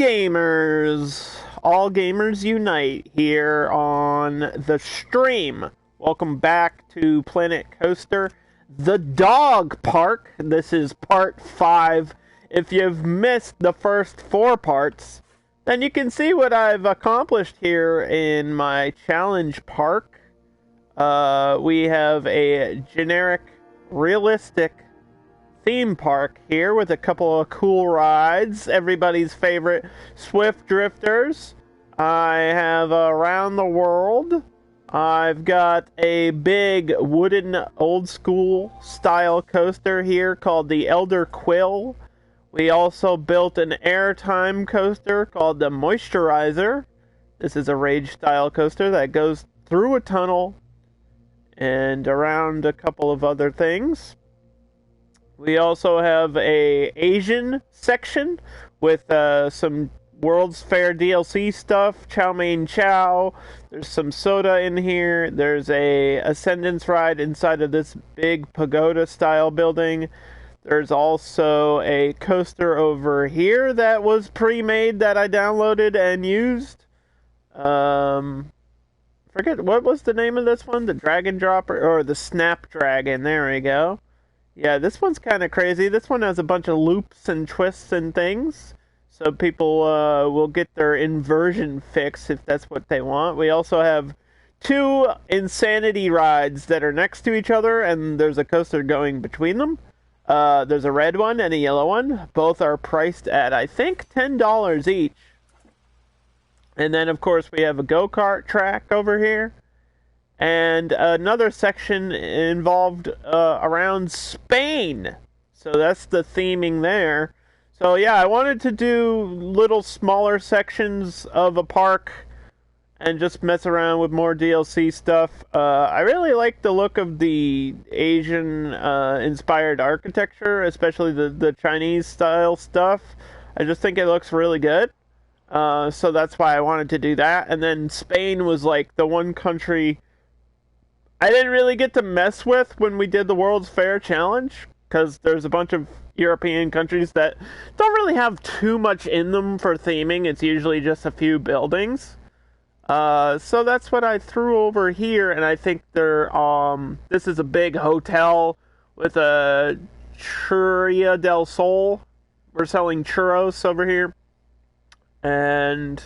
gamers! All gamers unite here on the stream. Welcome back to Planet Coaster, the dog park. This is part 5. If you've missed the first 4 parts, then you can see what I've accomplished here in my challenge park. We have a generic, realistic theme park here with a couple of cool rides. Everybody's favorite Swift Drifters. I have Around the World. I've got a big wooden old school style coaster here called the Elder Quill. We also built an airtime coaster called the Moisturizer. This is a Rage style coaster that goes through a tunnel and around a couple of other things. We also have a Asian section with some World's Fair DLC stuff, Chow Mein Chow. There's some soda in here. There's a Ascendance ride inside of this big pagoda style building. There's also a coaster over here that was pre-made that I downloaded and used. Forget, what was the name of this one? The Dragon Dropper, or the Snapdragon. There we go. Yeah, this one's kind of crazy. This one has a bunch of loops and twists and things. So people will get their inversion fix if that's what they want. We also have 2 insanity rides that are next to each other, and there's a coaster going between them. There's a red one and a yellow one. Both are priced at, I think, $10 each. And then, of course, we have a go-kart track over here. And another section involved around Spain. So that's the theming there. So yeah, I wanted to do little smaller sections of a park and just mess around with more DLC stuff. I really like the look of the Asian inspired architecture, especially the Chinese style stuff. I just think it looks really good. So that's why I wanted to do that. And then Spain was like the one country I didn't really get to mess with when we did the World's Fair Challenge, because there's a bunch of European countries that don't really have too much in them for theming. It's usually just a few buildings. So that's what I threw over here, and I think this is a big hotel with a Churria del Sol. We're selling churros over here. And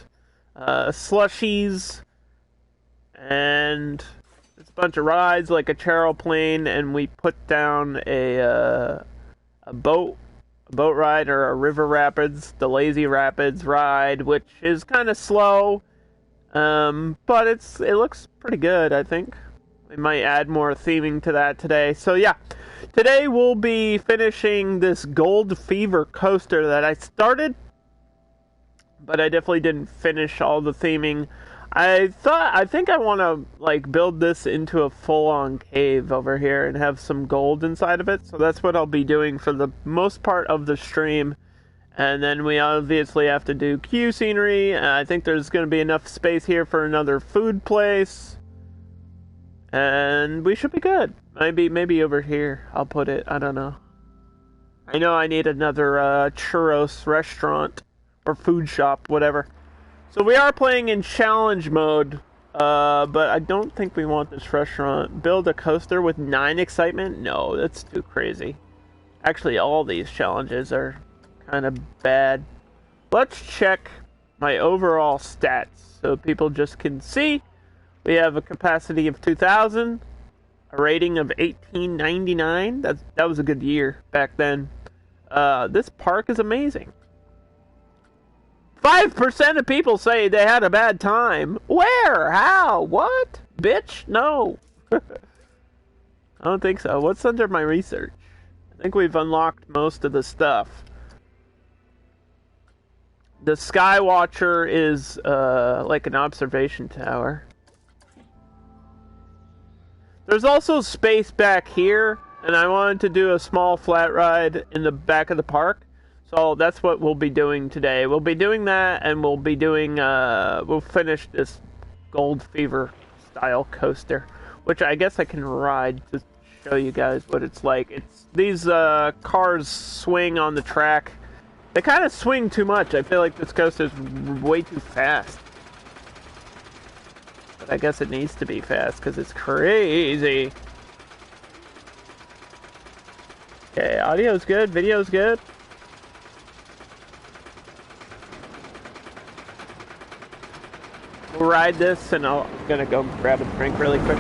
slushies. And it's a bunch of rides like a Charoplane, and we put down a boat ride, or a river rapids, the Lazy Rapids ride, which is kind of slow, but it looks pretty good. I think we might add more theming to that today. So yeah, today we'll be finishing this Gold Fever coaster that I started, but I definitely didn't finish all the theming. I think I want to build this into a full-on cave over here and have some gold inside of it. So that's what I'll be doing for the most part of the stream. And then we obviously have to do queue scenery. I think there's going to be enough space here for another food place. And we should be good. Maybe over here I'll put it. I don't know. I know I need another churros restaurant or food shop, whatever. So we are playing in challenge mode, but I don't think we want this restaurant. Build a coaster with 9 excitement? No, that's too crazy. Actually, all these challenges are kind of bad. Let's check my overall stats so people just can see. We have a capacity of 2,000, a rating of 1899. That was a good year back then. This park is amazing. 5% of people say they had a bad time. Where? How? What? Bitch? No. I don't think so. What's under my research? I think we've unlocked most of the stuff. The Skywatcher is like an observation tower. There's also space back here, and I wanted to do a small flat ride in the back of the park. So that's what we'll be doing today. We'll be doing that, and we'll be doing, we'll finish this Gold Fever style coaster, which I guess I can ride to show you guys what it's like. These cars swing on the track, They kind of swing too much. I feel like this coaster is way too fast. But I guess it needs to be fast because it's crazy. Okay, audio's good, video's good. We'll ride this and I'm gonna go grab a drink really quick.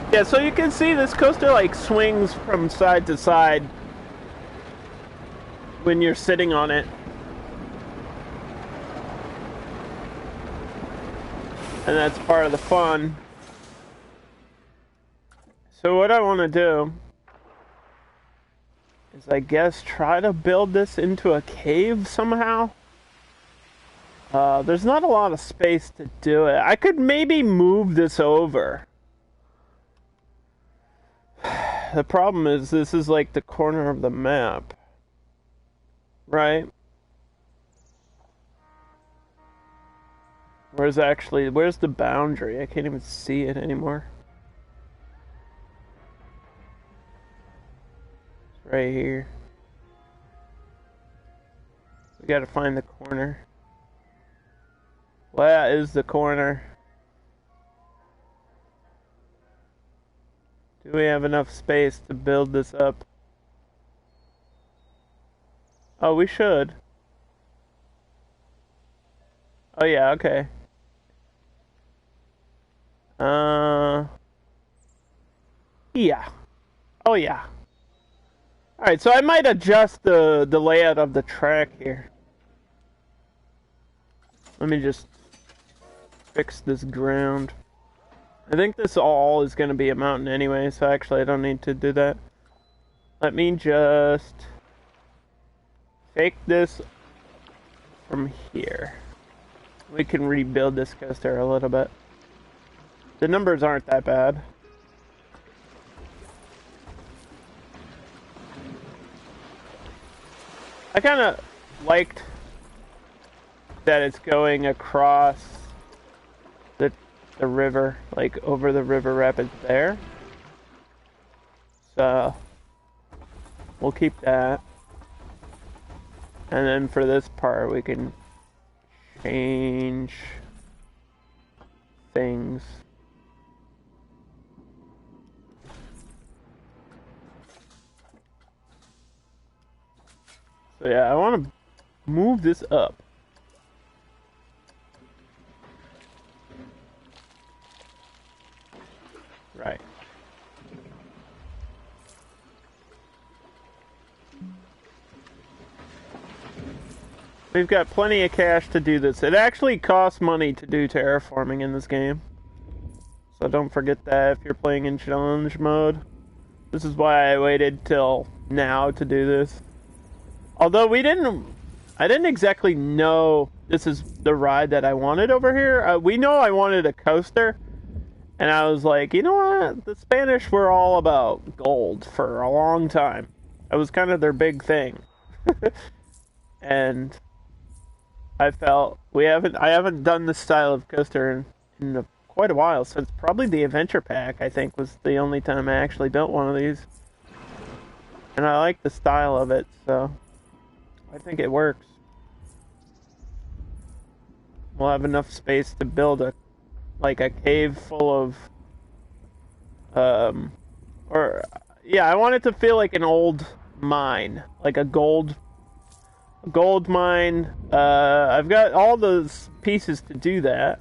Yeah, so you can see this coaster like swings from side to side when you're sitting on it. And that's part of the fun. So what I want to do is, I guess, try to build this into a cave somehow. There's not a lot of space to do it. I could maybe move this over. The problem is this is like the corner of the map, right? Where's the boundary? I can't even see it anymore. It's right here. We gotta find the corner. Well, that is the corner. Do we have enough space to build this up? Oh, we should. Oh yeah, okay. Yeah. Oh yeah. Alright, so I might adjust the layout of the track here. Let me just fix this ground. I think this all is going to be a mountain anyway, so actually I don't need to do that. Let me just take this from here. We can rebuild this coaster a little bit. The numbers aren't that bad. I kind of liked that it's going across the river, like over the river rapids there. So we'll keep that. And then for this part we can change things. So yeah, I want to move this up. Right. We've got plenty of cash to do this. It actually costs money to do terraforming in this game. So don't forget that if you're playing in challenge mode. This is why I waited till now to do this. Although I didn't exactly know this is the ride that I wanted over here. We know I wanted a coaster. And I was like, you know what? The Spanish were all about gold for a long time. It was kind of their big thing. And I felt I haven't done this style of coaster in quite a while, since probably the Adventure Pack, I think, was the only time I actually built one of these. And I like the style of it, so I think it works. We'll have enough space to build a cave full of I want it to feel like an old mine, like a gold mine. I've got all those pieces to do that.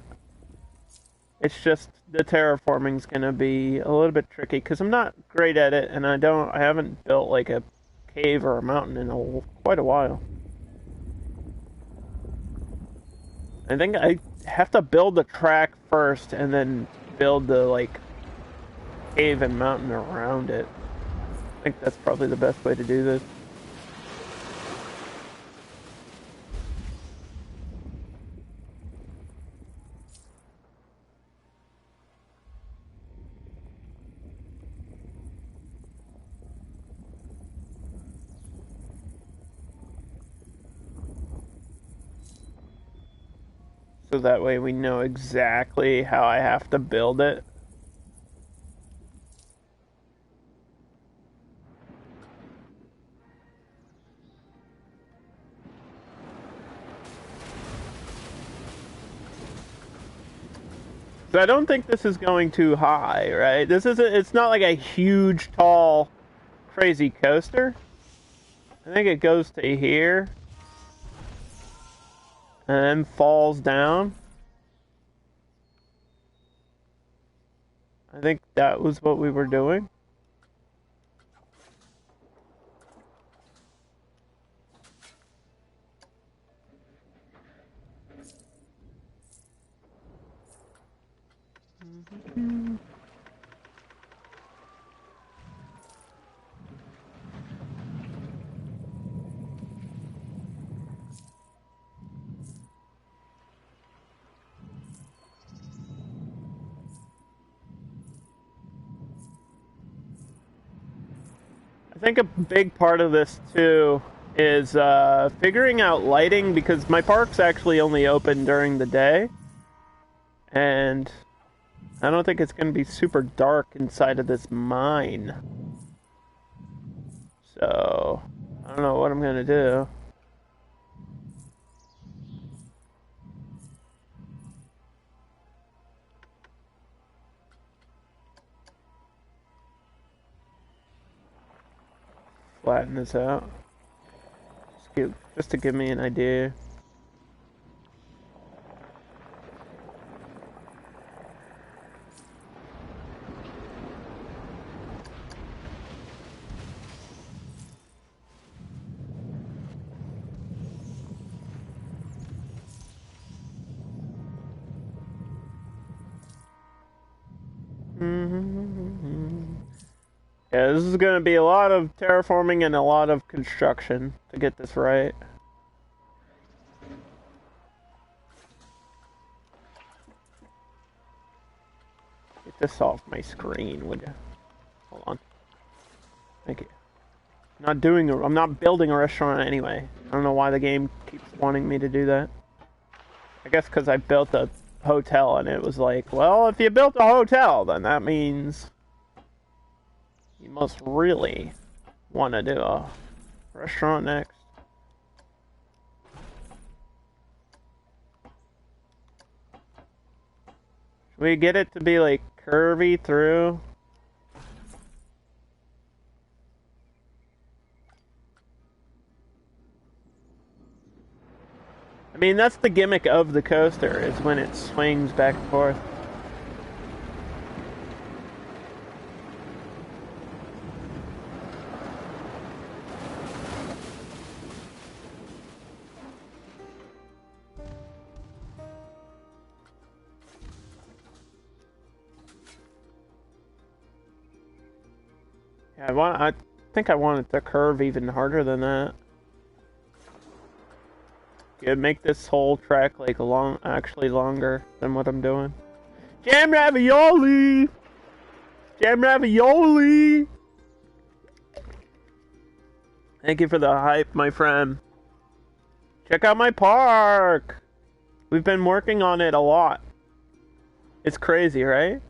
It's just the terraforming's gonna be a little bit tricky because I'm not great at it, and I haven't built like a cave or a mountain in quite a while. I think I have to build the track first and then build the cave and mountain around it. I think that's probably the best way to do this. So that way we know exactly how I have to build it. So I don't think this is going too high, right? It's not like a huge, tall, crazy coaster. I think it goes to here. And then falls down. I think that was what we were doing. I think a big part of this too is figuring out lighting, because my park's actually only open during the day, and I don't think it's going to be super dark inside of this mine. So I don't know what I'm going to do. Flatten this out. Just to give me an idea. Yeah, this is going to be a lot of terraforming and a lot of construction to get this right. Get this off my screen, would you? Hold on. Thank you. I'm not building a restaurant anyway. I don't know why the game keeps wanting me to do that. I guess because I built a hotel and it was like, well, if you built a hotel, then that means you must really want to do a restaurant next. Should we get it to be like curvy through? I mean, that's the gimmick of the coaster, is when it swings back and forth. Yeah, I think I want it to curve even harder than that. Yeah, make this whole track like actually longer than what I'm doing. Jam ravioli! Jam ravioli! Thank you for the hype, my friend. Check out my park! We've been working on it a lot. It's crazy, right?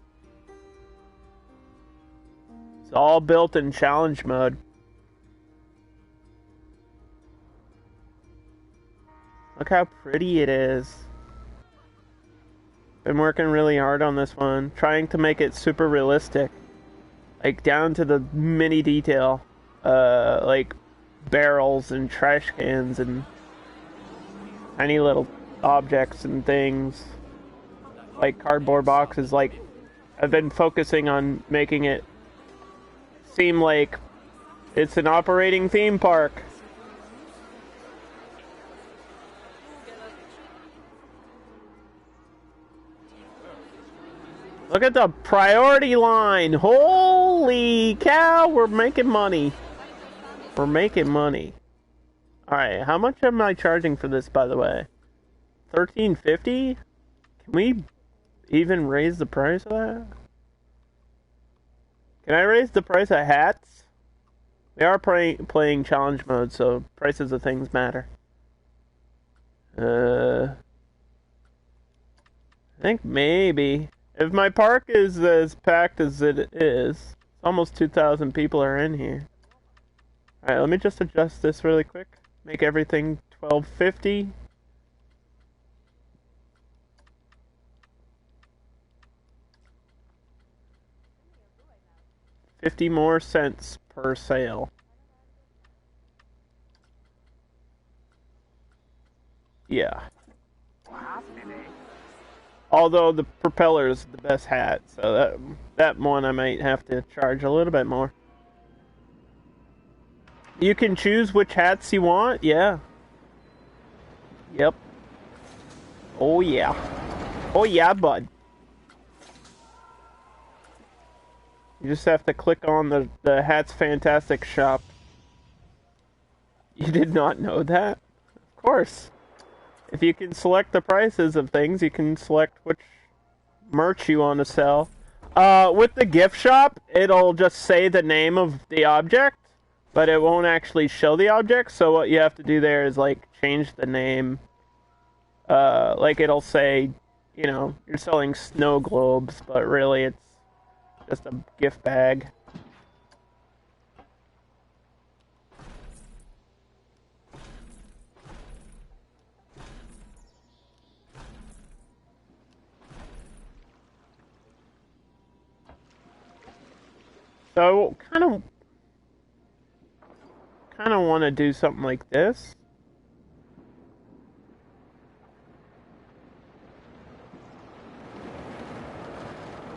It's all built in challenge mode. Look how pretty it is. Been working really hard on this one, trying to make it super realistic. Like down to the mini detail. Like barrels and trash cans and tiny little objects and things. Like cardboard boxes. Like, I've been focusing on making it seem like it's an operating theme park. Look at the priority line. Holy cow, we're making money. We're making money. Alright, how much am I charging for this, by the way? $13.50? Can we even raise the price of that? Can I raise the price of hats? We are playing challenge mode, so prices of things matter. I think maybe. If my park is as packed as it is, almost 2,000 people are in here. Alright, let me just adjust this really quick. Make everything 1250. $50 more cents per sale. Yeah. Although the propeller is the best hat, so that one I might have to charge a little bit more. You can choose which hats you want, yeah. Yep. Oh yeah. Oh yeah, bud. You just have to click on the Hats Fantastic shop. You did not know that? Of course. If you can select the prices of things, you can select which merch you want to sell. With the gift shop, it'll just say the name of the object, but it won't actually show the object, so what you have to do there is, like, change the name. Like, it'll say, you know, you're selling snow globes, but really it's just a gift bag. So, kind of want to do something like this.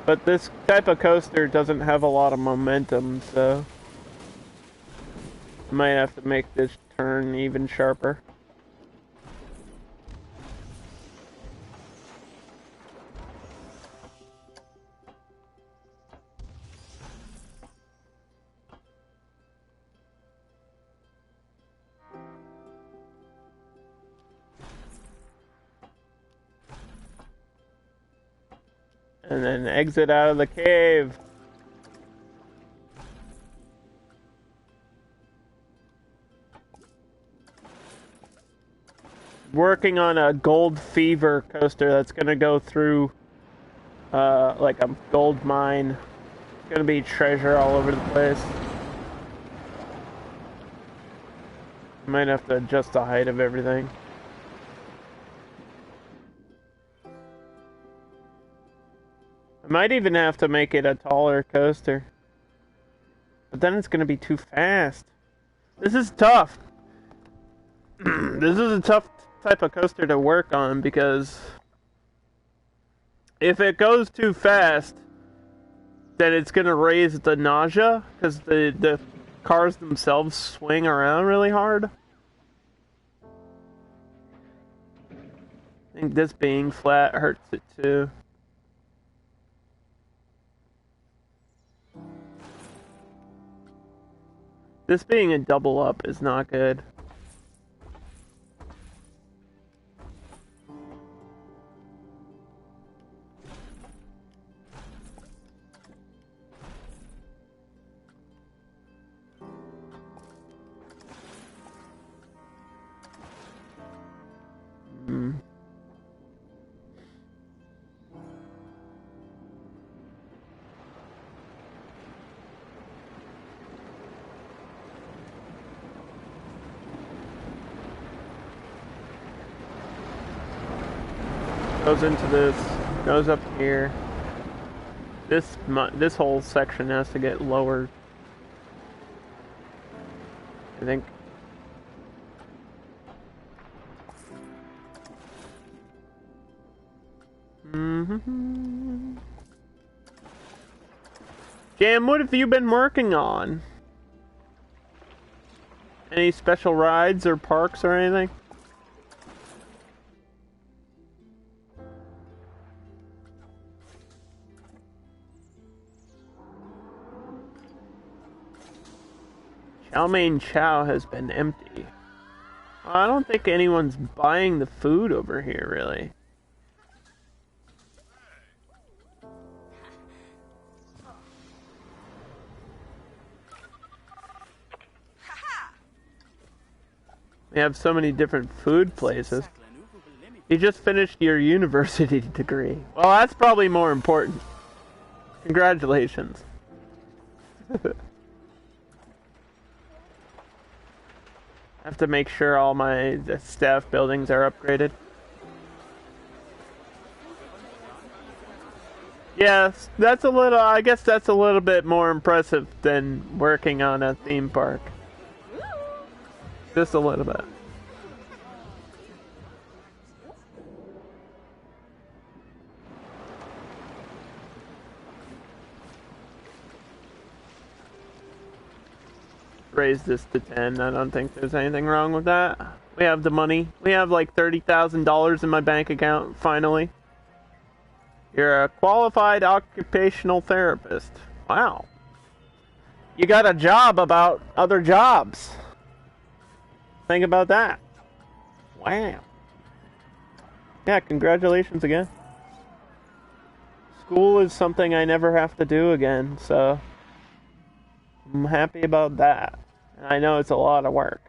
But this type of coaster doesn't have a lot of momentum, so I might have to make this turn even sharper. And then exit out of the cave. Working on a gold fever coaster that's gonna go through like a gold mine. It's gonna be treasure all over the place. Might have to adjust the height of everything. I might even have to make it a taller coaster. But then it's gonna be too fast. This is tough. This is a tough type of coaster to work on because if it goes too fast, then it's gonna raise the nausea because the cars themselves swing around really hard. I think this being flat hurts it too. This being a double up is not good. Goes into this, goes up here. This whole section has to get lowered. I think. Jam, what have you been working on? Any special rides or parks or anything? Chow mein chow has been empty. I don't think anyone's buying the food over here, really. We have so many different food places. You just finished your university degree. Well, that's probably more important. Congratulations. I have to make sure all my staff buildings are upgraded. Yes, that's a little, I guess that's a little bit more impressive than working on a theme park. Just a little bit. Raise this to 10. I don't think there's anything wrong with that. We have the money. We have like $30,000 in my bank account, finally. You're a qualified occupational therapist. Wow. You got a job about other jobs. Think about that. Wow. Yeah, congratulations again. School is something I never have to do again, so I'm happy about that. And I know it's a lot of work.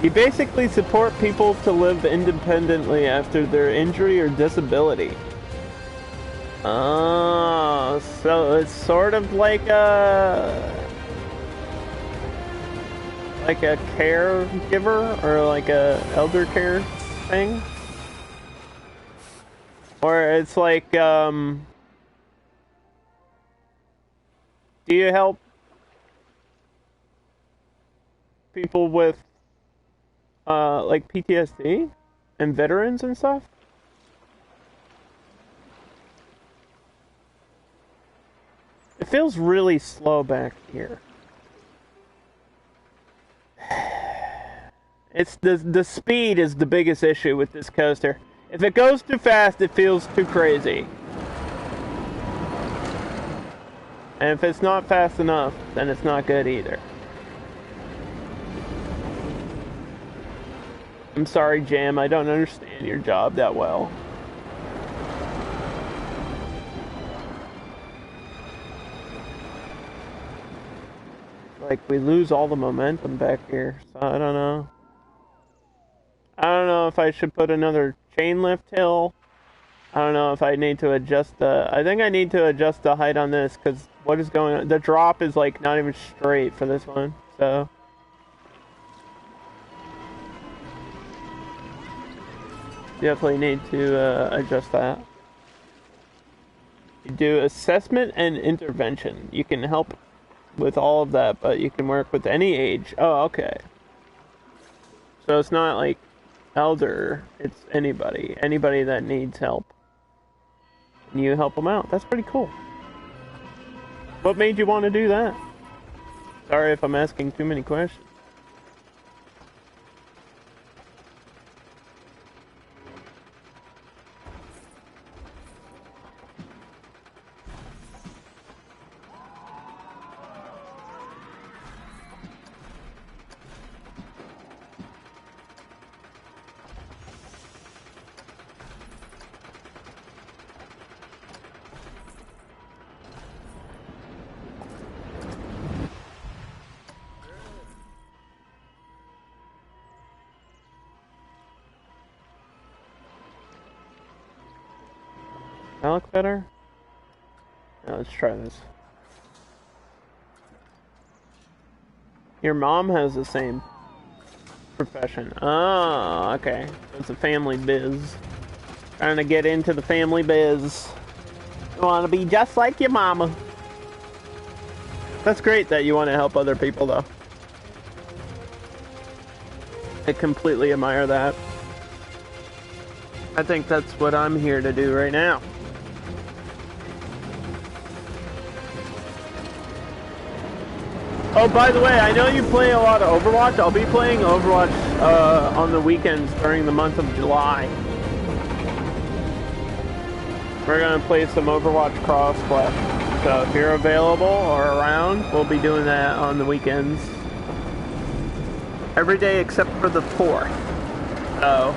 You basically support people to live independently after their injury or disability. Oh, so it's sort of like a caregiver or like a elder care thing, or it's like do you help people with like PTSD and veterans and stuff? It feels really slow back here. It's the speed is the biggest issue with this coaster. If it goes too fast, it feels too crazy. And if it's not fast enough, then it's not good either. I'm sorry, Jam, I don't understand your job that well. Like, we lose all the momentum back here, so I don't know. I don't know if I should put another chain lift hill. I don't know if I need to adjust the... I think I need to adjust the height on this, because what is going on? The drop is, like, not even straight for this one, so... Definitely need to adjust that. You do assessment and intervention. You can help with all of that, but you can work with any age. Oh, okay. So it's not like elder, it's anybody. Anybody that needs help. And you help them out. That's pretty cool. What made you want to do that? Sorry if I'm asking too many questions. That look better? Now let's try this. Your mom has the same profession. Oh, okay. So it's a family biz. Trying to get into the family biz. You want to be just like your mama. That's great that you want to help other people, though. I completely admire that. I think that's what I'm here to do right now. Oh, by the way, I know you play a lot of Overwatch. I'll be playing Overwatch on the weekends during the month of July. We're going to play some Overwatch crossplay. So if you're available or around, we'll be doing that on the weekends. Every day except for the 4th. So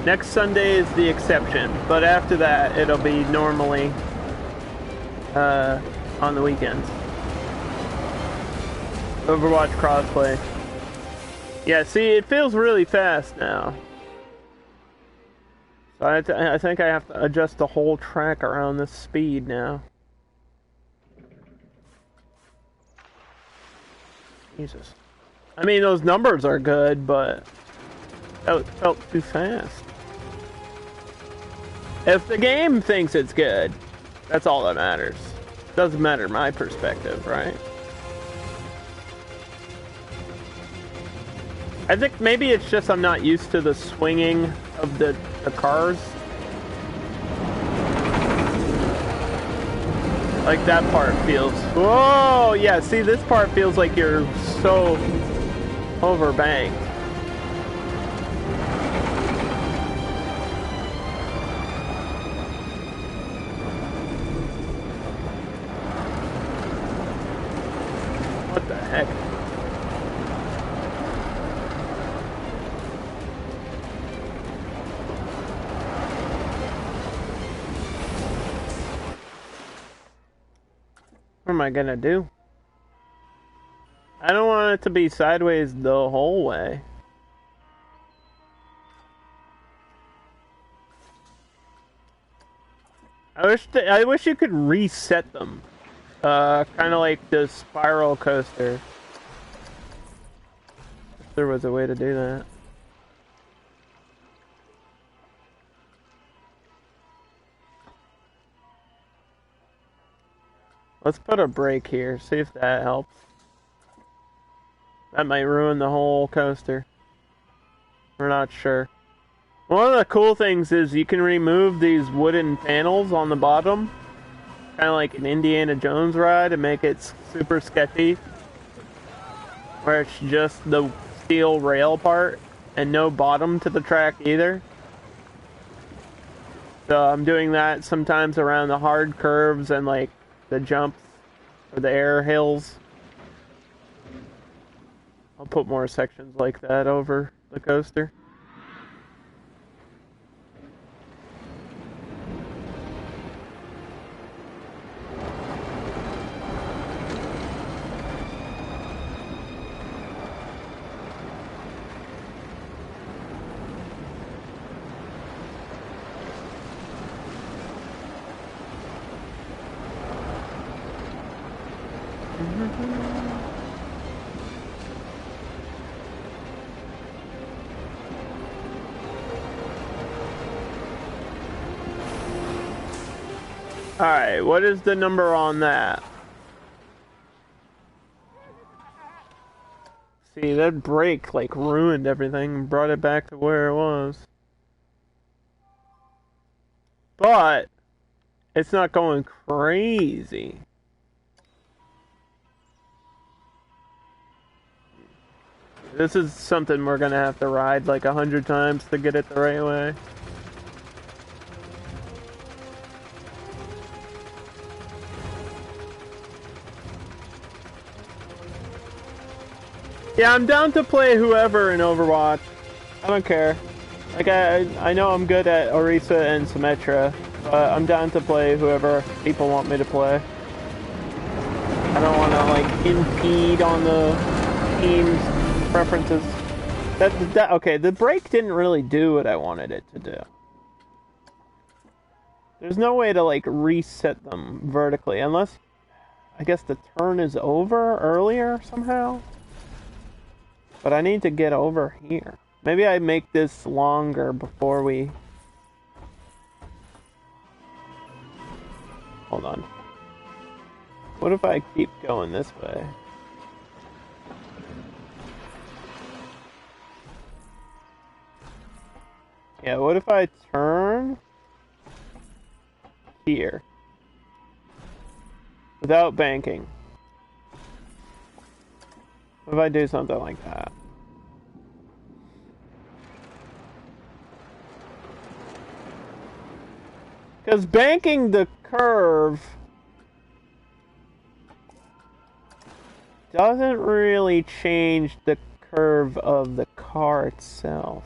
next Sunday is the exception. But after that, it'll be normally on the weekends. Overwatch crossplay. Yeah, see, it feels really fast now. So I think I have to adjust the whole track around this speed now. Jesus. I mean, those numbers are good, but that felt too fast. If the game thinks it's good, that's all that matters. Doesn't matter my perspective, right? I think maybe it's just I'm not used to the swinging of the cars. Like that part feels... Whoa! Yeah, see, this part feels like you're so overbanked. What the heck? What am I gonna do? I don't want it to be sideways the whole way. I wish you could reset them. Kind of like the spiral coaster. If there was a way to do that. Let's put a brake here, see if that helps. That might ruin the whole coaster. We're not sure. One of the cool things is you can remove these wooden panels on the bottom. Kind of like an Indiana Jones ride and make it super sketchy. Where it's just the steel rail part and no bottom to the track either. So I'm doing that sometimes around the hard curves and like the jumps or the air hills. I'll put more sections like that over the coaster. Alright, what is the number on that? See, that brake like ruined everything and brought it back to where it was. But it's not going crazy. This is something we're gonna have to ride like 100 times to get it the right way. Yeah, I'm down to play whoever in Overwatch. I don't care. Like, I know I'm good at Orisa and Symmetra, but I'm down to play whoever people want me to play. I don't want to, like, impede on the team's preferences. Okay, the brake didn't really do what I wanted it to do. There's no way to, like, reset them vertically, unless, I guess the turn is over earlier somehow? But I need to get over here. Maybe I make this longer before we... Hold on. What if I keep going this way? Yeah, what if I turn here without banking? What if I do something like that? Because banking the curve doesn't really change the curve of the car itself.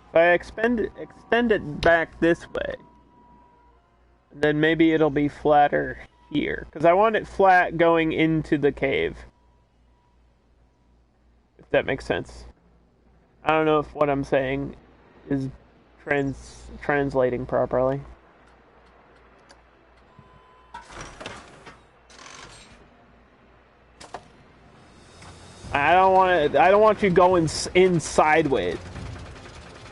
If I extend it back this way, then maybe it'll be flatter here. Because I want it flat going into the cave. If that makes sense. I don't know if what I'm saying is translating properly. I don't want you going in sideways.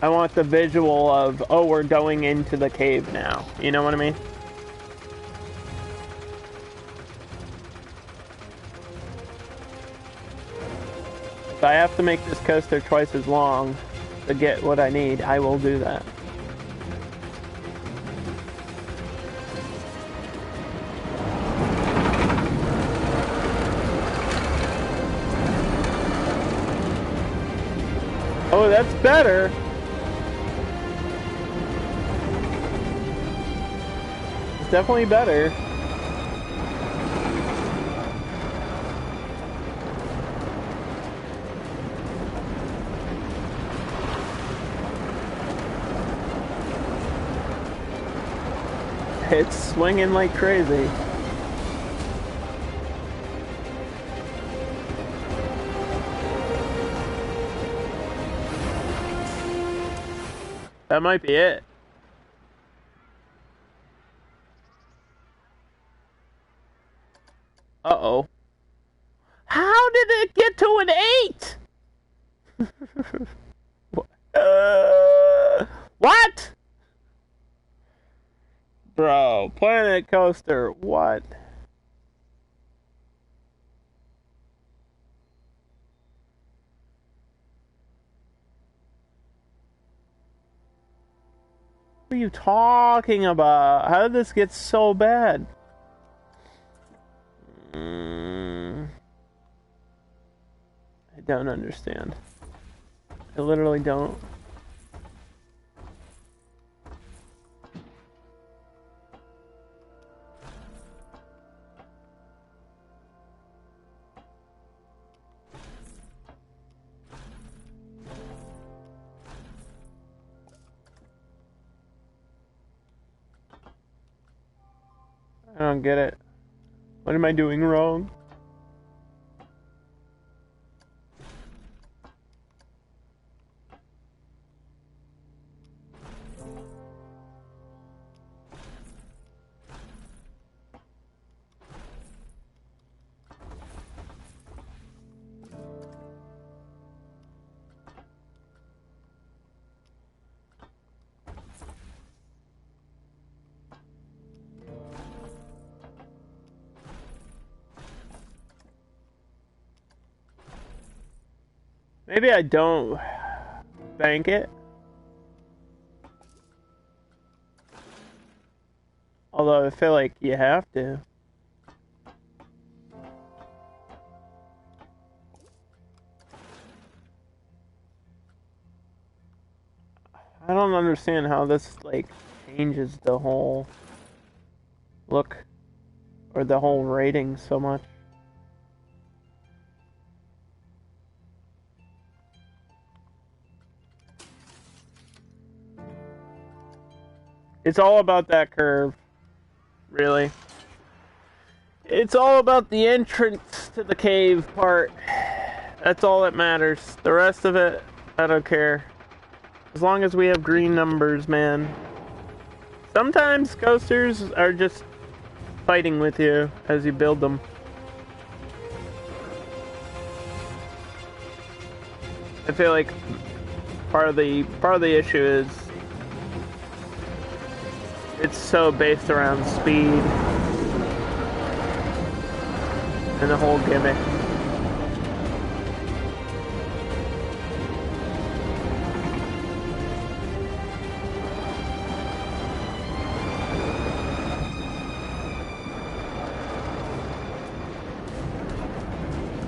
I want the visual of, oh, we're going into the cave now. You know what I mean? If I have to make this coaster twice as long to get what I need, I will do that. Oh, that's better. It's definitely better. It's swinging like crazy. That might be it. Uh-oh. How did it get to an 8? What? Bro, Planet Coaster, what? What are you talking about? How did this get so bad? I don't understand. I literally don't. I don't get it. What am I doing wrong? Maybe I don't bank it. Although I feel like you have to. I don't understand how this, like, changes the whole look or the whole rating so much. It's all about that curve, really. It's all about the entrance to the cave part. That's all that matters. The rest of it, I don't care. As long as we have green numbers, man. Sometimes coasters are just fighting with you as you build them. I feel like part of the issue is it's so based around speed and the whole gimmick.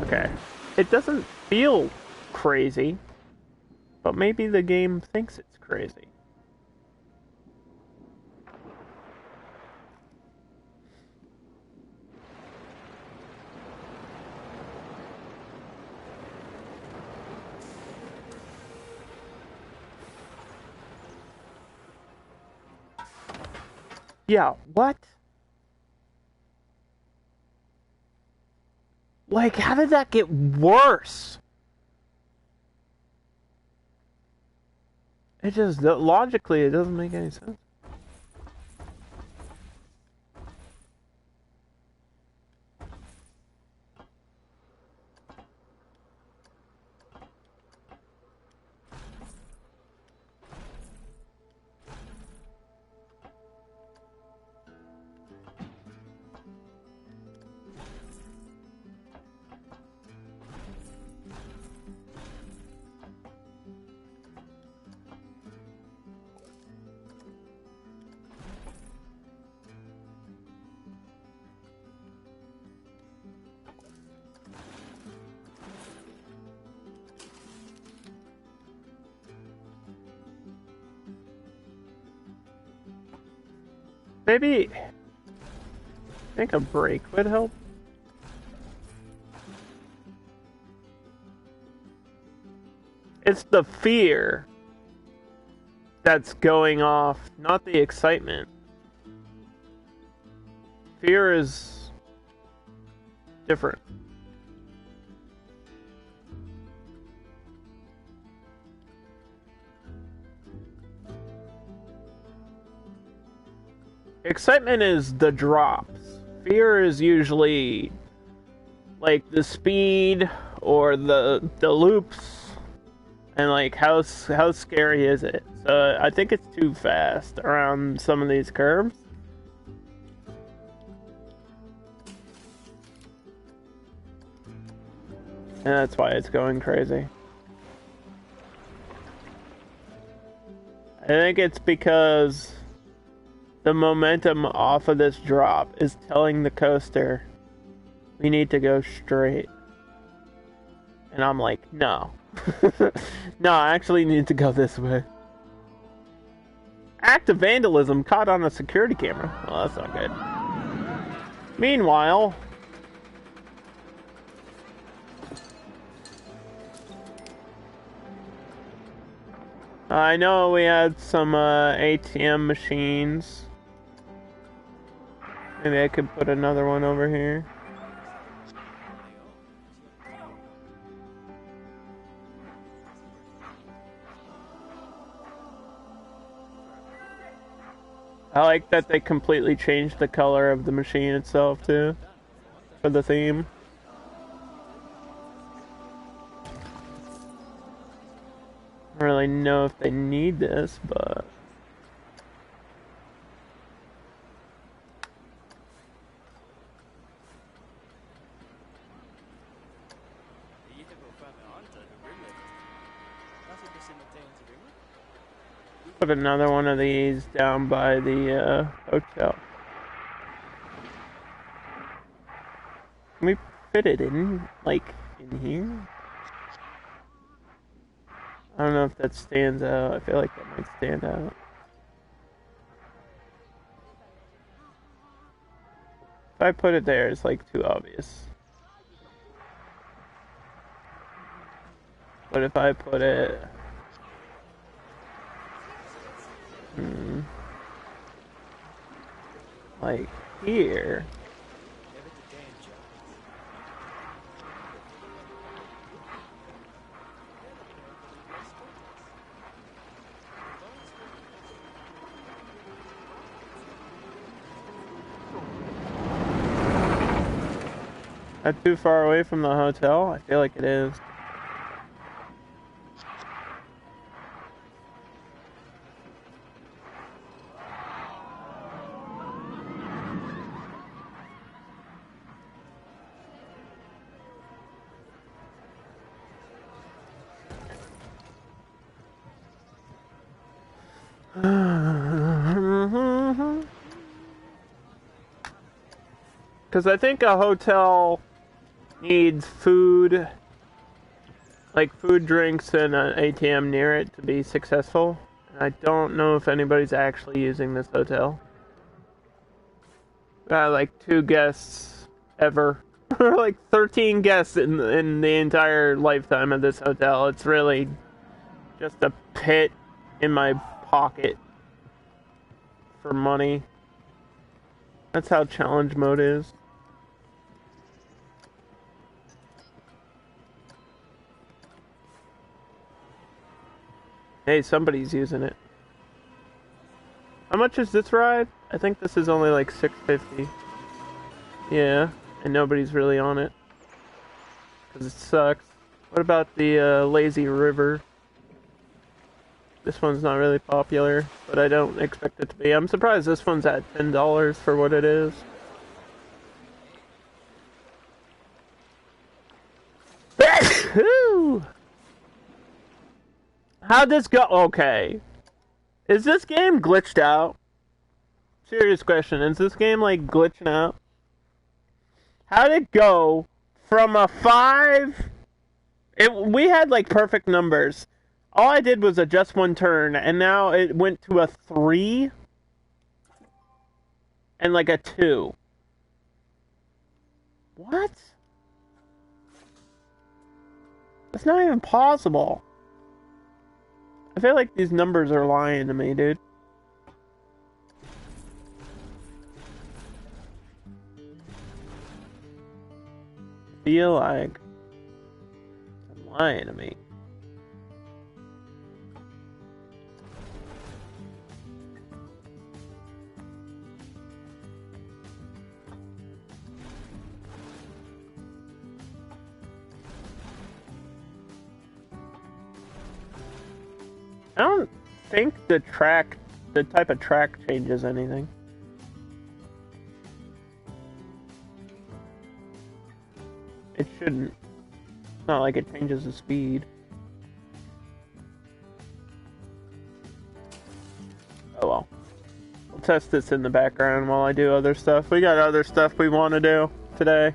Okay. It doesn't feel crazy, but maybe the game thinks it's crazy. Yeah, what? Like, how did that get worse? It just, logically, it doesn't make any sense. Maybe, I think a break would help. It's the fear that's going off, not the excitement. Fear is different. Excitement is the drops. Fear is usually like the speed or the loops, and like how scary is it? So I think it's too fast around some of these curves. And that's why it's going crazy. I think it's because the momentum off of this drop is telling the coaster we need to go straight. And I'm like, no. No, I actually need to go this way. Act of vandalism caught on a security camera. Well, that's not good. Meanwhile, I know we had some ATM machines. Maybe I could put another one over here. I like that they completely changed the color of the machine itself too, for the theme. I don't really know if they need this, but put another one of these down by the hotel. Can we fit it in, like, in here? I don't know if that stands out. I feel like that might stand out. If I put it there, it's like too obvious. But if I put it... like here... That too far away from the hotel? I feel like it is. Because I think a hotel needs food, like food, drinks, and an ATM near it to be successful. And I don't know if anybody's actually using this hotel. Like 2 guests ever. Like 13 guests in the entire lifetime of this hotel. It's really just a pit in my pocket for money. That's how challenge mode is. Hey, somebody's using it. How much is this ride? I think this is only like $6.50. Yeah, and nobody's really on it. Because it sucks. What about the Lazy River? This one's not really popular, but I don't expect it to be. I'm surprised this one's at $10 for what it is. How'd this go? Okay. Is this game glitched out? Serious question. Is this game like glitching out? How'd it go from a 5? We had like perfect numbers. All I did was adjust one turn, and now it went to a 3 and like a 2. What? That's not even possible. I feel like these numbers are lying to me, dude. Feel like they're lying to me. I don't think the type of track changes anything. It shouldn't. It's not like it changes the speed. Oh well. We'll test this in the background while I do other stuff. We got other stuff we want to do today.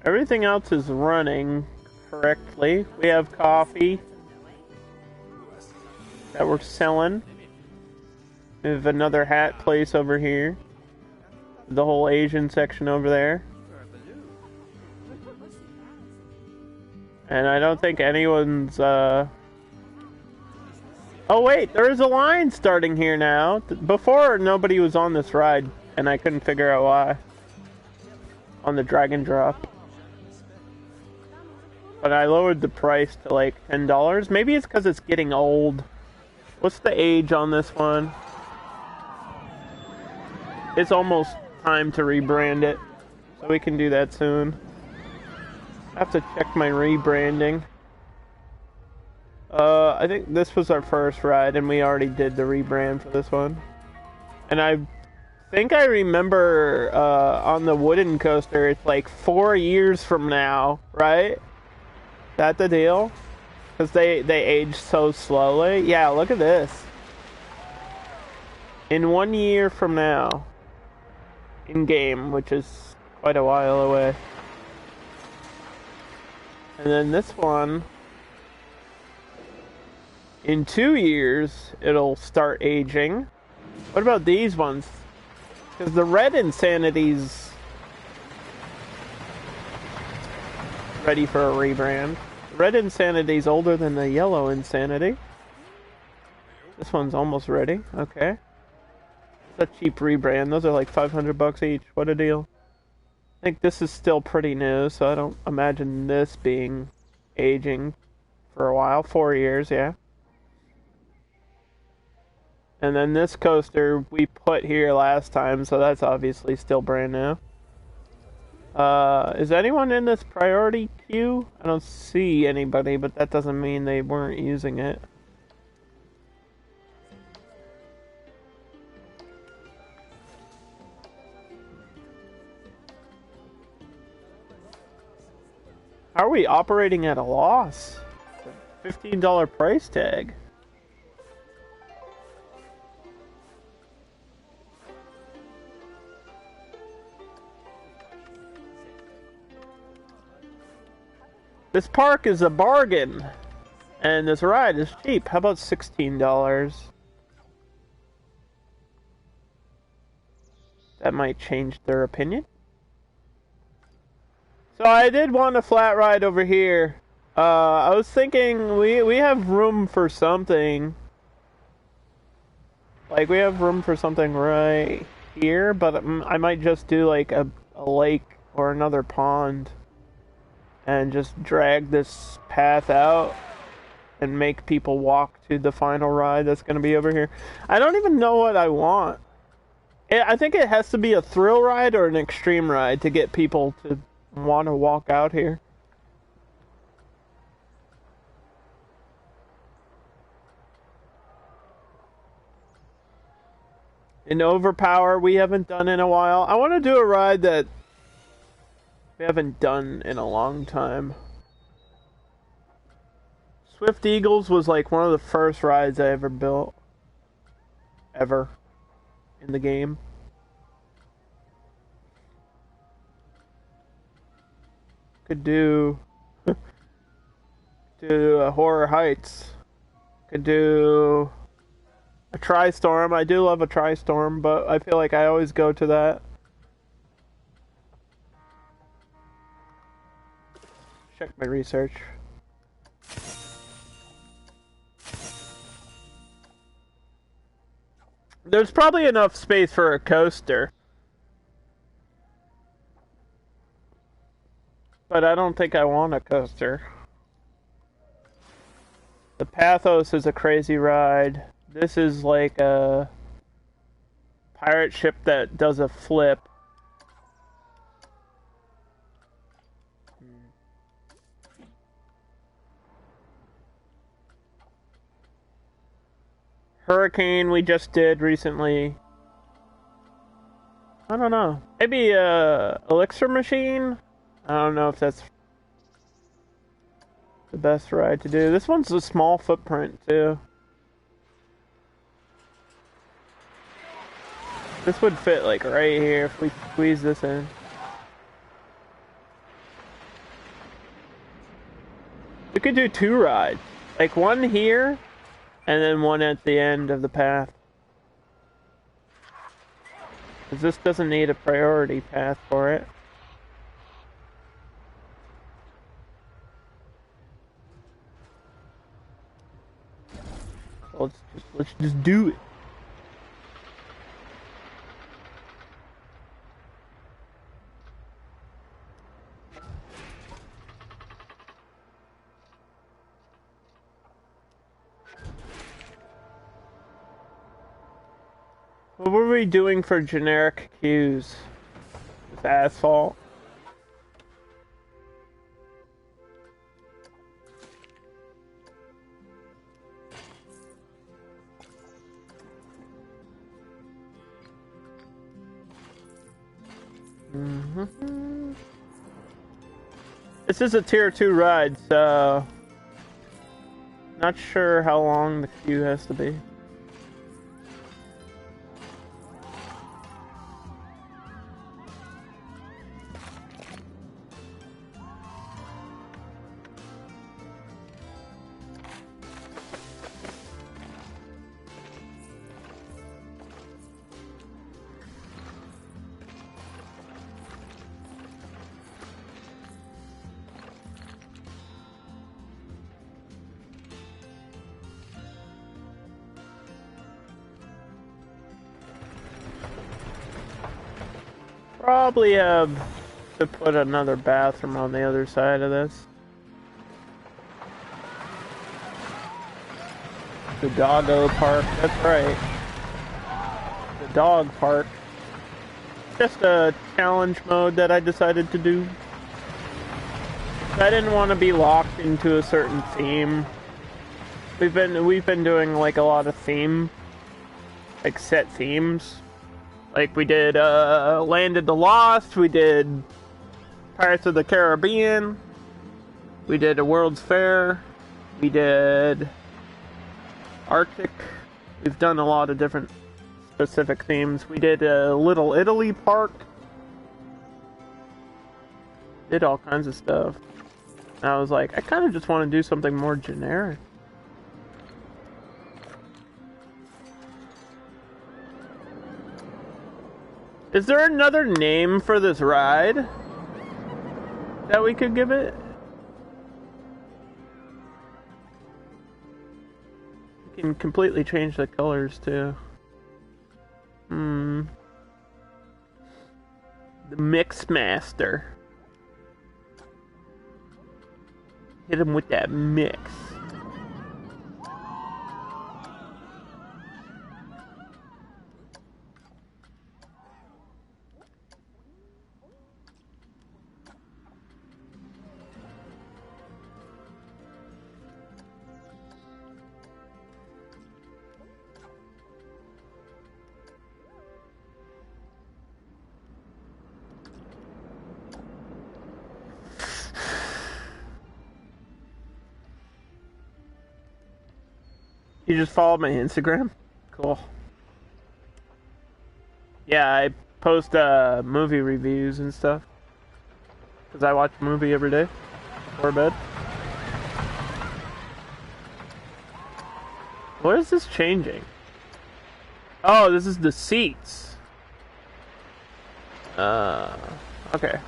Everything else is running correctly. We have coffee that we're selling. We have another hat place over here. The whole Asian section over there. And I don't think anyone's, Oh wait, there's a line starting here now. Before, nobody was on this ride, and I couldn't figure out why. On the drag and drop. But I lowered the price to like $10. Maybe it's because it's getting old. What's the age on this one? It's almost time to rebrand it. So we can do that soon. I have to check my rebranding. I think this was our first ride and we already did the rebrand for this one. And I think I remember on the wooden coaster, it's like 4 years from now, right? That the deal? Because they age so slowly. Yeah, look at this. In 1 year from now. In game, which is quite a while away. And then this one. In 2 years, it'll start aging. What about these ones? Because the red Insanity's ready for a rebrand. Red Insanity's older than the yellow Insanity. This one's almost ready. Okay. It's a cheap rebrand. Those are like $500 each. What a deal. I think this is still pretty new, so I don't imagine this being aging for a while. 4 years, yeah. And then this coaster we put here last time, so that's obviously still brand new. Is anyone in this priority queue? I don't see anybody, but that doesn't mean they weren't using it. How are we operating at a loss? $15 price tag. This park is a bargain, and this ride is cheap. How about $16? That might change their opinion. So I did want a flat ride over here. I was thinking we have room for something. Like, we have room for something right here, but I might just do like a lake or another pond and just drag this path out and make people walk to the final ride that's going to be over here. I don't even know what I want. I think it has to be a thrill ride or an extreme ride to get people to want to walk out here. In Overpower, we haven't done in a while. I want to do a ride that we haven't done in a long time. Swift Eagles was like one of the first rides I ever built. Ever. In the game. Could do Horror Heights. Could do a Tri-Storm. I do love a Tri-Storm, but I feel like I always go to that. Check my research. There's probably enough space for a coaster. But I don't think I want a coaster. The Pathos is a crazy ride. This is like a pirate ship that does a flip. Hurricane we just did recently. I don't know. Maybe Elixir Machine? I don't know if that's the best ride to do. This one's a small footprint too. This would fit like right here if we squeeze this in. We could do 2 rides. Like one here, and then one at the end of the path. Because this doesn't need a priority path for it. So let's just do it. What were we doing for generic cues? With asphalt. This is a tier 2 ride, so not sure how long the queue has to be. Probably have to put another bathroom on the other side of this. The doggo park, that's right. The dog park. Just a challenge mode that I decided to do. I didn't want to be locked into a certain theme. We've been doing like a lot of theme, like set themes. Like we did Land of the Lost, we did Pirates of the Caribbean, we did a World's Fair, we did Arctic. We've done a lot of different specific themes. We did a Little Italy park. Did all kinds of stuff. I was like, I kind of just want to do something more generic. Is there another name for this ride that we could give it? We can completely change the colors too. The Mix Master. Hit him with that mix. You just followed my Instagram? Cool. Yeah, I post movie reviews and stuff. Because I watch a movie every day before bed. What is this changing? Oh, this is the seats. Okay.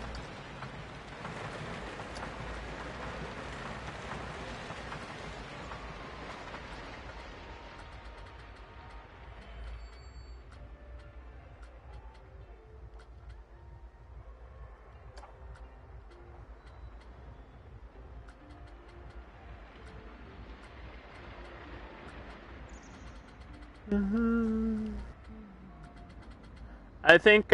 I think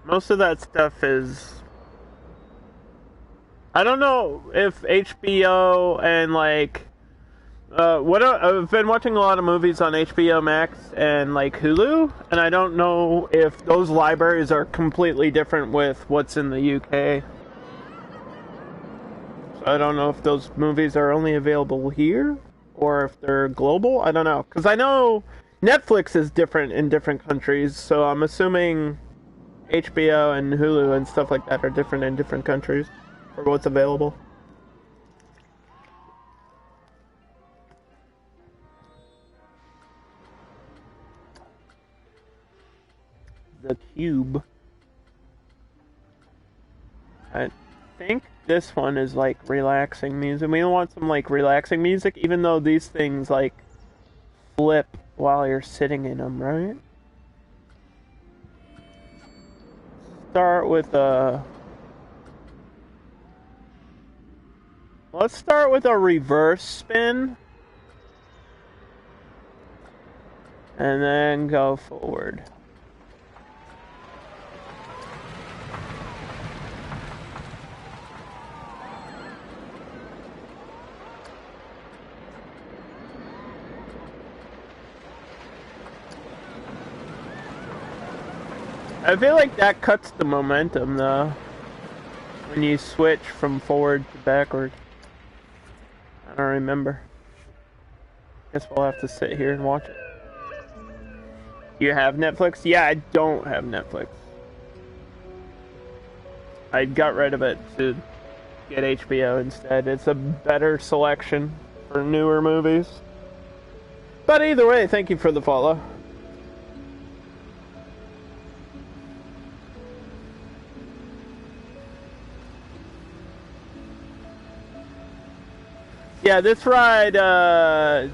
most of that stuff is, I don't know if HBO and like I've been watching a lot of movies on HBO Max and like Hulu, and I don't know if those libraries are completely different with what's in the UK. So I don't know if those movies are only available here or if they're global. I don't know, because I know Netflix is different in different countries, so I'm assuming HBO and Hulu and stuff like that are different in different countries for what's available. The Cube. I think this one is like relaxing music. We don't want some like relaxing music, even though these things like flip while you're sitting in them, right? Start with a... Let's start with a reverse spin. And then go forward. I feel like that cuts the momentum, though, when you switch from forward to backward. I don't remember. Guess we'll have to sit here and watch it. You have Netflix? Yeah, I don't have Netflix. I got rid of it to get HBO instead. It's a better selection for newer movies. But either way, thank you for the follow. Yeah, this ride,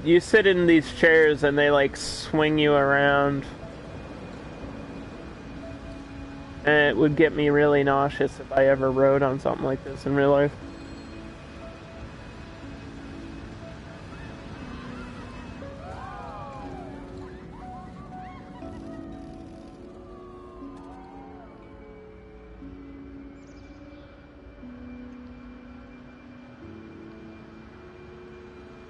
you sit in these chairs and they like swing you around. And it would get me really nauseous if I ever rode on something like this in real life.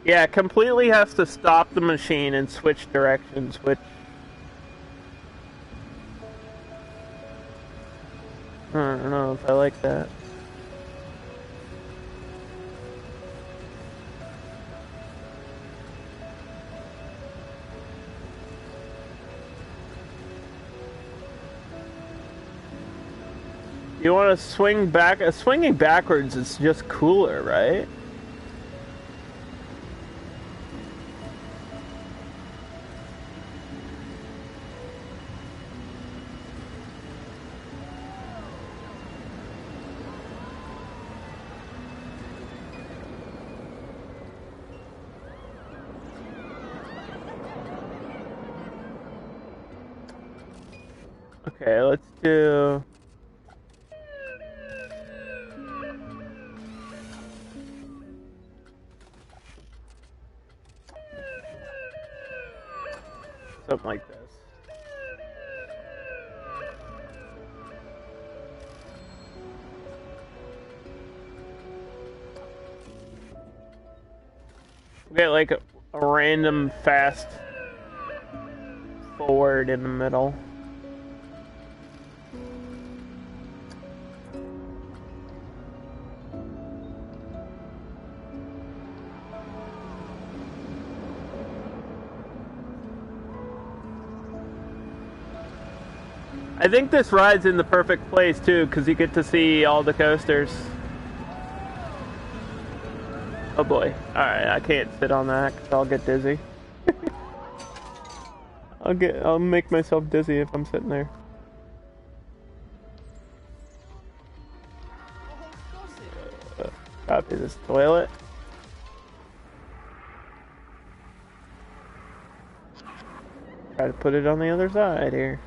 Yeah, completely has to stop the machine and switch directions, which... I don't know if I like that. You want to swing back? Swinging backwards is just cooler, right? Okay, let's do... something like this. Get like a random fast forward in the middle. I think this ride's in the perfect place too, because you get to see all the coasters. Oh boy. Alright, I can't sit on that because I'll get dizzy. I'll make myself dizzy if I'm sitting there. Copy this toilet. Try to put it on the other side here.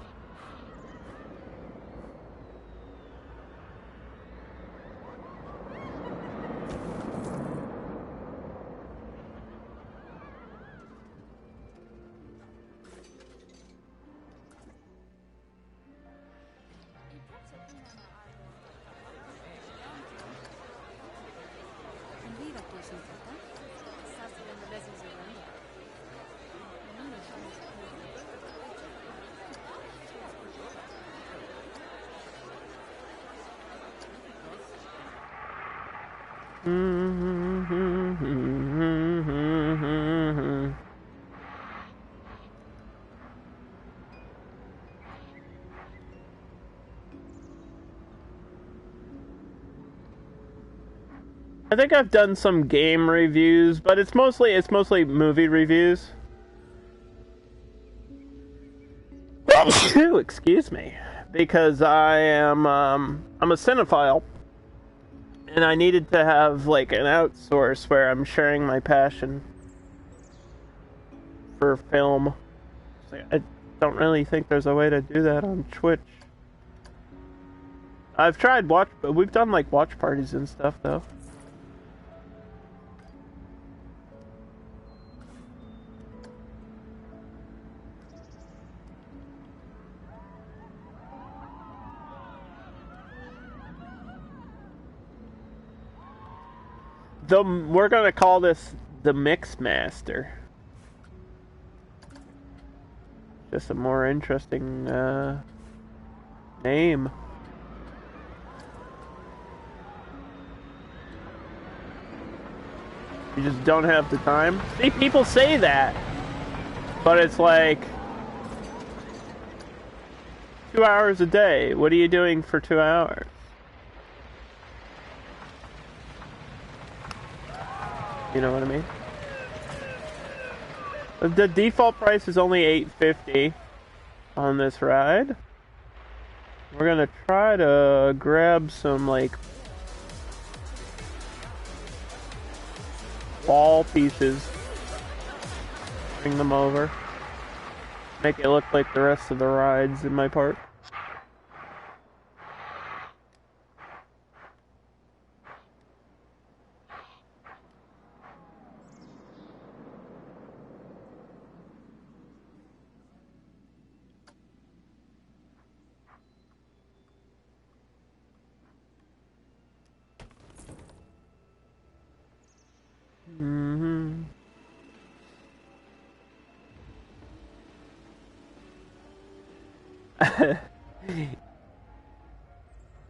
I think I've done some game reviews, but it's mostly movie reviews. Excuse me, because I'm a cinephile, and I needed to have like an outsource where I'm sharing my passion for film. I don't really think there's a way to do that on Twitch. I've tried we've done like watch parties and stuff though. We're gonna call this the Mixmaster. Just a more interesting name. You just don't have the time. See, people say that, but it's like 2 hours a day. What are you doing for 2 hours? You know what I mean? The default price is only $8.50 on this ride. We're gonna try to grab some like wall pieces, bring them over, make it look like the rest of the rides in my park.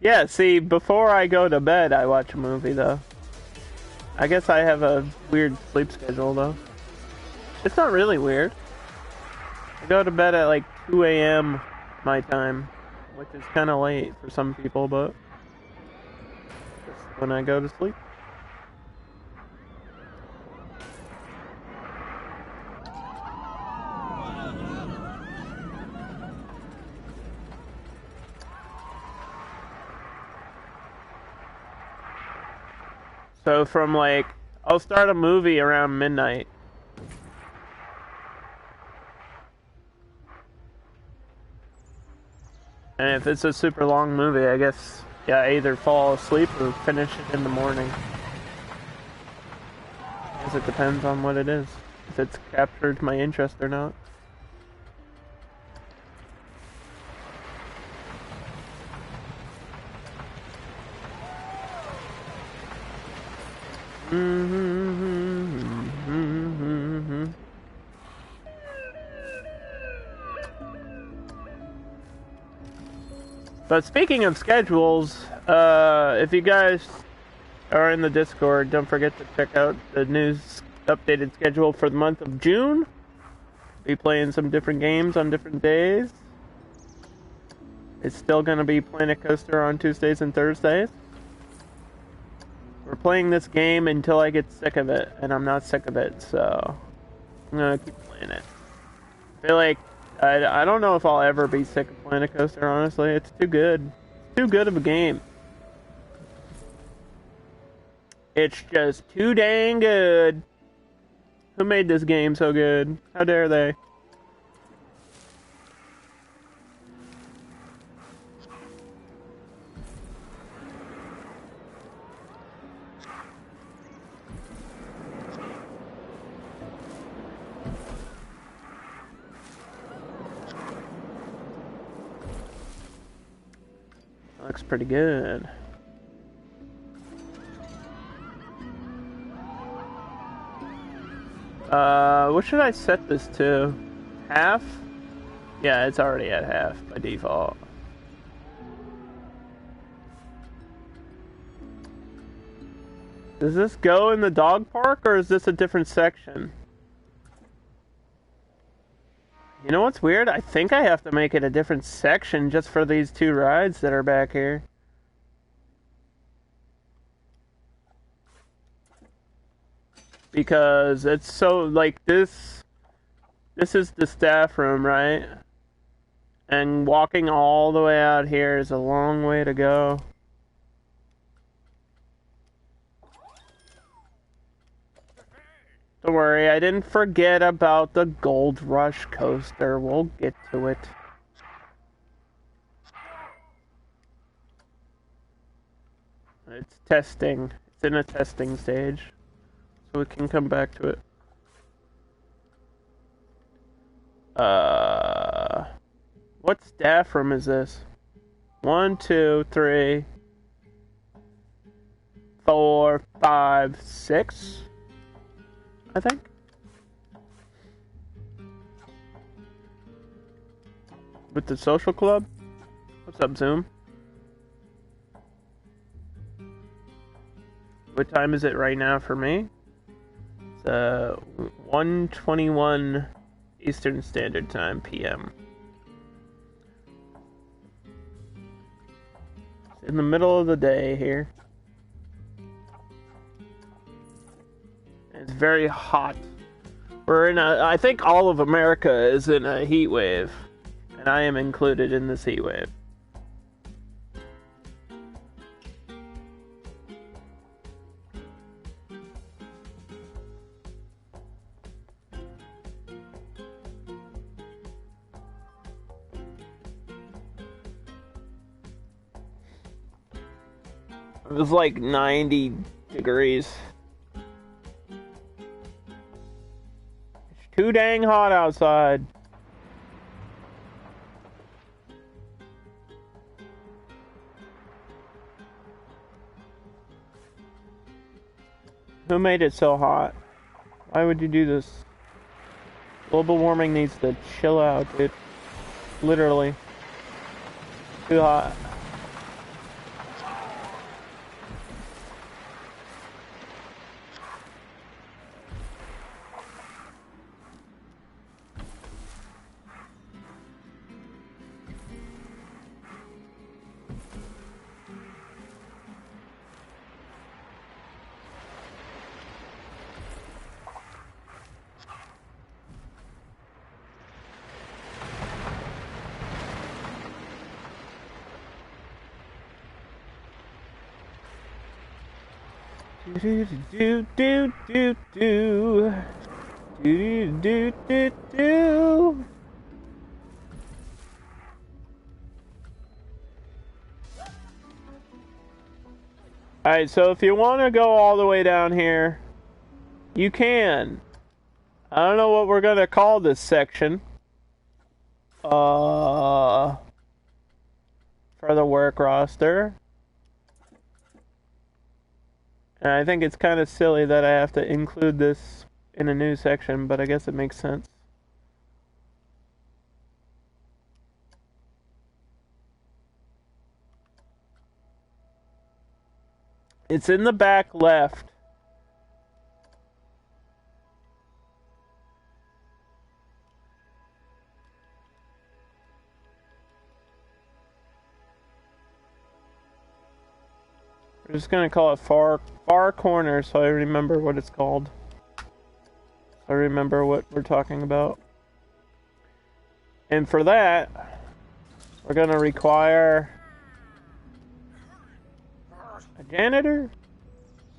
Yeah, see, before I go to bed, I watch a movie, though. I guess I have a weird sleep schedule, though. It's not really weird. I go to bed at like 2 a.m. my time, which is kind of late for some people, but... when I go to sleep. So from like, I'll start a movie around midnight. And if it's a super long movie, I guess, yeah, I either fall asleep or finish it in the morning. I guess it depends on what it is. If it's captured my interest or not. But speaking of schedules, if you guys are in the Discord, don't forget to check out the news updated schedule for the month of June. Be playing some different games on different days. It's still going to be Planet Coaster on Tuesdays and Thursdays. We're playing this game until I get sick of it, and I'm not sick of it, so I'm going to keep playing it. I feel like I don't know if I'll ever be sick of Planet Coaster, honestly. It's too good. It's too good of a game. It's just too dang good. Who made this game so good? How dare they? Looks pretty good. What should I set this to? Half? Yeah, it's already at half by default. Does this go in the dog park, or is this a different section? You know what's weird? I think I have to make it a different section just for these two rides that are back here. Because it's so, like, this is the staff room, right? And walking all the way out here is a long way to go. Don't worry, I didn't forget about the Gold Rush coaster. We'll get to it. It's testing. It's in a testing stage. So we can come back to it. What staff room is this? 1, 2, 3, 4, 5, 6, I think. With the social club? What's up, Zoom? What time is it right now for me? It's 1:21 Eastern Standard Time, PM. It's in the middle of the day here. It's very hot. We're in a... I think all of America is in a heat wave. And I am included in this heat wave. It was like 90 degrees. It's too dang hot outside. Who made it so hot? Why would you do this? Global warming needs to chill out, dude. Literally. Too hot. Do do do do do do do do do. Alright, so if you want to go all the way down here, you can. I don't know what we're going to call this section. For the work roster. And I think it's kind of silly that I have to include this in a new section, but I guess it makes sense. It's in the back left. We're just gonna call it far corner so I remember what it's called. So I remember what we're talking about. And for that, we're gonna require a janitor,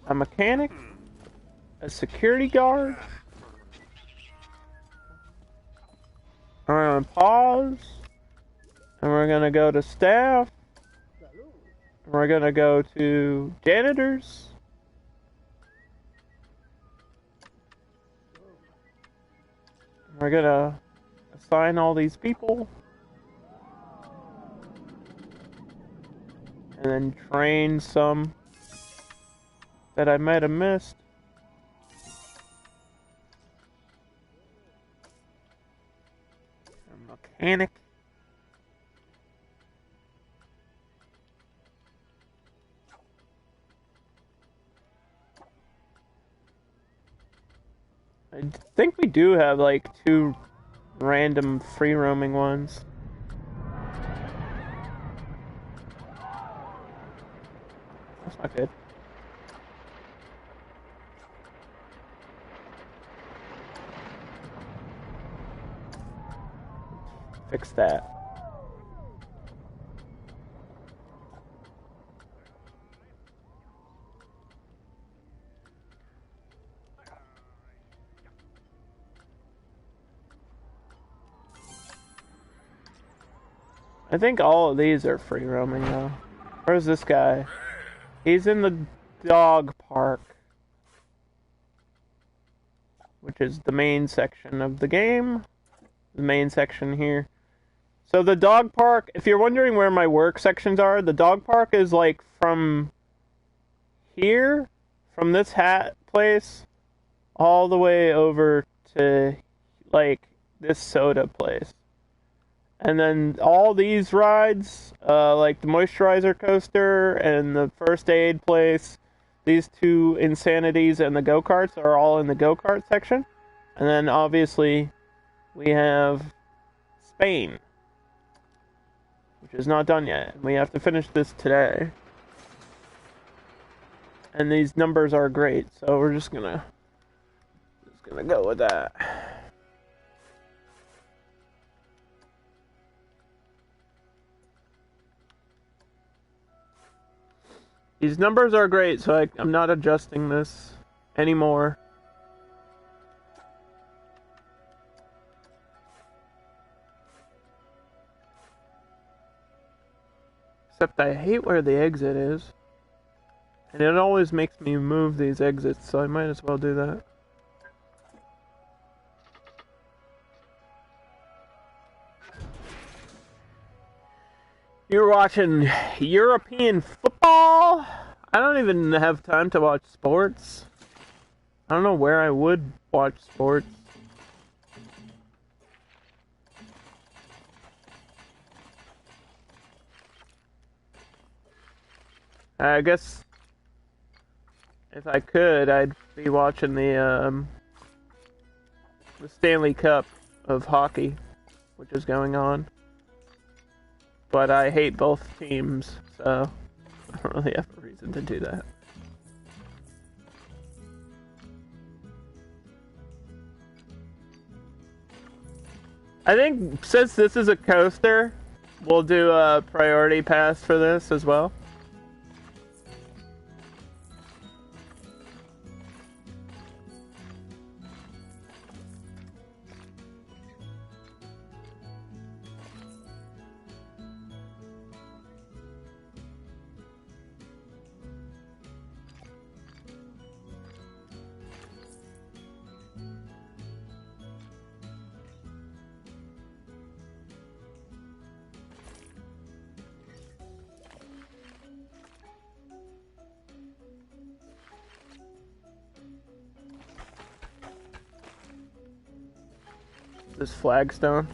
a mechanic, a security guard. We're gonna pause, and we're gonna go to staff. We're gonna go to janitors. We're gonna assign all these people. And then train some that I might have missed. A mechanic. I think we do have like 2 random free roaming ones. That's not good. Fix that. I think all of these are free roaming though. Where's this guy? He's in the dog park, which is the main section of the game. The main section here. So the dog park, if you're wondering where my work sections are, the dog park is like from here, from this hat place, all the way over to like this soda place. And then all these rides, like the moisturizer coaster and the first aid place, these 2 insanities and the go-karts are all in the go-kart section. And then obviously we have Spain, which is not done yet. We have to finish this today. And these numbers are great, so we're just gonna go with that. These numbers are great, so I'm not adjusting this anymore. Except I hate where the exit is. And it always makes me move these exits, so I might as well do that. You're watching European football? I don't even have time to watch sports. I don't know where I would watch sports. I guess if I could, I'd be watching the Stanley Cup of hockey, which is going on. But I hate both teams, so I don't really have a reason to do that. I think since this is a coaster, we'll do a priority pass for this as well. this flagstone.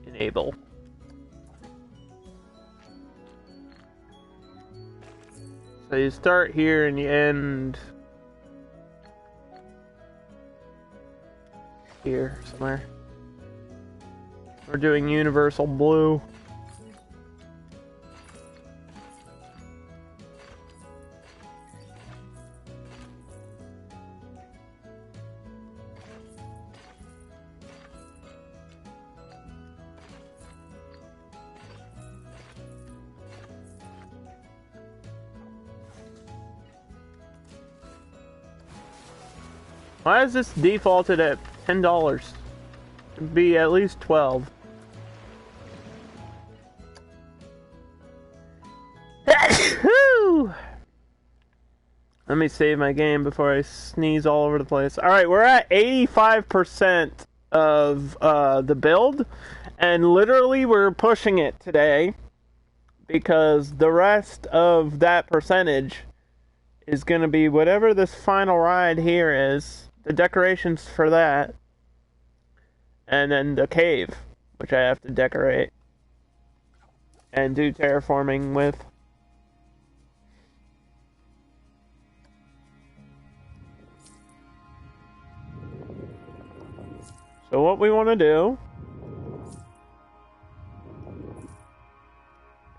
Enable. So you start here and you end here somewhere. We're doing universal blue. Why is this defaulted at $10? It'd be at least 12. Let me save my game before I sneeze all over the place. Alright, we're at 85% of the build, and literally we're pushing it today because the rest of that percentage is going to be whatever this final ride here is, the decorations for that, and then the cave, which I have to decorate and do terraforming with. So what we want to do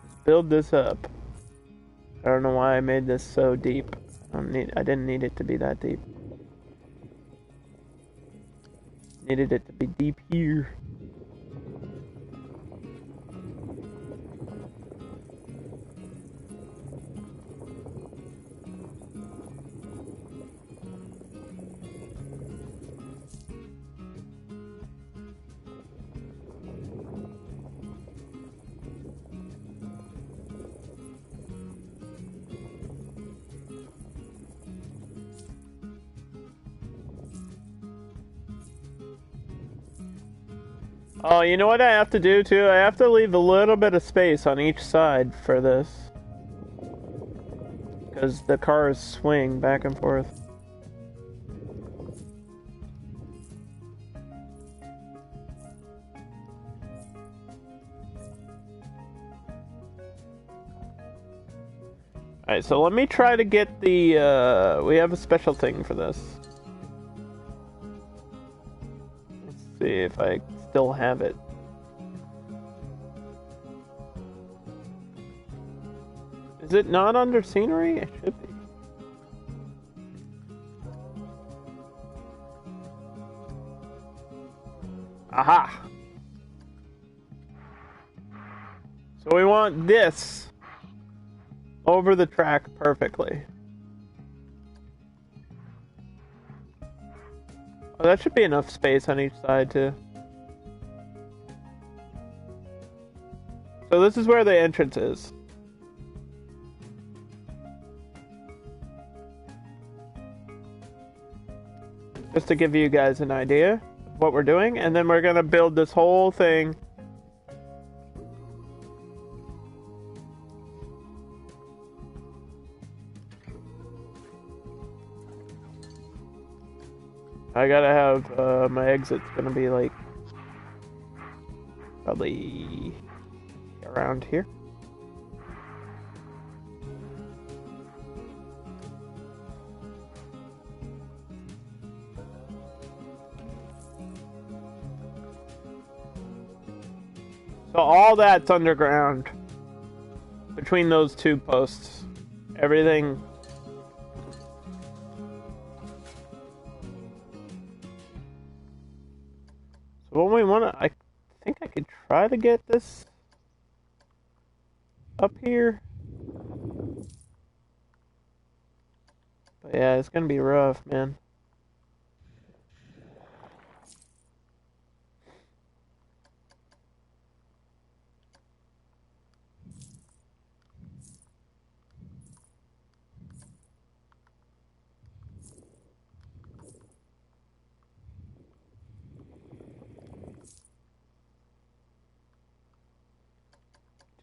is build this up. I don't know why I made this so deep. I didn't need it to be that deep. Needed it to be deep here. Oh, you know what I have to do too? I have to leave a little bit of space on each side for this. Because the cars swing back and forth. Alright, so let me try to get the, we have a special thing for this. Let's see if I still have it. Is it not under scenery? It should be. Aha! So we want this over the track perfectly. Oh, that should be enough space on each side too. So this is where the entrance is. Just to give you guys an idea of what we're doing, and then we're gonna build this whole thing. I gotta have my exit's gonna be like probably around here. So all that's underground between those two posts. Everything. So what we want to, I think I could try to get this up here. But yeah, it's gonna be rough, man.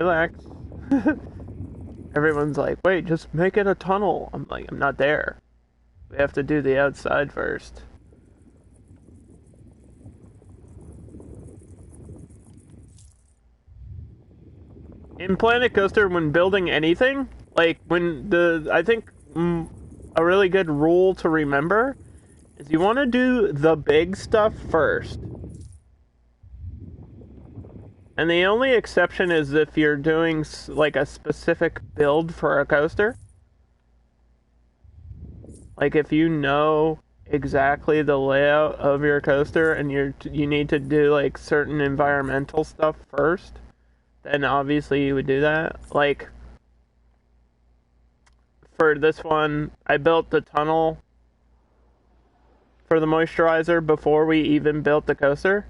Relax. Everyone's like, wait, just make it a tunnel. I'm like, I'm not there. We have to do the outside first. In Planet Coaster, when building anything, like I think a really good rule to remember is you want to do the big stuff first. And the only exception is if you're doing like a specific build for a coaster. Like if you know exactly the layout of your coaster and you need to do like certain environmental stuff first, then obviously you would do that. Like for this one, I built the tunnel for the moisturizer before we even built the coaster.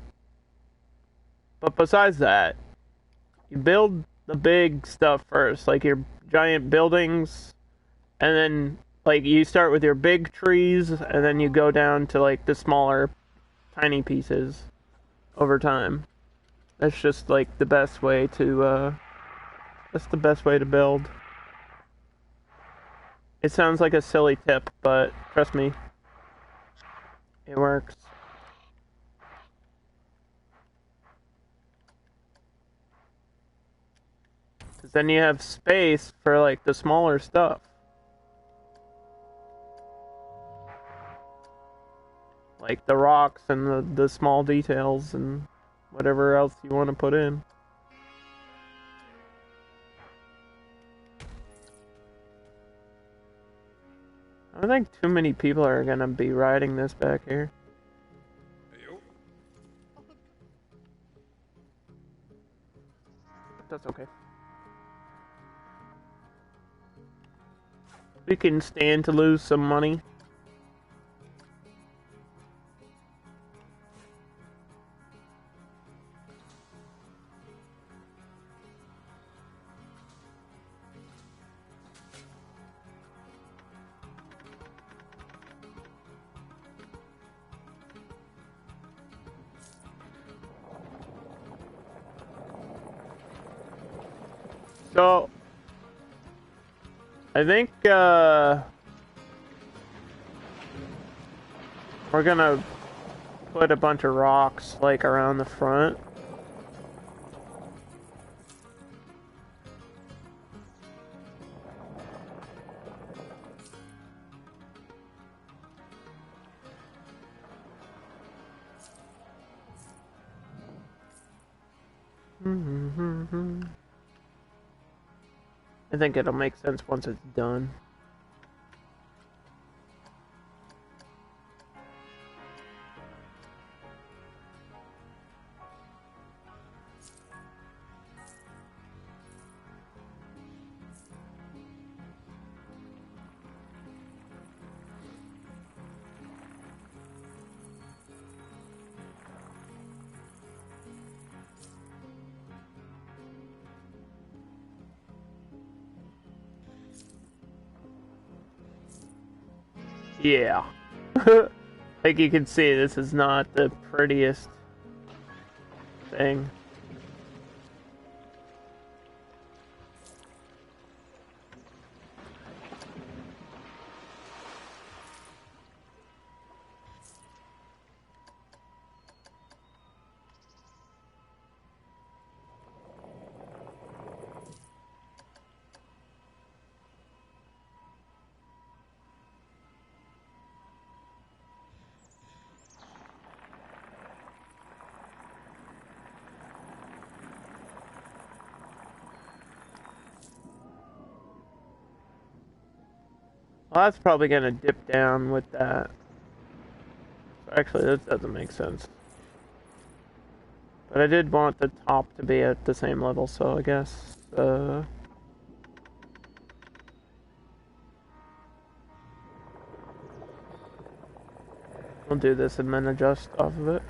But besides that, you build the big stuff first, like your giant buildings, and then like you start with your big trees, and then you go down to like the smaller, tiny pieces over time. That's just like the best way to build. It sounds like a silly tip, but trust me, it works. Because then you have space for like the smaller stuff. Like the rocks and the small details and whatever else you want to put in. I don't think too many people are gonna be riding this back here. But that's okay. We can stand to lose some money. So, I think, we're gonna put a bunch of rocks, like, around the front. I think it'll make sense once it's done. Yeah. Like you can see, this is not the prettiest thing. Well, that's probably gonna dip down with that. Actually, that doesn't make sense. But I did want the top to be at the same level, so I guess, we'll do this and then adjust off of it.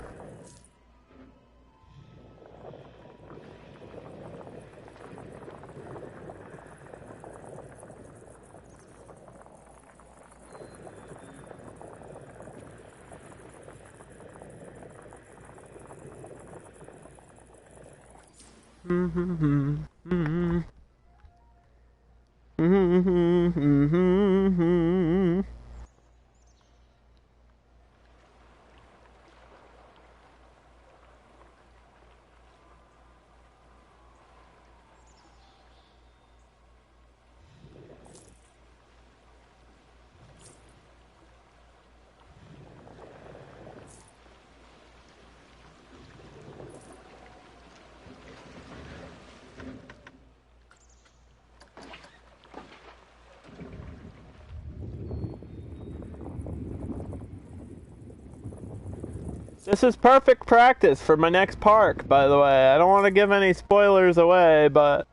This is perfect practice for my next park, by the way. I don't want to give any spoilers away, but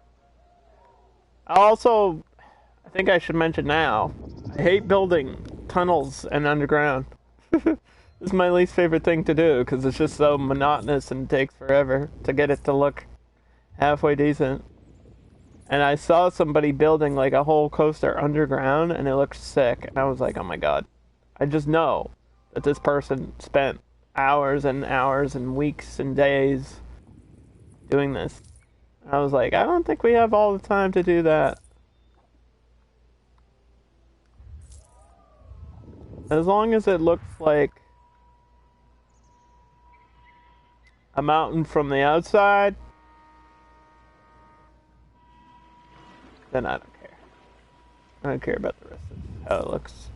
I think I should mention now, I hate building tunnels and underground. This is my least favorite thing to do because it's just so monotonous and takes forever to get it to look halfway decent. And I saw somebody building like a whole coaster underground and it looked sick. And I was like, oh my god. I just know that this person spent hours and hours and weeks and days doing this. And I was like, I don't think we have all the time to do that. As long as it looks like a mountain from the outside, then I don't care. I don't care about the rest of how it looks.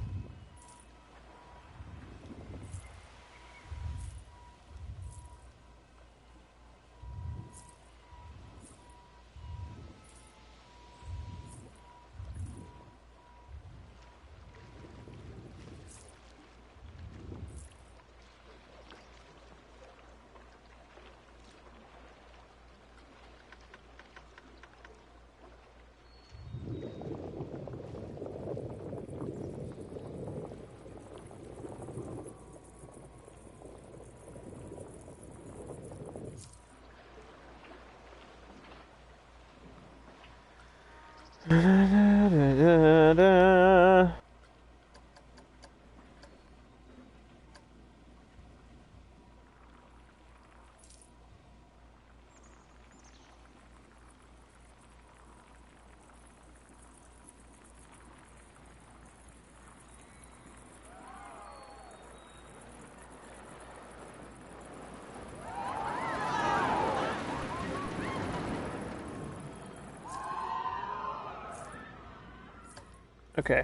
Okay.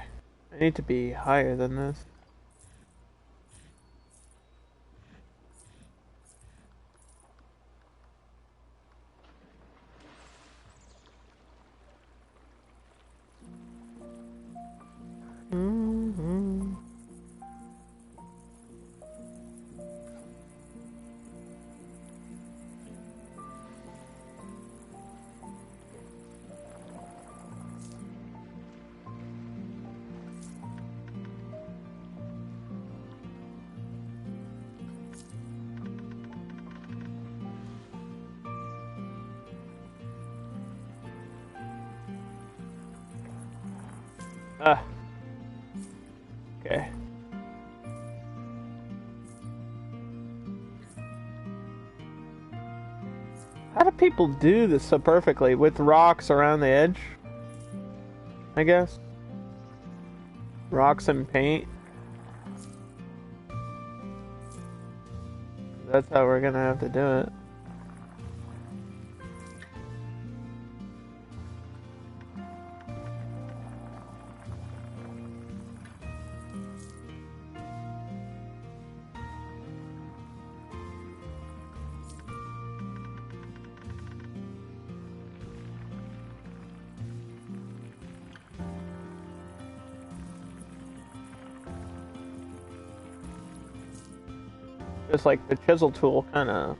I need to be higher than this. Mm-hmm. Ah. Okay. How do people do this so perfectly with rocks around the edge? I guess. Rocks and paint. That's how we're gonna have to do it. Just like the chisel tool kind of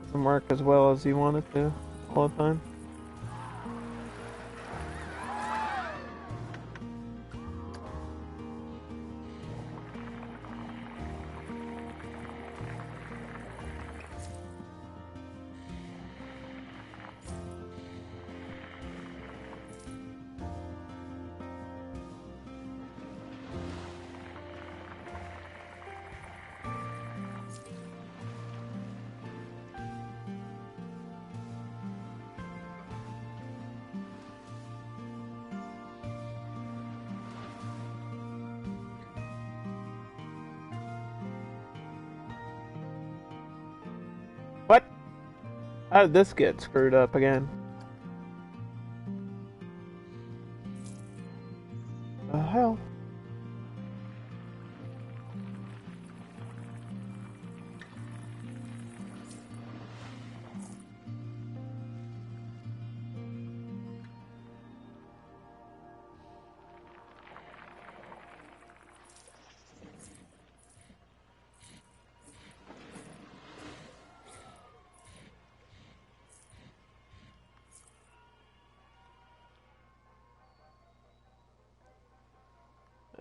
doesn't work as well as you want it to all the time. What? How did this get screwed up again? The hell?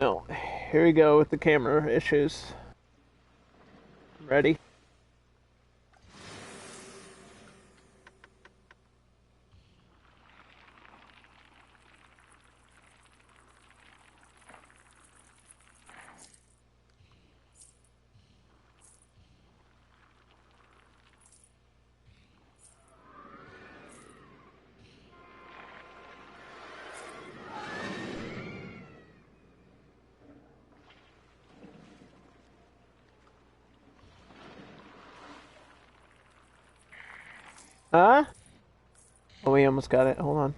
Oh, here we go with the camera issues. Ready? Huh? Oh, we almost got it. Hold on.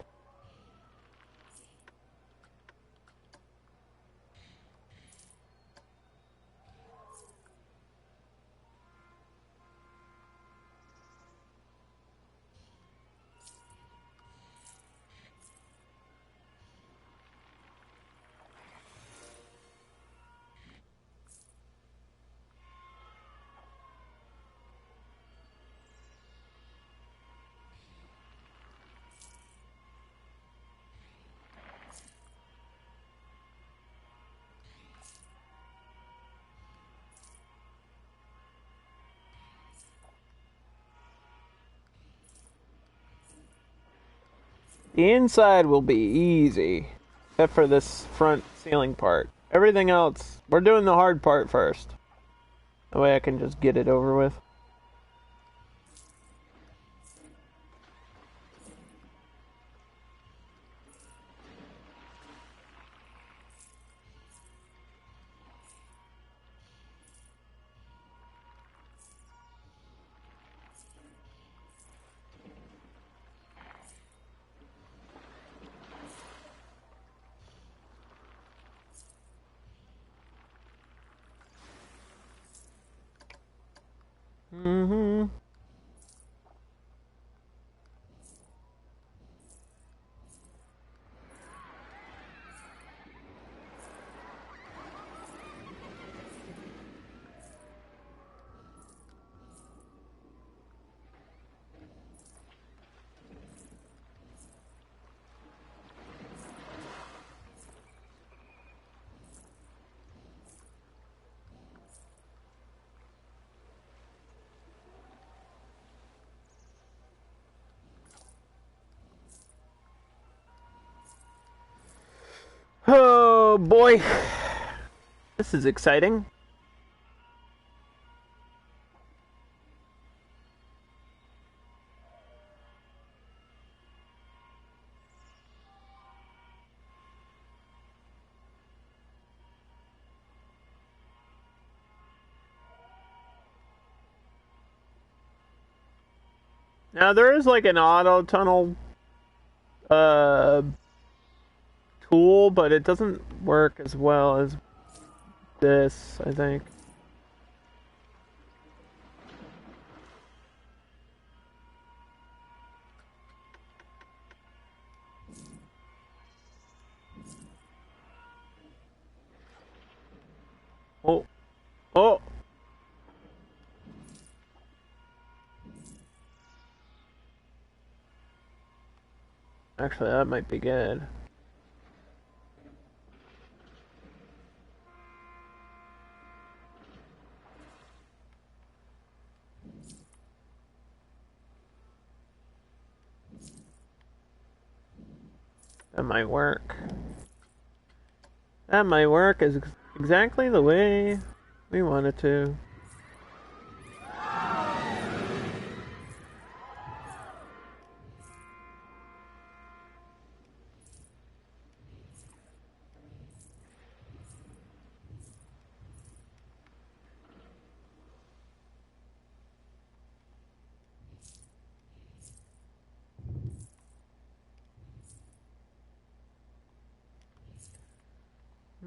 The inside will be easy, except for this front ceiling part. Everything else, we're doing the hard part first. That way I can just get it over with. Mm-hmm. Oh boy, this is exciting. Now there is like an auto tunnel uh tool, but it doesn't work as well as this, I think. Oh, oh. Actually, that might be good. That might work. That might work as exactly the way we want it to.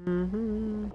Mm-hmm.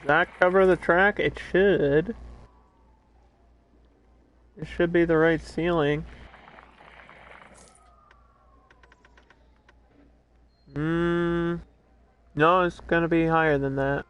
Does that cover the track? It should. It should be the right ceiling. No, it's gonna be higher than that.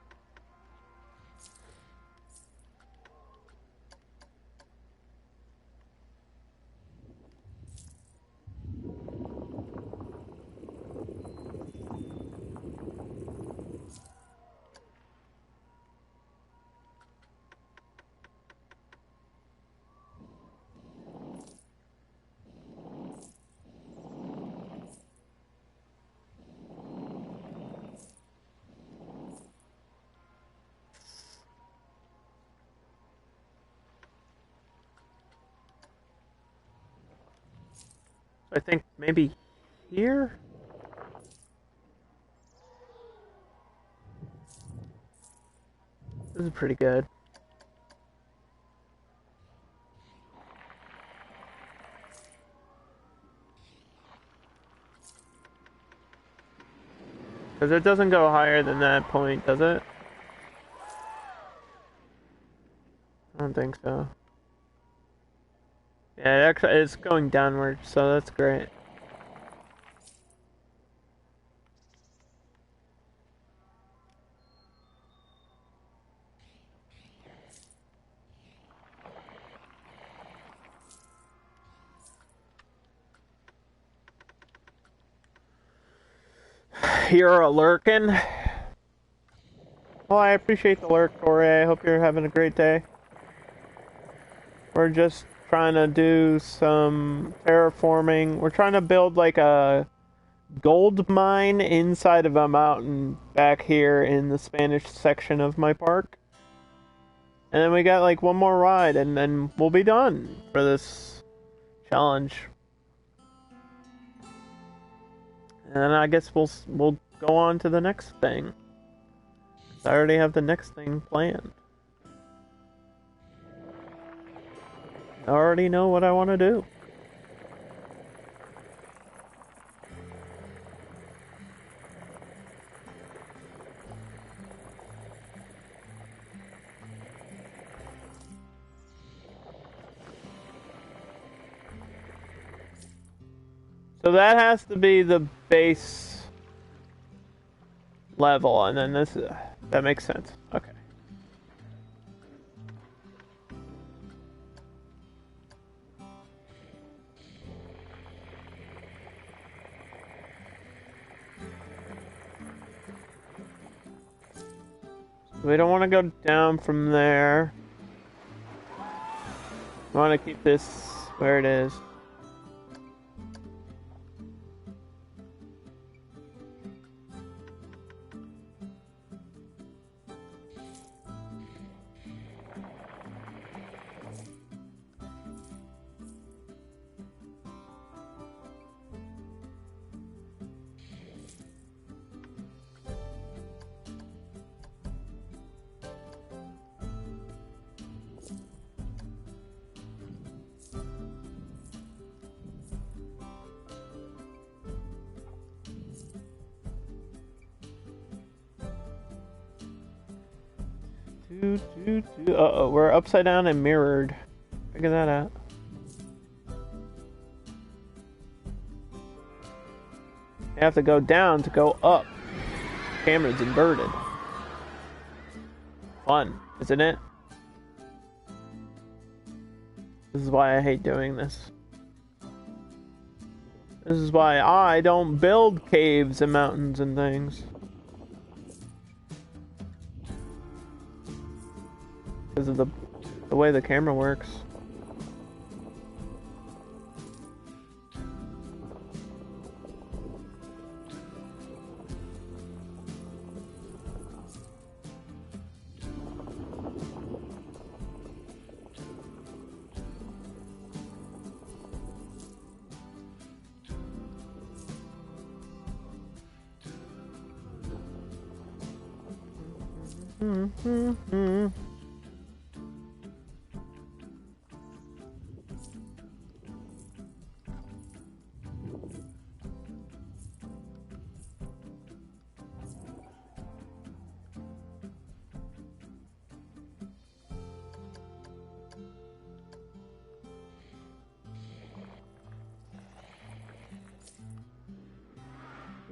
I think maybe here? This is pretty good. Because it doesn't go higher than that point, does it? I don't think so. Yeah, actually, it's going downward, so that's great. You're a lurkin'? Well, I appreciate the lurk, Corey. I hope you're having a great day. We're just trying to do some terraforming. We're trying to build like a gold mine inside of a mountain back here in the Spanish section of my park. And then we got like one more ride and then we'll be done for this challenge. And then I guess we'll go on to the next thing. I already have the next thing planned. I already know what I want to do. So that has to be the base level, and then this that makes sense. Okay. We don't want to go down from there. We want to keep this where it is. Uh-oh, we're upside down and mirrored. Figure that out. You have to go down to go up. Camera's inverted. Fun, isn't it? This is why I hate doing this. This is why I don't build caves and mountains and things. Because of the way the camera works.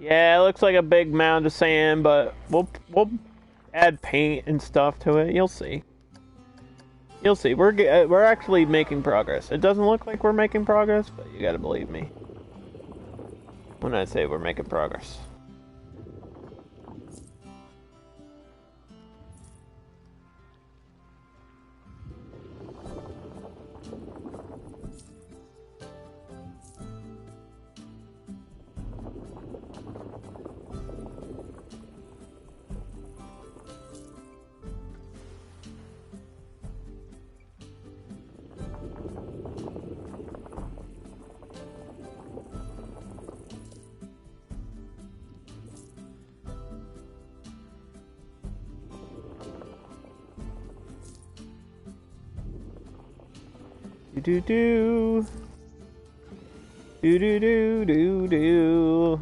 Yeah, it looks like a big mound of sand, but we'll add paint and stuff to it. You'll see. You'll see. We're actually making progress. It doesn't look like we're making progress, but you gotta believe me when I say we're making progress. Do do do do do do do.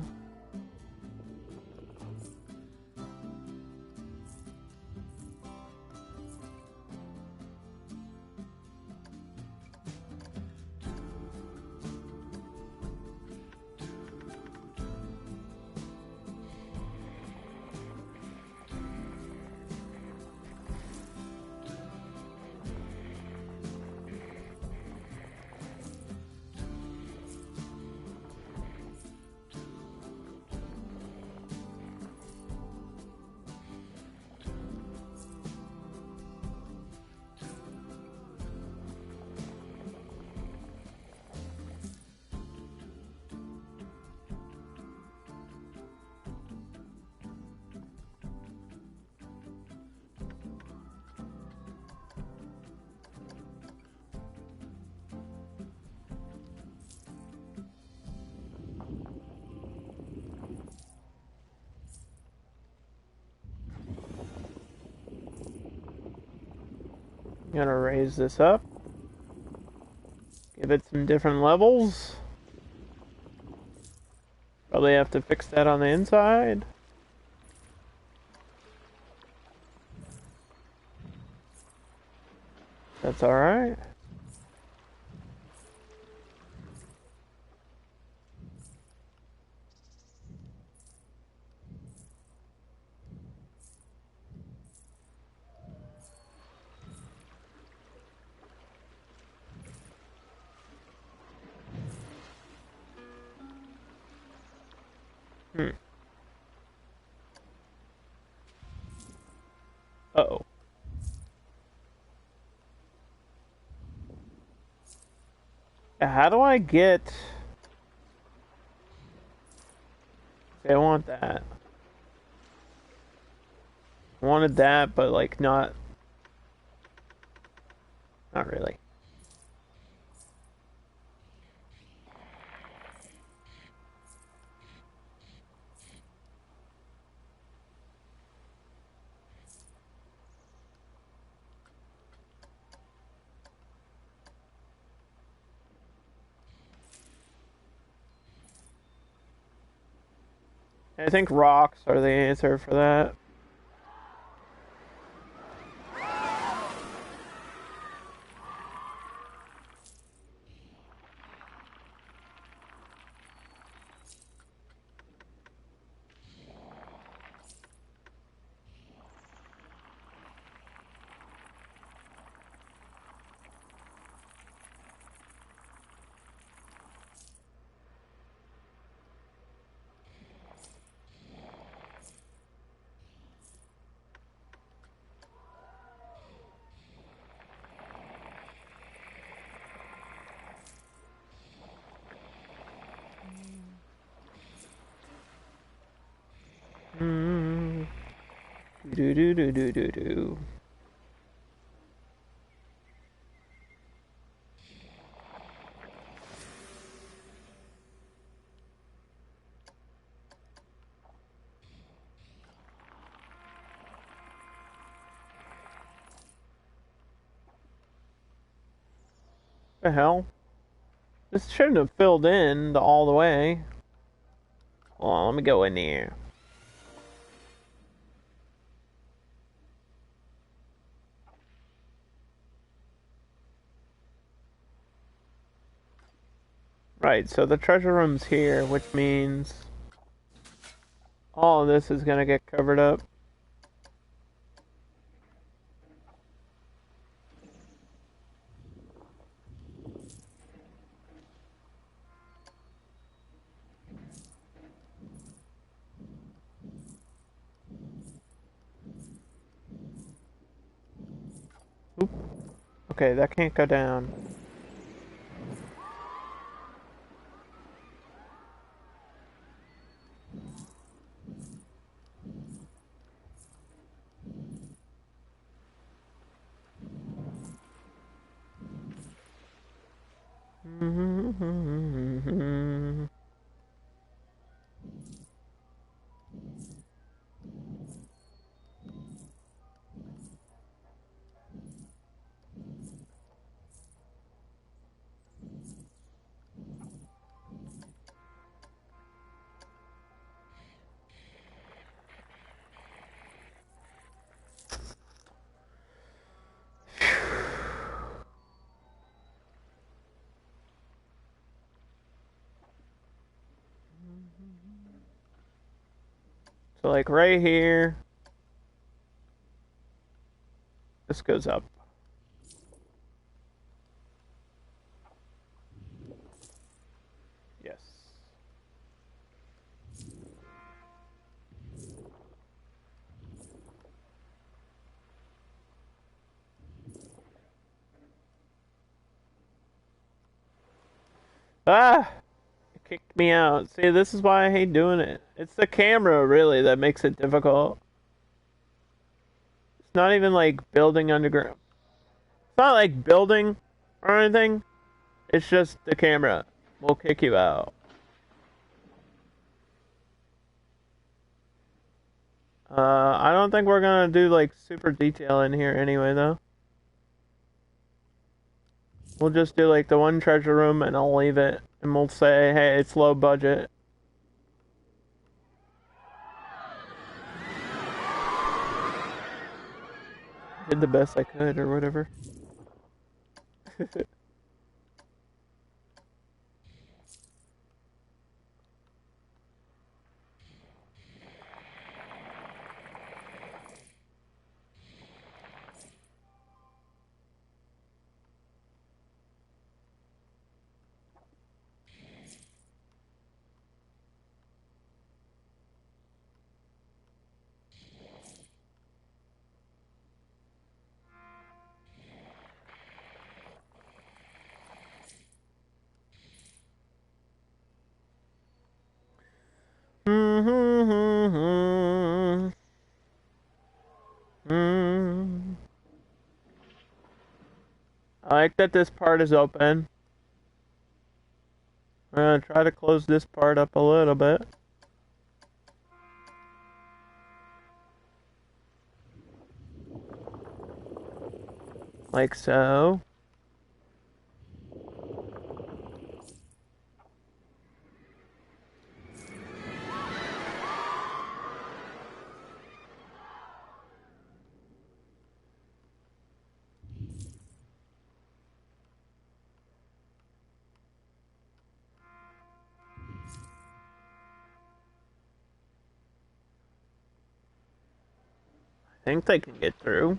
Gonna raise this up. Give it some different levels. Probably have to fix that on the inside. That's alright. Uh-oh. How do I get... I want that. I wanted that, but like not really. I think rocks are the answer for that. Mm. Do do do do do do. The hell? This shouldn't have filled in all the way. Hold on, let me go in here. Right, so the treasure room's here, which means... All of this is gonna get covered up. Oop. Okay, that can't go down. So like right here, this goes up. Yes. Ah! It kicked me out. See, this is why I hate doing it. It's the camera, really, that makes it difficult. It's not even like building underground. It's not like building or anything. It's just the camera will kick you out. I don't think we're gonna do like super detail in here anyway, though. We'll just do like the one treasure room and I'll leave it. And we'll say, hey, it's low budget. Did the best I could or whatever. I like that this part is open. I'm gonna try to close this part up a little bit. Like so. I think they can get through.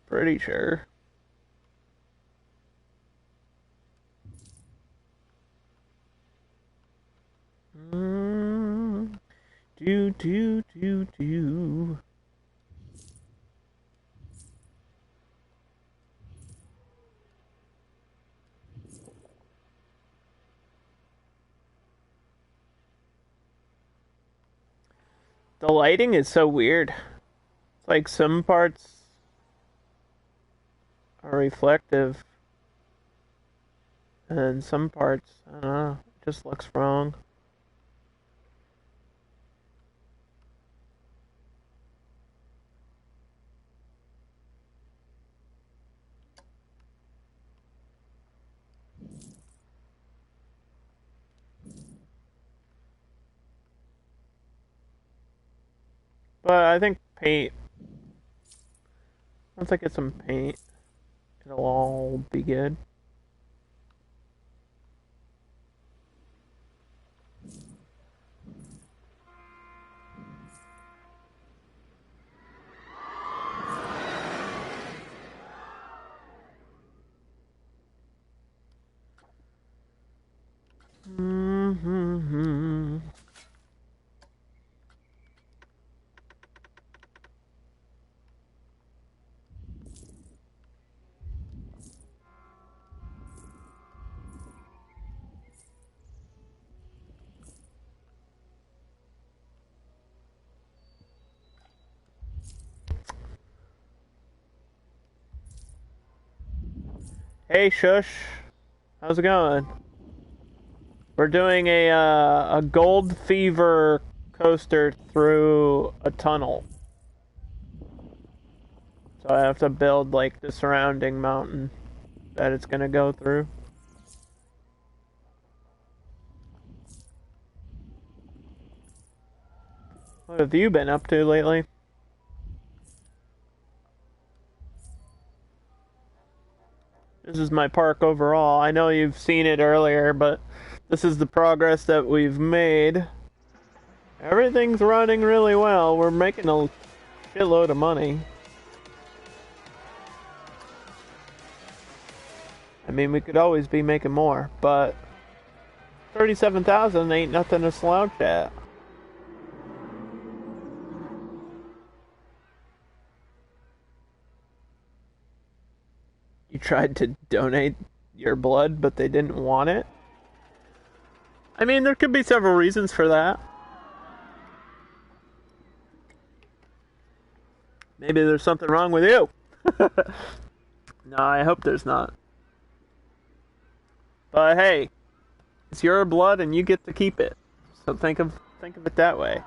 Pretty sure. Do. The lighting is so weird. It's like some parts are reflective, and some parts, I don't know, it just looks wrong. But I think paint, once I get some paint, it'll all be good. Hey, Shush. How's it going? We're doing a gold fever coaster through a tunnel. So I have to build like the surrounding mountain that it's gonna go through. What have you been up to lately? This is my park overall. I know you've seen it earlier, but this is the progress that we've made. Everything's running really well. We're making a shitload of money. I mean, we could always be making more, but 37,000 ain't nothing to slouch at. You tried to donate your blood, but they didn't want it? I mean, there could be several reasons for that. Maybe there's something wrong with you. No, I hope there's not. But hey, it's your blood and you get to keep it. So think of it that way.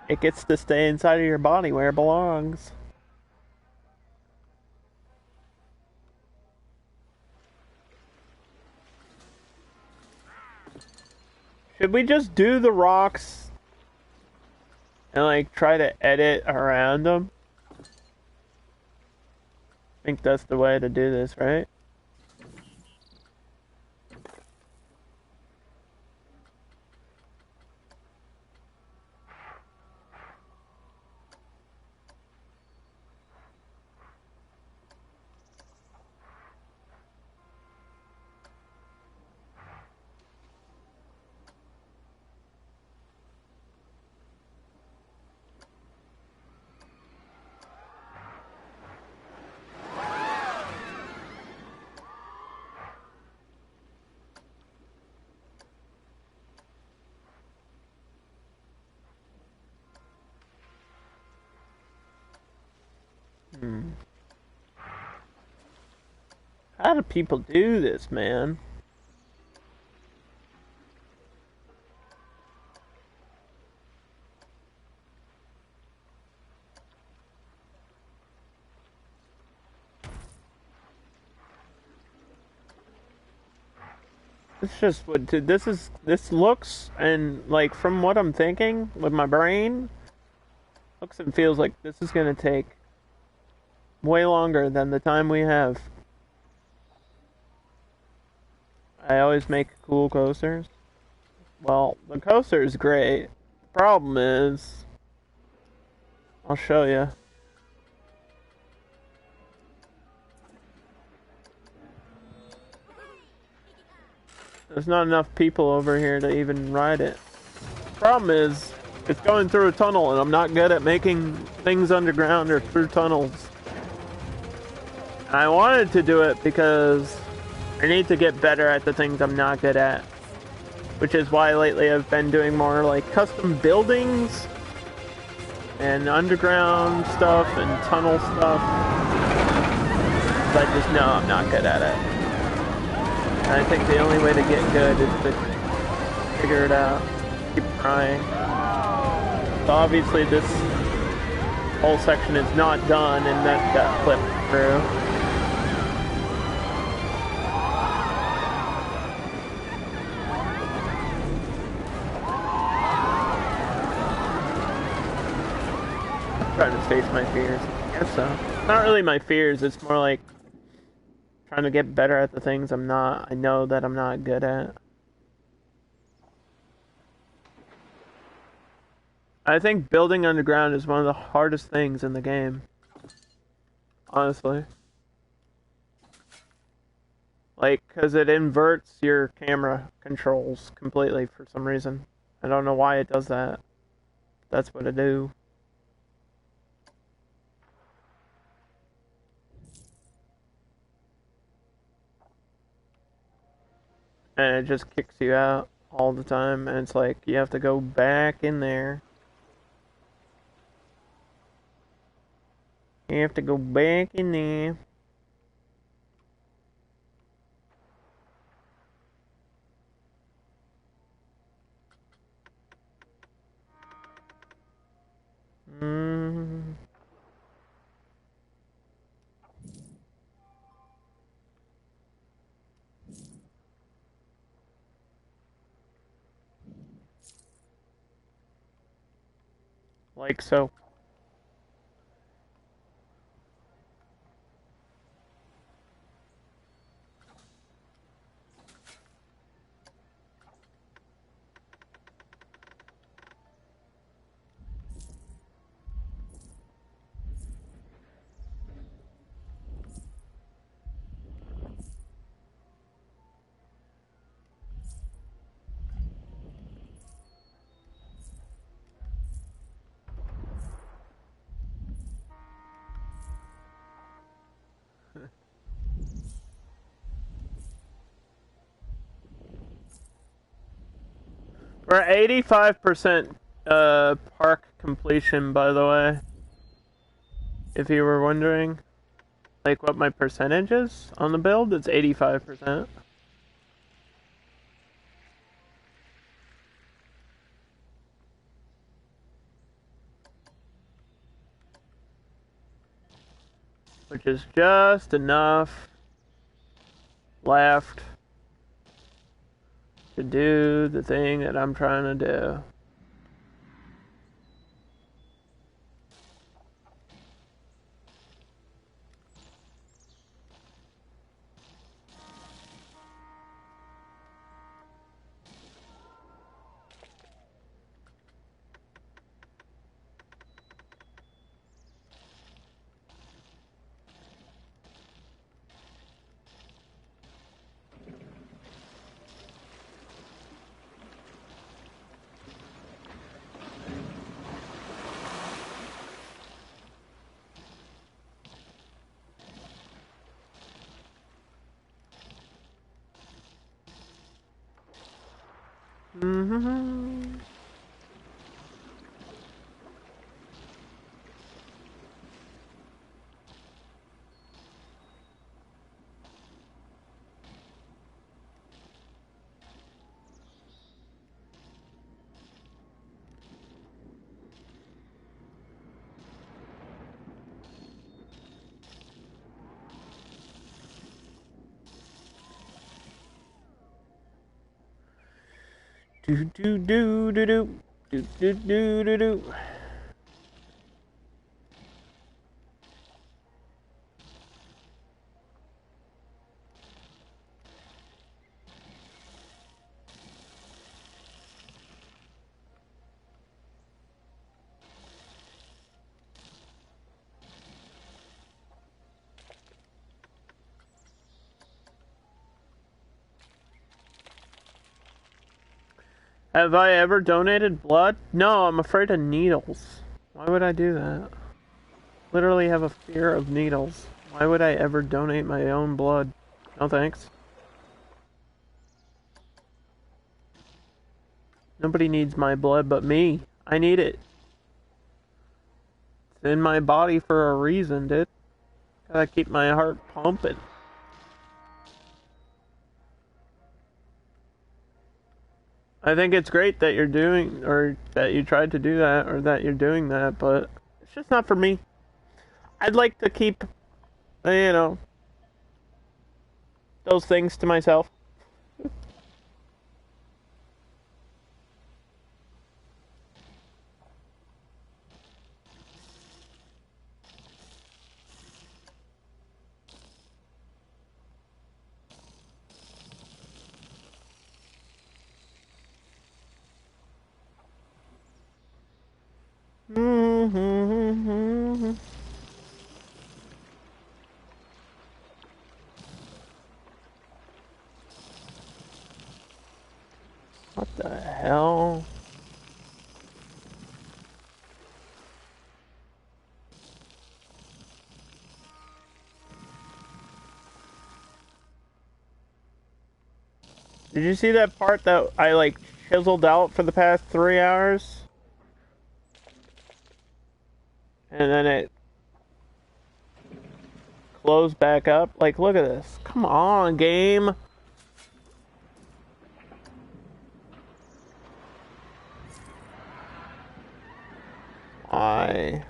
It gets to stay inside of your body where it belongs. Should we just do the rocks and like try to edit around them? I think that's the way to do this, right? How do people do this, man? It's just what dude, this looks and like from what I'm thinking with my brain, looks and feels like this is gonna take way longer than the time we have. I always make cool coasters. Well, the coaster is great. The problem is, I'll show you. There's not enough people over here to even ride it. The problem is, it's going through a tunnel, and I'm not good at making things underground or through tunnels. I wanted to do it because I need to get better at the things I'm not good at. Which is why lately I've been doing more like custom buildings and underground stuff and tunnel stuff. But I just know I'm not good at it. And I think the only way to get good is to figure it out. Keep trying. So obviously this whole section is not done and that got flipped through. Trying to face my fears. I guess so. Not really my fears, it's more like trying to get better at the things I know that I'm not good at. I think building underground is one of the hardest things in the game. Honestly. Like, because it inverts your camera controls completely for some reason. I don't know why it does that. That's what it do. And it just kicks you out all the time, and it's like, you have to go back in there. You have to go back in there. like so. We're 85% park completion, by the way. If you were wondering, like what my percentage is on the build, it's 85%. Which is just enough left to do the thing that I'm trying to do. Mm-hmm. Do do do do do do do do do do. Have I ever donated blood? No, I'm afraid of needles. Why would I do that? Literally have a fear of needles. Why would I ever donate my own blood? No thanks. Nobody needs my blood but me. I need it. It's in my body for a reason, dude. Gotta keep my heart pumping. I think it's great that you're doing, or that you tried to do that, or that you're doing that, but it's just not for me. I'd like to keep, you know, those things to myself. Mm-hmm. What the hell? Did you see that part that I like chiseled out for the past 3 hours? And then it closed back up? Like, look at this. Come on, game. I.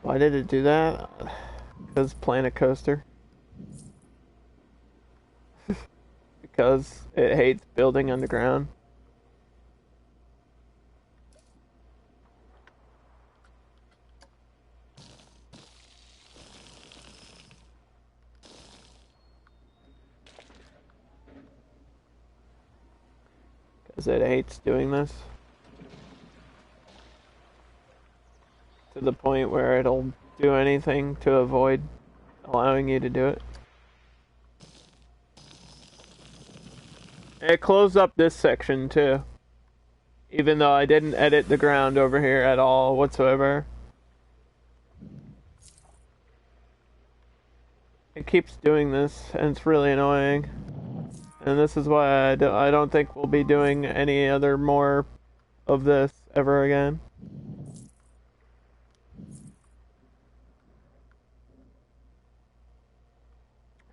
Why did it do that? Because Planet Coaster. because it hates building underground. Because it hates doing this. To the point where it'll do anything to avoid allowing you to do it. It closed up this section too. Even though I didn't edit the ground over here at all whatsoever. It keeps doing this, and it's really annoying. And this is why I don't think we'll be doing any other more of this ever again.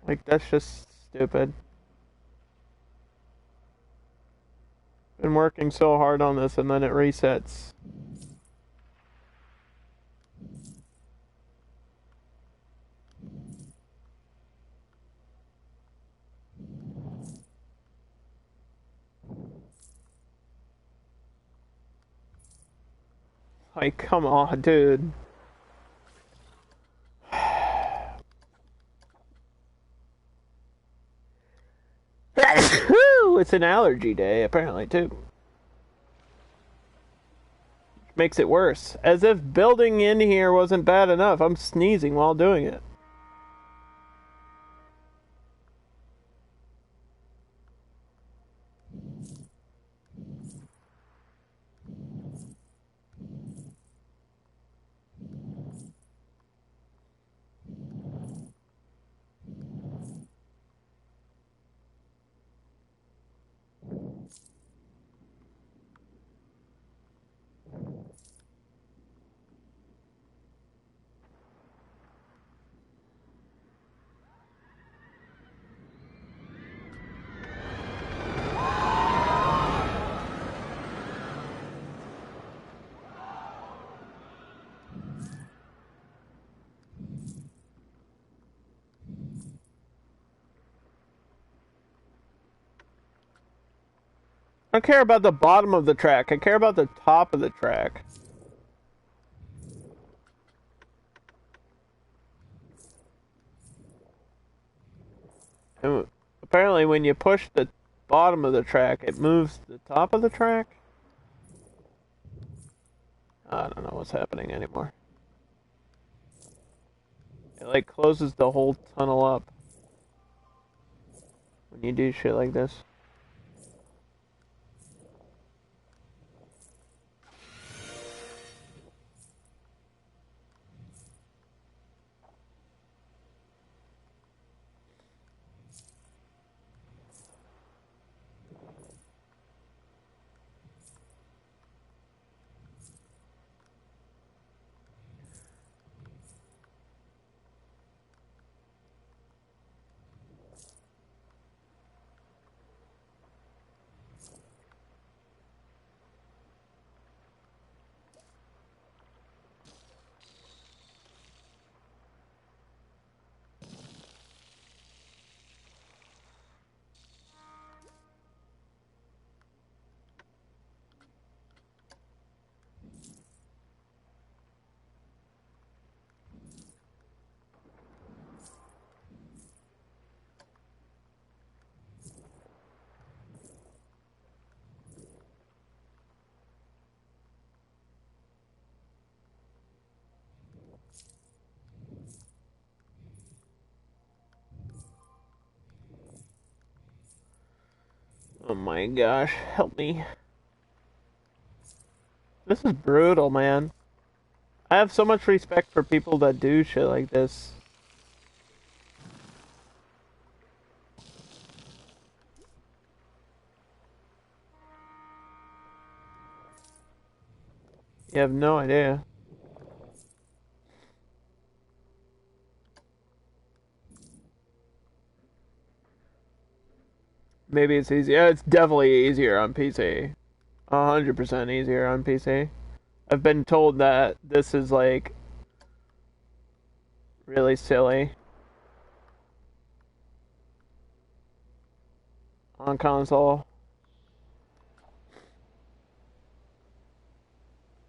Like, that's just stupid. Been working so hard on this and then it resets. Like, come on, dude. It's an allergy day, apparently, too. Makes it worse. As if building in here wasn't bad enough. I'm sneezing while doing it. I don't care about the bottom of the track. I care about the top of the track. And apparently when you push the bottom of the track, it moves the top of the track? I don't know what's happening anymore. It like closes the whole tunnel up when you do shit like this. Oh my gosh, help me. This is brutal, man. I have so much respect for people that do shit like this. You have no idea. Maybe it's easier. It's definitely easier on PC. 100% easier on PC. I've been told that this is like really silly on console.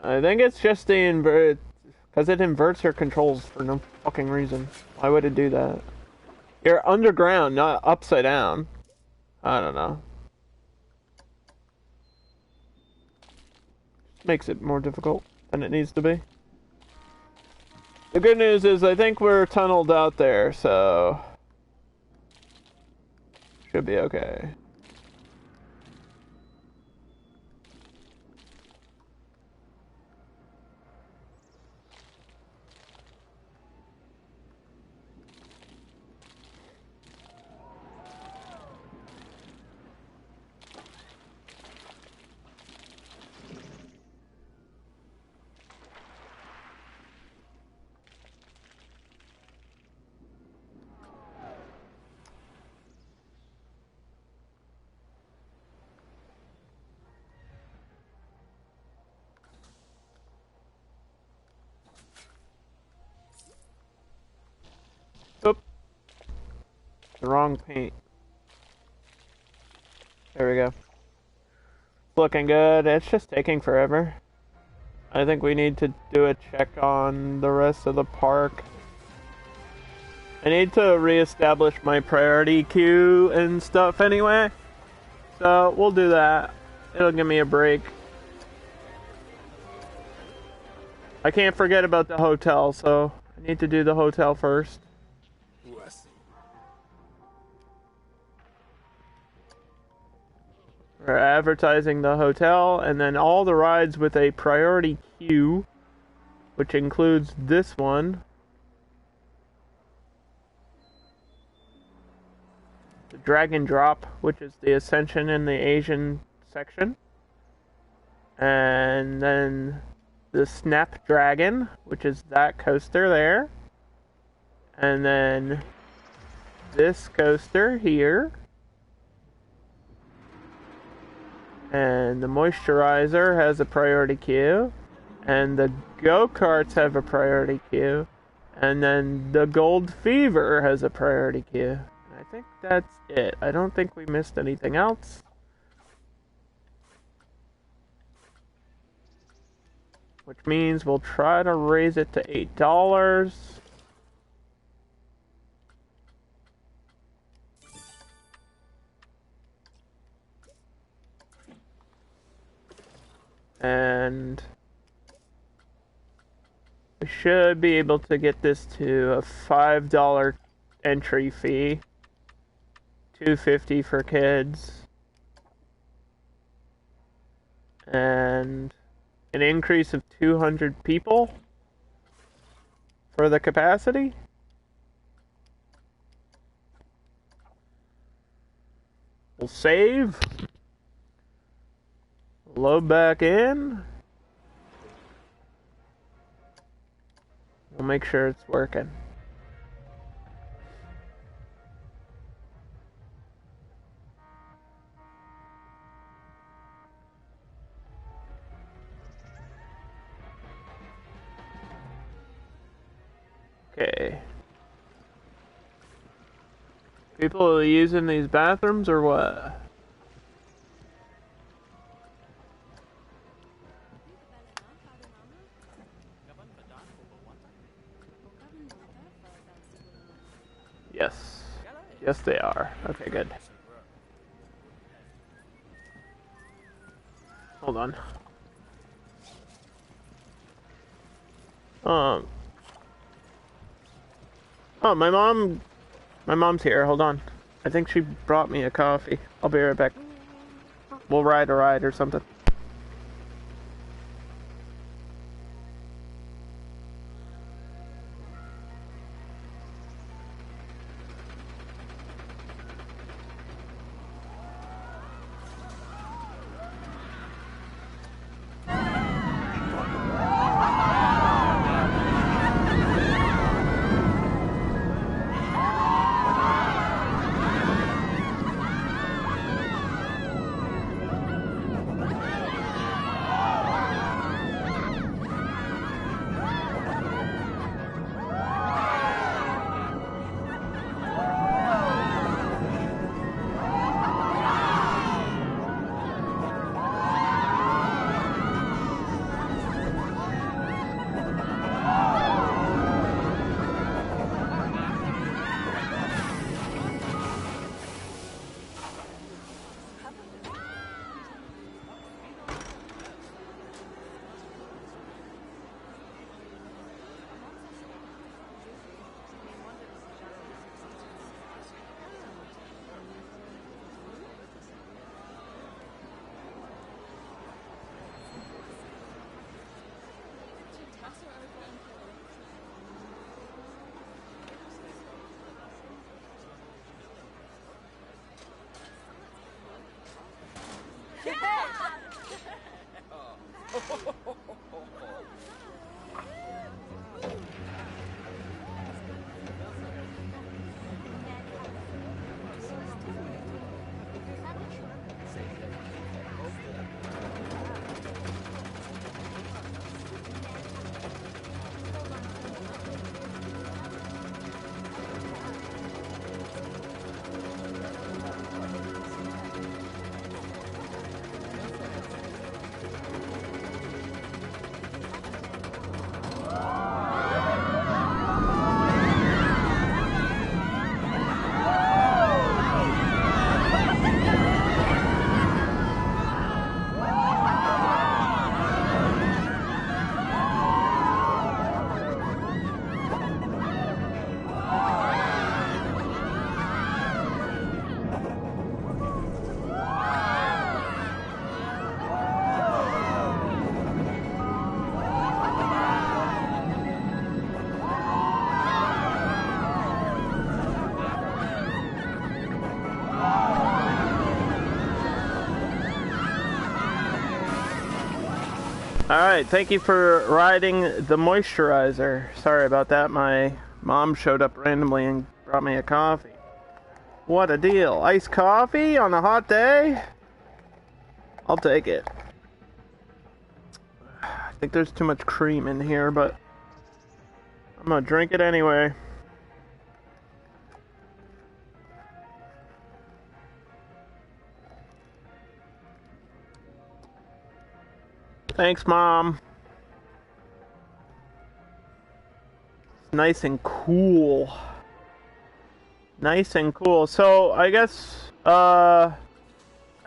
I think it's just the invert, because it inverts your controls for no fucking reason. Why would it do that? You're underground, not upside down. I don't know. Makes it more difficult than it needs to be. The good news is I think we're tunneled out there, so should be okay. Oop. The wrong paint. There we go. Looking good. It's just taking forever. I think we need to do a check on the rest of the park. I need to reestablish my priority queue and stuff anyway. So we'll do that. It'll give me a break. I can't forget about the hotel, so I need to do the hotel first. We're advertising the hotel, and then all the rides with a priority queue, which includes this one. The Dragon Drop, which is the Ascension in the Asian section. And then the Snapdragon, which is that coaster there. And then this coaster here. And the Moisturizer has a priority queue. And the Go-Karts have a priority queue. And then the Gold Fever has a priority queue. And I think that's it. I don't think we missed anything else. Which means we'll try to raise it to $8. And we should be able to get this to a $5 entry fee, $2.50 for kids, and an increase of 200 people for the capacity. We'll save. Load back in. We'll make sure it's working. Okay. People are using these bathrooms or what? Yes. Yes, they are. Okay, good. Hold on. Oh, my mom's here. Hold on. I think she brought me a coffee. I'll be right back. We'll ride a ride or something. Alright, thank you for riding the moisturizer. Sorry about that, my mom showed up randomly and brought me a coffee. What a deal. Iced coffee on a hot day? I'll take it. I think there's too much cream in here, but I'm gonna drink it anyway. Thanks, Mom. It's nice and cool. Nice and cool. So, I guess, I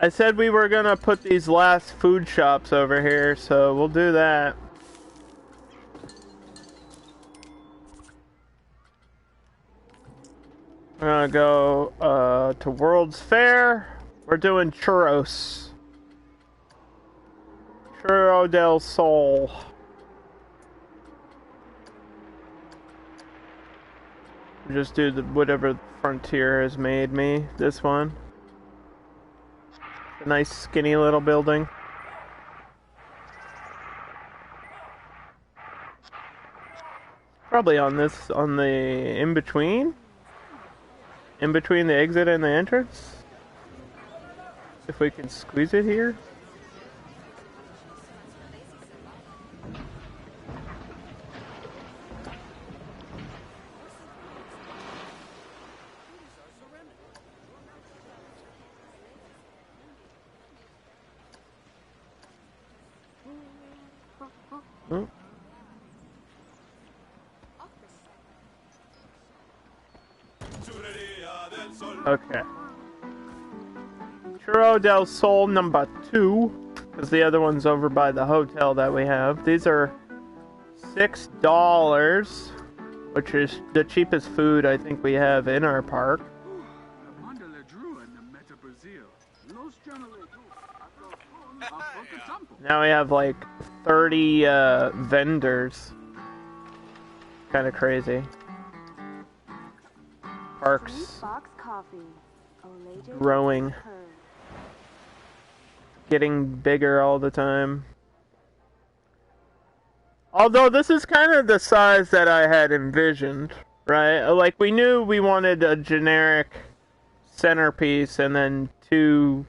said we were gonna put these last food shops over here, so we'll do that. We're gonna go, to World's Fair. We're doing churros. Churro del Sol. Just do the whatever Frontier has made me. This one. A nice skinny little building. Probably on this, on the in-between? In-between the exit and the entrance? If we can squeeze it here. Okay. Churro del Sol number 2, because the other one's over by the hotel that we have. These are $6, which is the cheapest food I think we have in our park. Now we have like 30 vendors. Kind of crazy. Parks growing, getting bigger all the time. Although this is kind of the size that I had envisioned, right? Like, we knew we wanted a generic centerpiece and then 2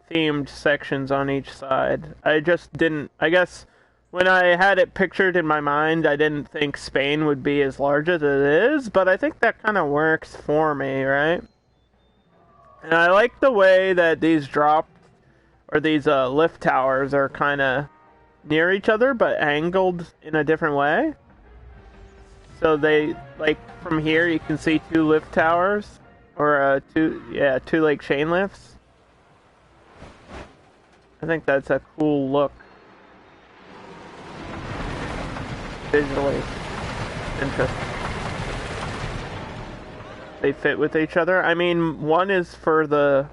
themed sections on each side. I just didn't, I guess when I had it pictured in my mind, I didn't think Spain would be as large as it is, but I think that kind of works for me, right? And I like the way that these lift towers are kind of near each other, but angled in a different way. So they, like, from here you can see 2 lift towers, or 2 like chain lifts. I think that's a cool look. Visually interesting. They fit with each other. I mean, one is for the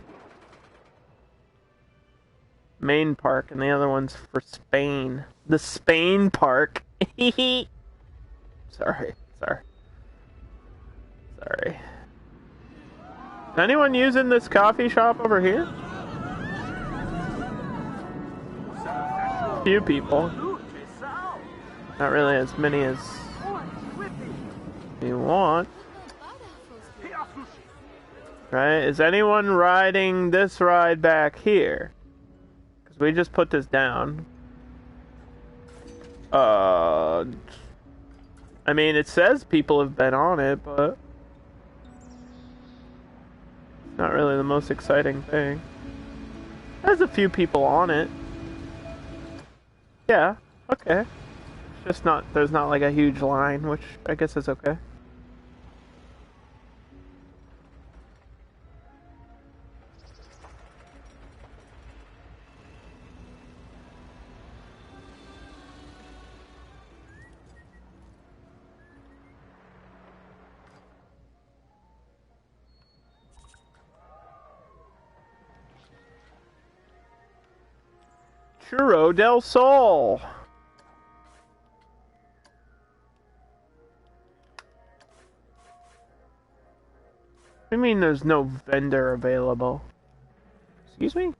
main park and the other one's for Spain. The Spain park. Sorry. Is anyone using this coffee shop over here? few people. Not really as many as you want. Right? Is anyone riding this ride back here? Because we just put this down. I mean, it says people have been on it, but it's not really the most exciting thing. There's a few people on it. Yeah, okay. It's just not, there's not like a huge line, which I guess is okay. Churro del Sol. What do you mean there's no vendor available? Excuse me?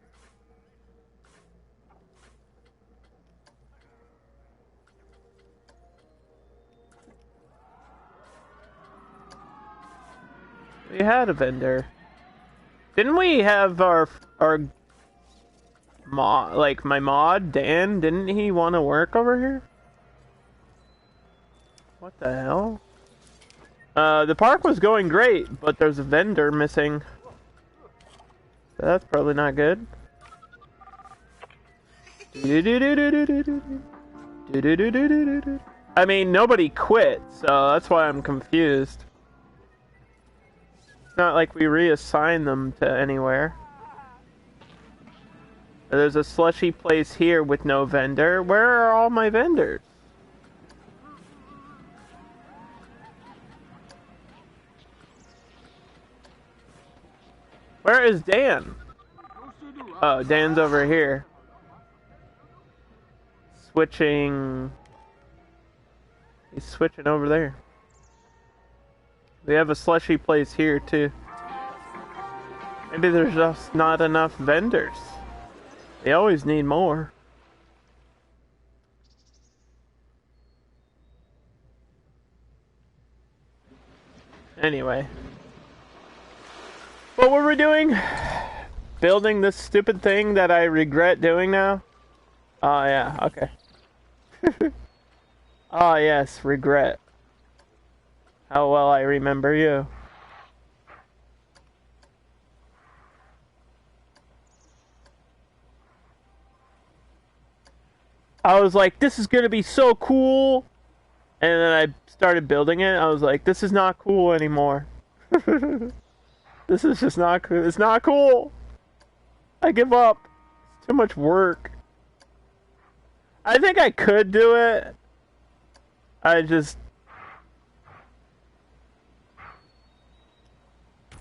We had a vendor. Didn't we have our mod, like my mod, Dan, didn't he want to work over here? What the hell? The park was going great, but there's a vendor missing. That's probably not good. I mean, nobody quit, so that's why I'm confused. It's not like we reassign them to anywhere. There's a slushy place here with no vendor. Where are all my vendors? Where is Dan? Oh, Dan's over here. Switching. He's switching over there. We have a slushy place here too. Maybe there's just not enough vendors. They always need more. Anyway. What were we doing? Building this stupid thing that I regret doing now? Oh yeah, okay. Oh yes, regret. How well I remember you. I was like, this is gonna be so cool. And then I started building it. I was like, this is not cool anymore. This is just not cool. It's not cool. I give up. It's too much work. I think I could do it. I don't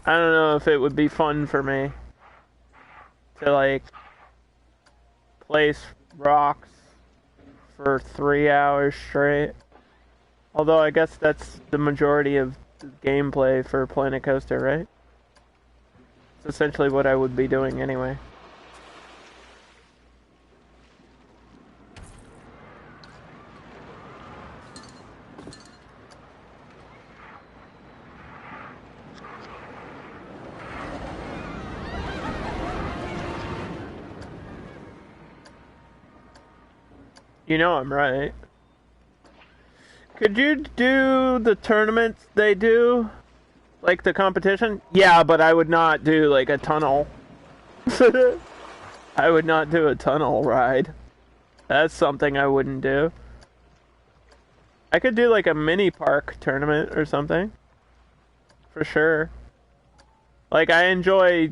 know if it would be fun for me to like place rocks for 3 hours straight. Although I guess that's the majority of the gameplay for Planet Coaster, right? It's essentially what I would be doing anyway. You know I'm right. Could you do the tournaments they do? Like the competition? Yeah, but I would not do like a tunnel. I would not do a tunnel ride. That's something I wouldn't do. I could do like a mini park tournament or something. For sure. Like I enjoy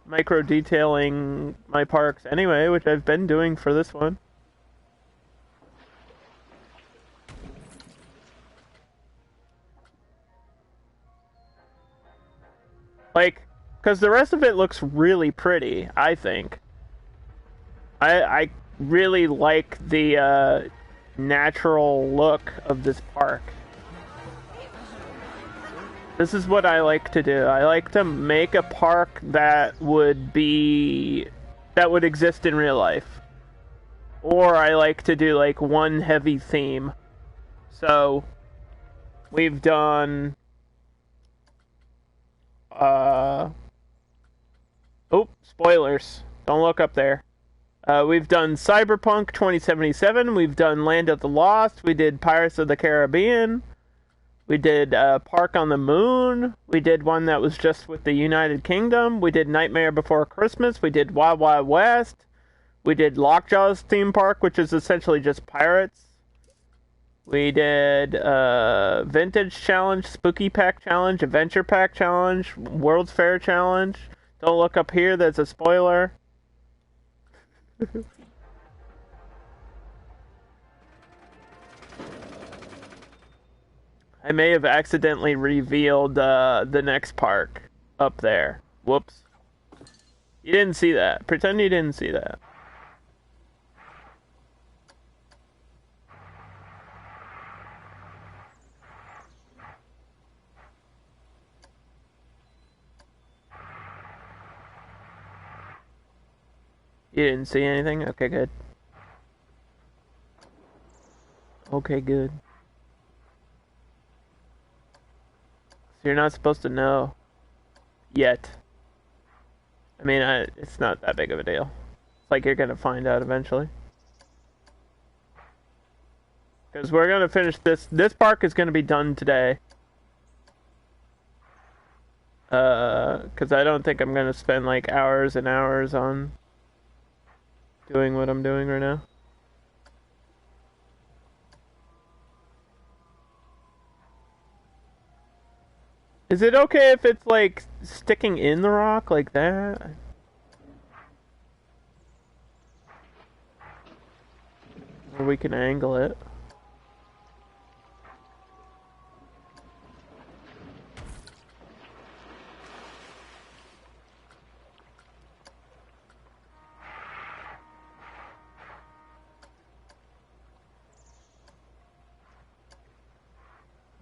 micro detailing my parks anyway, which I've been doing for this one. Like, because the rest of it looks really pretty, I think. I really like the natural look of this park. This is what I like to do. I like to make a park that would exist in real life. or I like to do like one heavy theme. So we've done oh, spoilers. Don't look up there. We've done Cyberpunk 2077, we've done Land of the Lost, we did Pirates of the Caribbean, we did Park on the Moon, we did one that was just with the United Kingdom, we did Nightmare Before Christmas, we did Wild Wild West, we did Lockjaw's theme park, which is essentially just pirates. We did Vintage Challenge, Spooky Pack Challenge, Adventure Pack Challenge, World's Fair Challenge. Don't look up here, that's a spoiler. I may have accidentally revealed the next park up there. Whoops. You didn't see that. Pretend you didn't see that. You didn't see anything? Okay, good. Okay, good. So you're not supposed to know. Yet. I mean, it's not that big of a deal. It's like you're gonna find out eventually. Because we're gonna finish this. This park is gonna be done today. Because I don't think I'm gonna spend like hours and hours on doing what I'm doing right now. Is it okay if it's like sticking in the rock like that? Or we can angle it.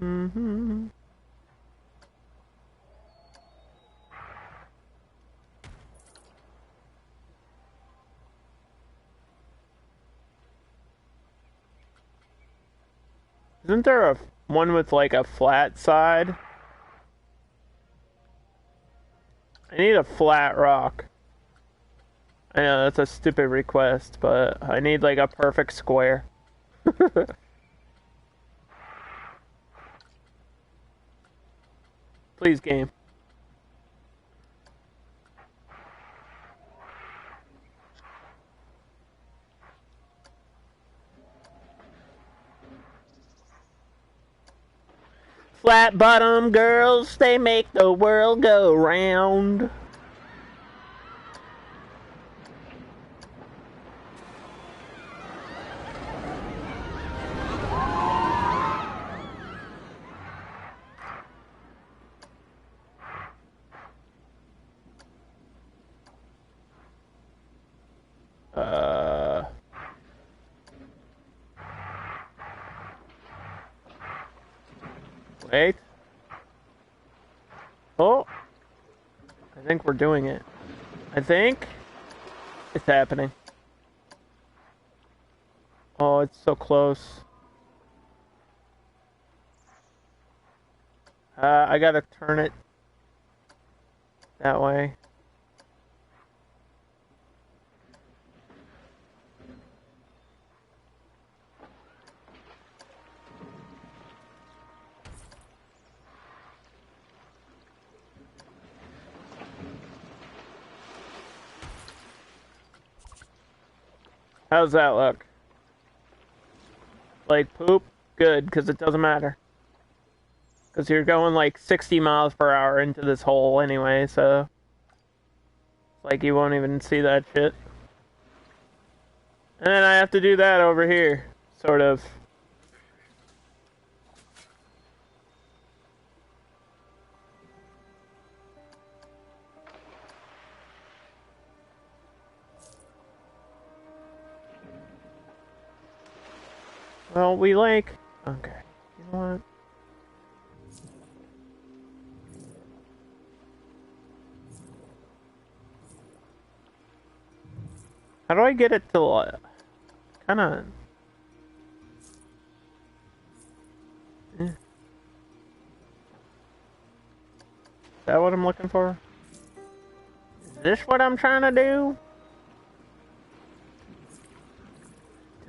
Mm-hmm. Isn't there a one with like a flat side? I need a flat rock. I know that's a stupid request, but I need like a perfect square. Please, game. Flat bottom girls, they make the world go round. Wait. Oh. I think we're doing it. I think it's happening. Oh, it's so close. I gotta turn it that way. How's that look? Like poop? Good, because it doesn't matter. Because you're going like 60 miles per hour into this hole anyway, so... Like you won't even see that shit. And then I have to do that over here. Sort of. Well, we like... Okay. You know what? How do I get it to... Kind of. Is that what I'm looking for? Is this what I'm trying to do?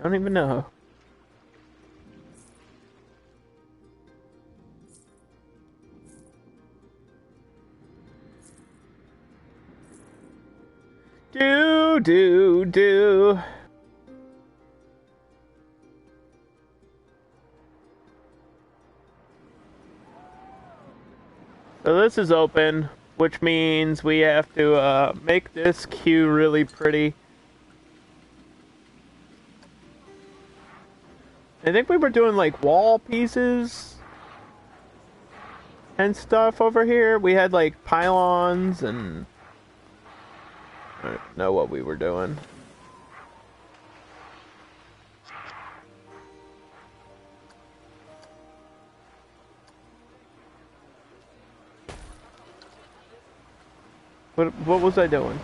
Don't even know. Do. So this is open, which means we have to make this queue really pretty. I think we were doing like wall pieces and stuff over here. We had like pylons and I don't know what we were doing. What was I doing?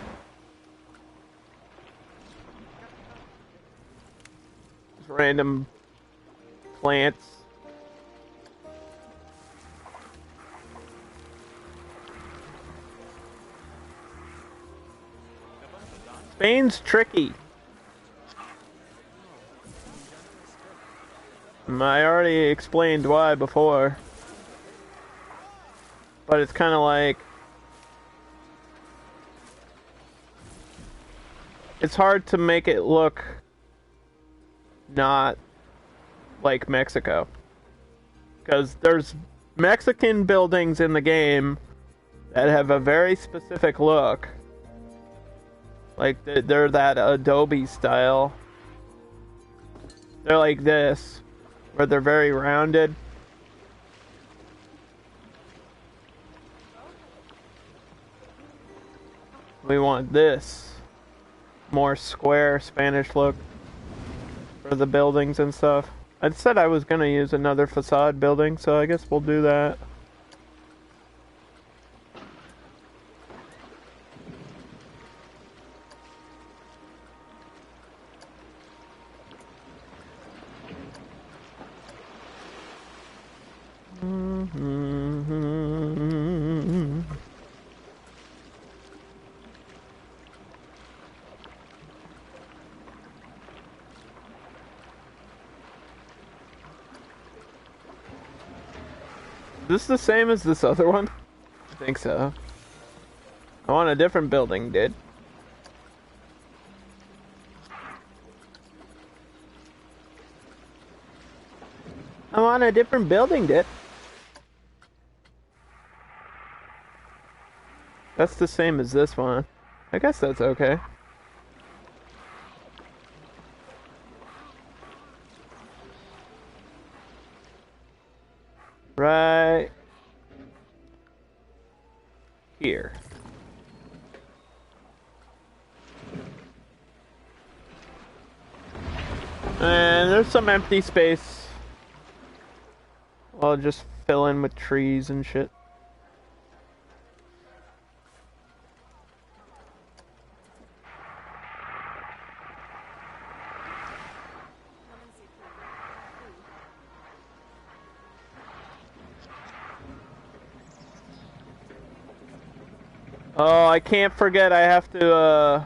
Just random plants. Spain's tricky. I already explained why before. But it's kind of like... It's hard to make it look not like Mexico. Because there's Mexican buildings in the game that have a very specific look. Like, they're that Adobe style. They're like this, where they're very rounded. We want this more square Spanish look for the buildings and stuff. I said I was gonna use another facade building, so I guess we'll do that. Is this the same as this other one? I think so. I want a different building, dude. I want a different building, dude. That's the same as this one. I guess that's okay. Right here. And there's some empty space. I'll just fill in with trees and shit. Oh, I can't forget, I have to,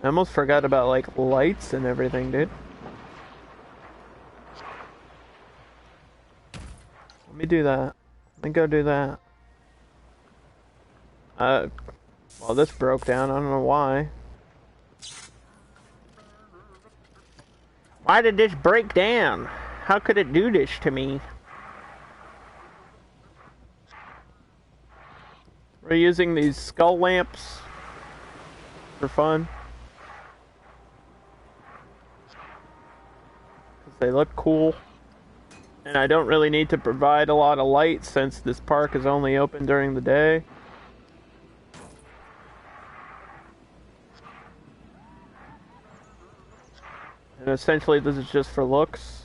I almost forgot about, like, lights and everything, dude. Let me do that. Let me go do that. Well, this broke down, I don't know why. Why did this break down? How could it do this to me? We're using these skull lamps for fun. Because they look cool. And I don't really need to provide a lot of light since this park is only open during the day. And essentially this is just for looks.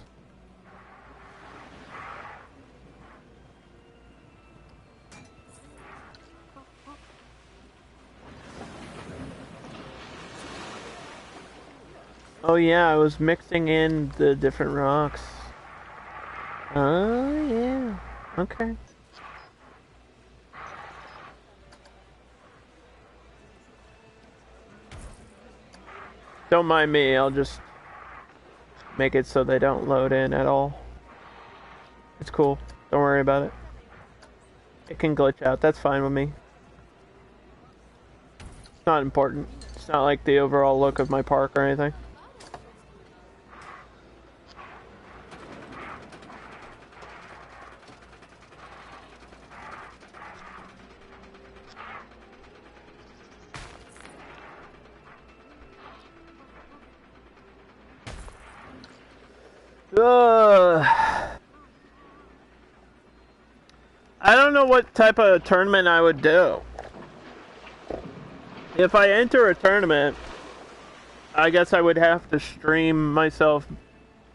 Oh yeah, I was mixing in the different rocks. Oh yeah. Okay. Don't mind me, I'll just make it so they don't load in at all. It's cool. Don't worry about it. It can glitch out. That's fine with me. It's not important. It's not like the overall look of my park or anything. I don't know what type of tournament I would do. If I enter a tournament, I guess I would have to stream myself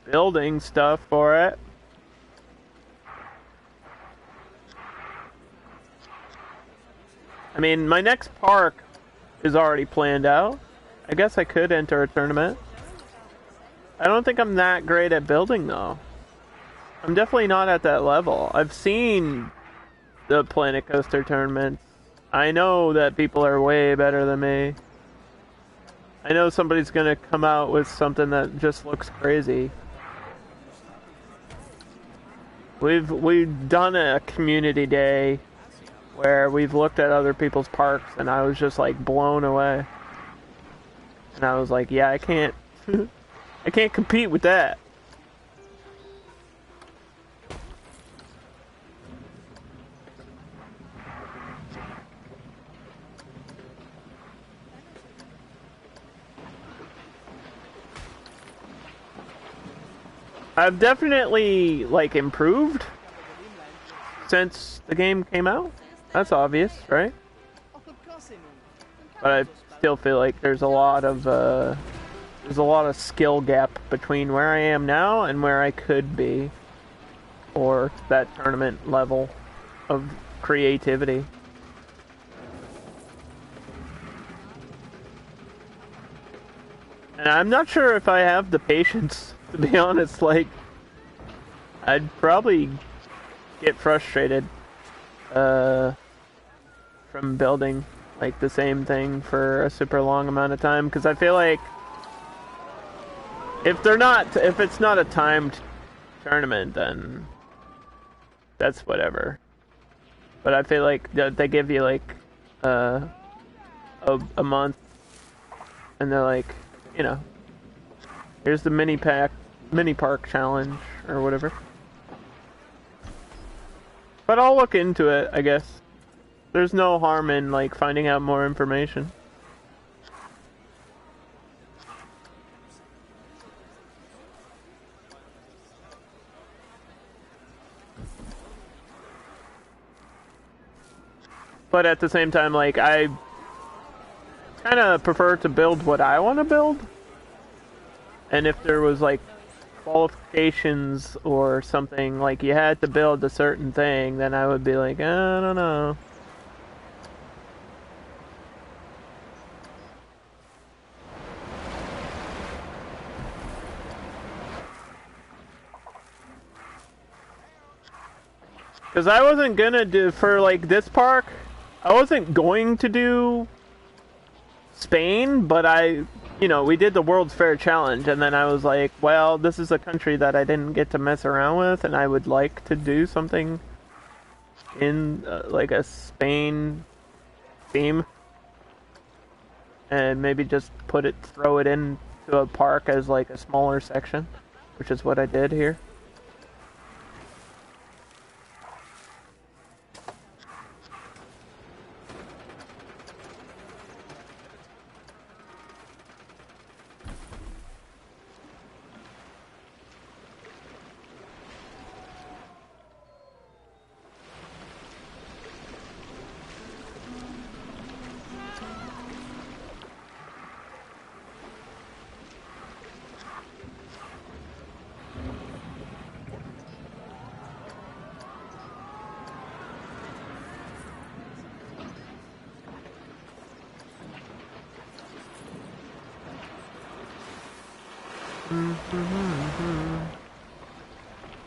building stuff for it. I mean, my next park is already planned out. I guess I could enter a tournament. I don't think I'm that great at building, though. I'm definitely not at that level. I've seen the Planet Coaster tournaments. I know that people are way better than me. I know somebody's gonna come out with something that just looks crazy. We've done a community day where we've looked at other people's parks and I was just like blown away. And I was like, yeah, I can't I can't compete with that. I've definitely like improved since the game came out. That's obvious, right? But I still feel like there's a lot of skill gap between where I am now and where I could be, or that tournament level of creativity. And I'm not sure if I have the patience, to be honest. Like, I'd probably get frustrated from building like the same thing for a super long amount of time, because I feel like if it's not a timed tournament, then that's whatever. But I feel like they give you like a month, and they're like, you know, here's the mini park challenge or whatever. But I'll look into it, I guess. There's no harm in like finding out more information. But at the same time, like, I kind of prefer to build what I want to build. And if there was like qualifications or something, like you had to build a certain thing, then I would be like, I don't know. Because I wasn't gonna do, for like this park, I wasn't going to do Spain, but we did the World's Fair Challenge, and then I was like, well, this is a country that I didn't get to mess around with, and I would like to do something in like a Spain theme, and maybe just throw it into a park as like a smaller section, which is what I did here.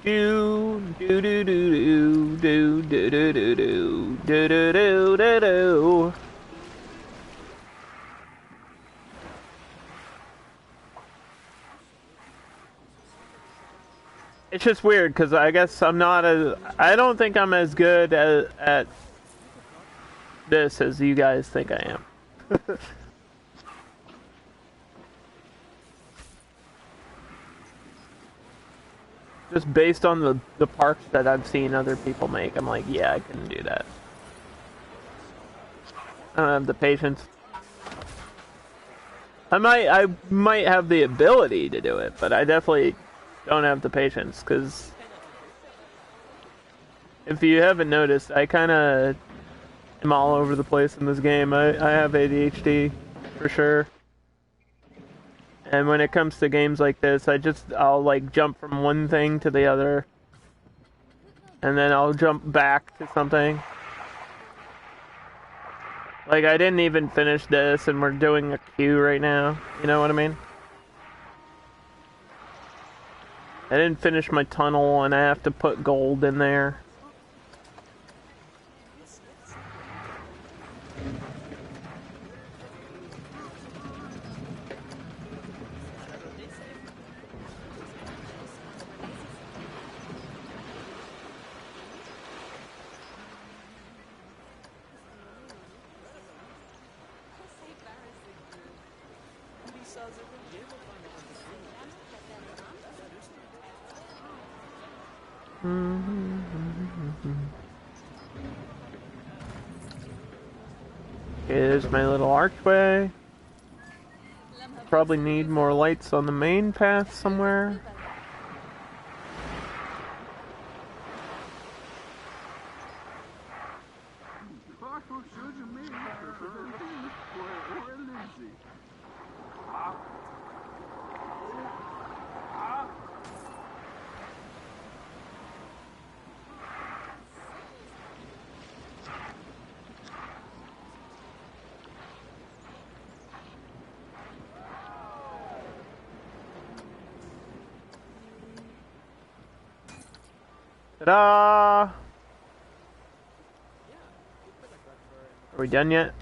Do do do do do do do do do do do do do do. It's just weird because I guess I'm not as. I don't think I'm as good at this as you guys think I am. Just based on the parts that I've seen other people make, I'm like, yeah, I couldn't do that. I don't have the patience. I might have the ability to do it, but I definitely don't have the patience, because if you haven't noticed, I kind of am all over the place in this game. I have ADHD, for sure. And when it comes to games like this, I'll like jump from one thing to the other. And then I'll jump back to something. Like, I didn't even finish this, and we're doing a queue right now. You know what I mean? I didn't finish my tunnel, and I have to put gold in there. Here's my little archway. Probably need more lights on the main path somewhere. Ta-da! Are we done yet?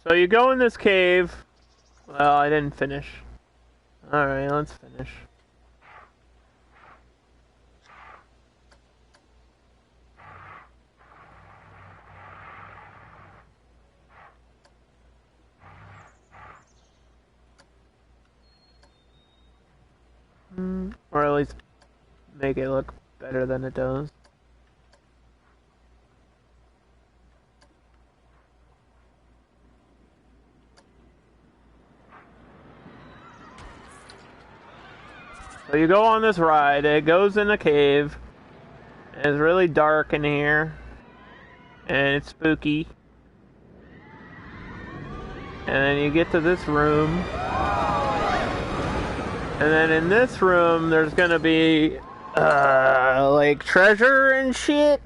So you go in this cave. Well, I didn't finish. Alright, let's finish. Or at least make it look better than it does. So you go on this ride, it goes in a cave, and it's really dark in here, and it's spooky. And then you get to this room, and then in this room there's gonna be, like treasure and shit.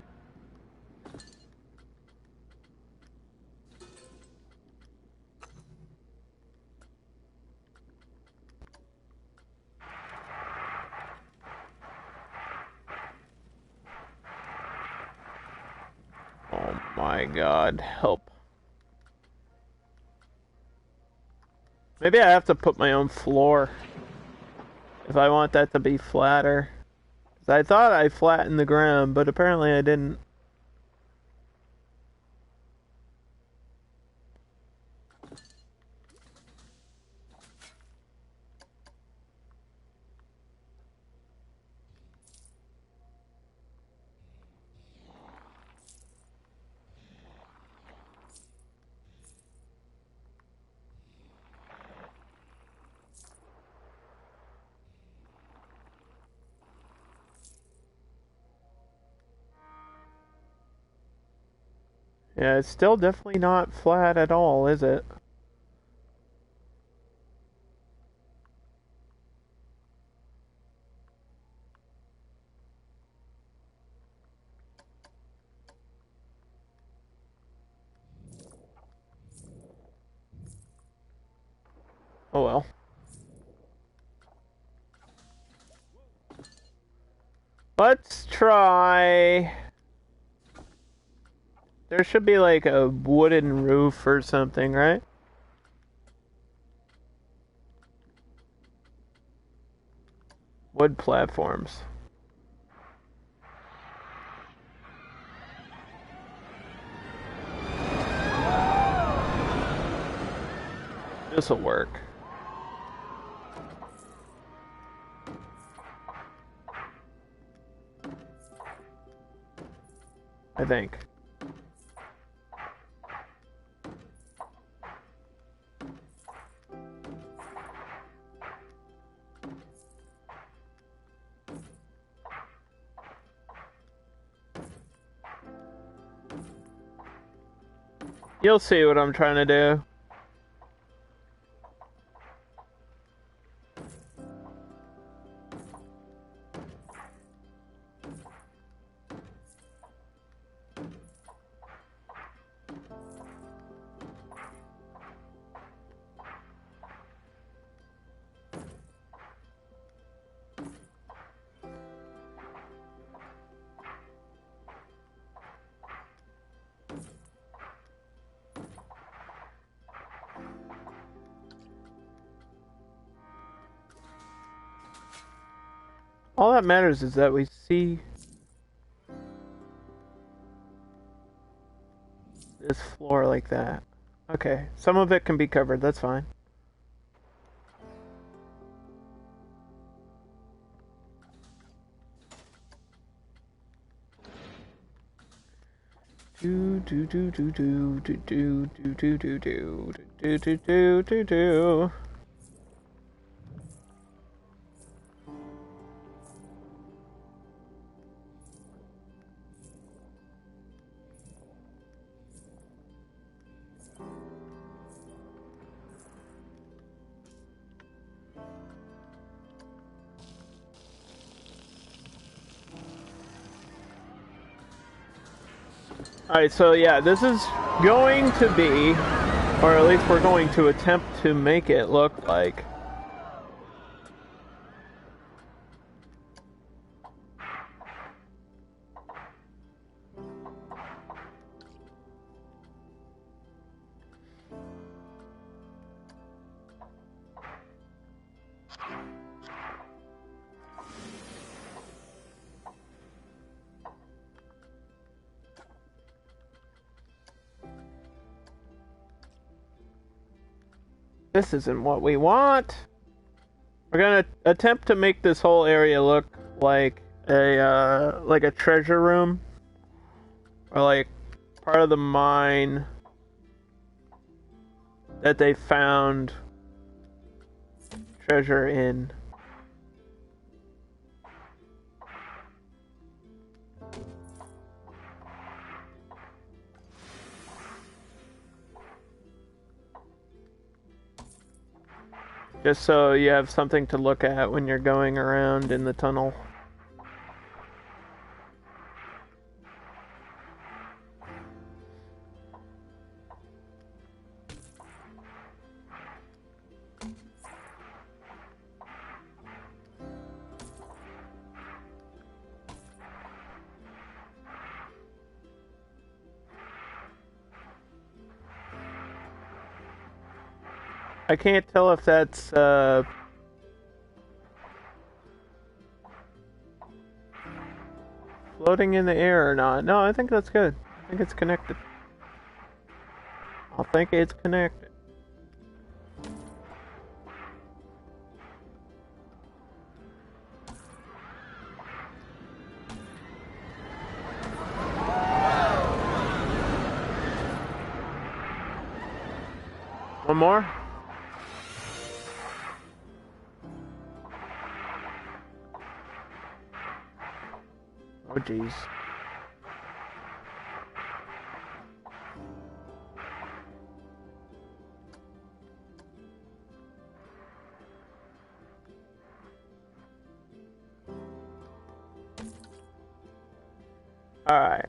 Oh my god, help. Maybe I have to put my own floor if I want that to be flatter. 'Cause I thought I flattened the ground, but apparently I didn't. Yeah, it's still definitely not flat at all, is it? Oh well. Let's try. There should be like a wooden roof or something, right? Wood platforms. This'll work. I think. You'll see what I'm trying to do. All that matters is that we see this floor like that. Okay, some of it can be covered, that's fine. Do do do do do do do do do do do do do do do do. Alright, so yeah, this is going to be, or at least we're going to attempt to make it look like this isn't what we want. We're gonna attempt to make this whole area look like a treasure room, or like part of the mine that they found treasure in. Just so you have something to look at when you're going around in the tunnel. I can't tell if that's floating in the air or not. No, I think that's good. I think it's connected. I think it's connected. One more? Oh, jeez. Alright.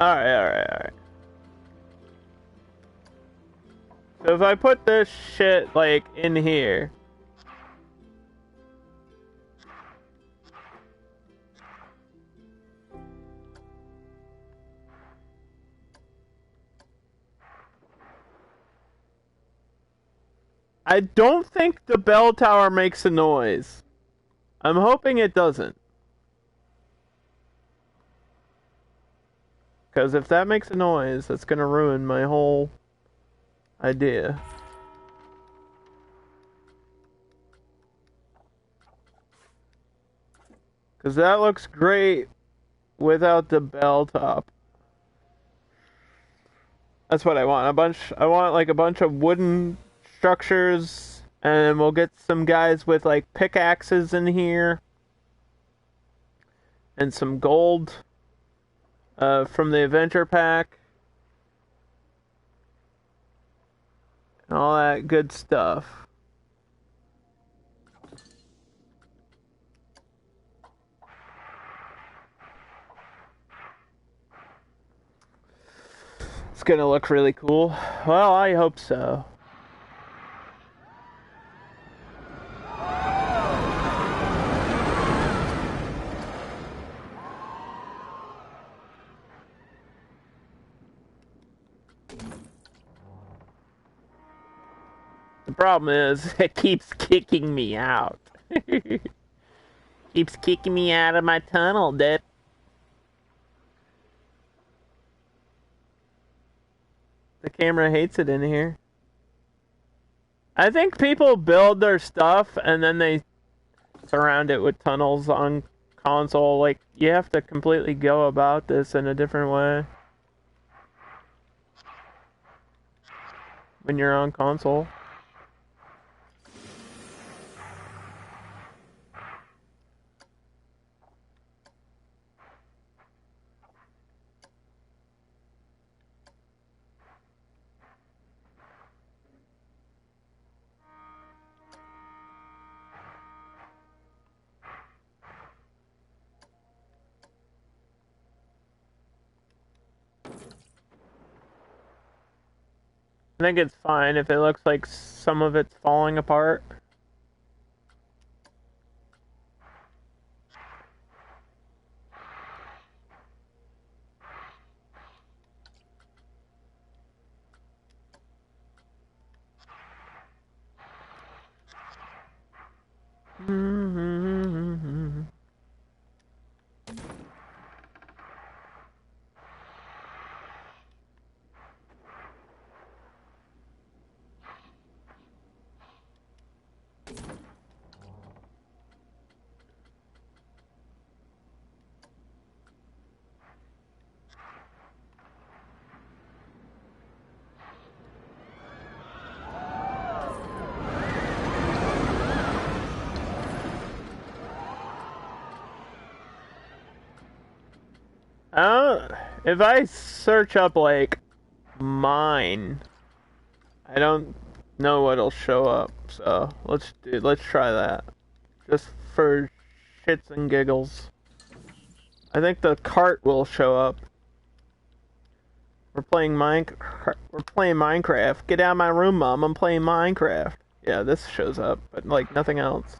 Alright. So if I put this shit, like, in here... I don't think the bell tower makes a noise. I'm hoping it doesn't. Because if that makes a noise, that's gonna ruin my whole idea. Because that looks great without the bell top. That's what I want. I want like a bunch of wooden structures, and we'll get some guys with like pickaxes in here. And some gold from the adventure pack. And all that good stuff. It's gonna look really cool. Well, I hope so. The problem is, it keeps kicking me out. Keeps kicking me out of my tunnel, dude. The camera hates it in here. I think people build their stuff and then they surround it with tunnels on console. Like, you have to completely go about this in a different way when you're on console. I think it's fine if it looks like some of it's falling apart. If I search up like mine, I don't know what'll show up. So let's try that, just for shits and giggles. I think the cart will show up. We're playing Minecraft. Get out of my room, Mom. I'm playing Minecraft. Yeah, this shows up, but like nothing else.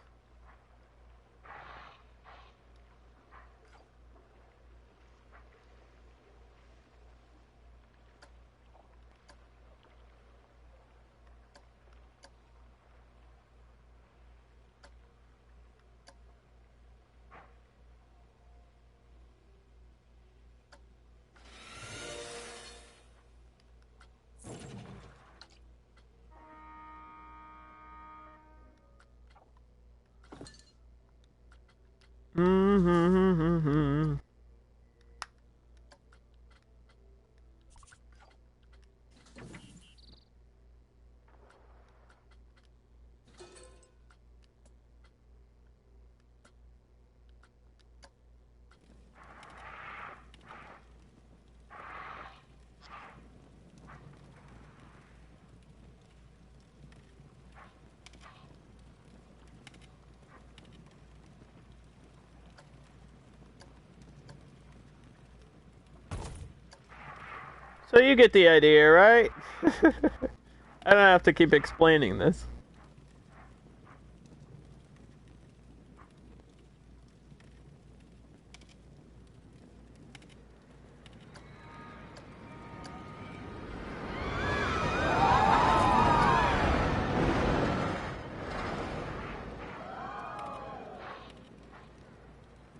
So you get the idea, right? I don't have to keep explaining this.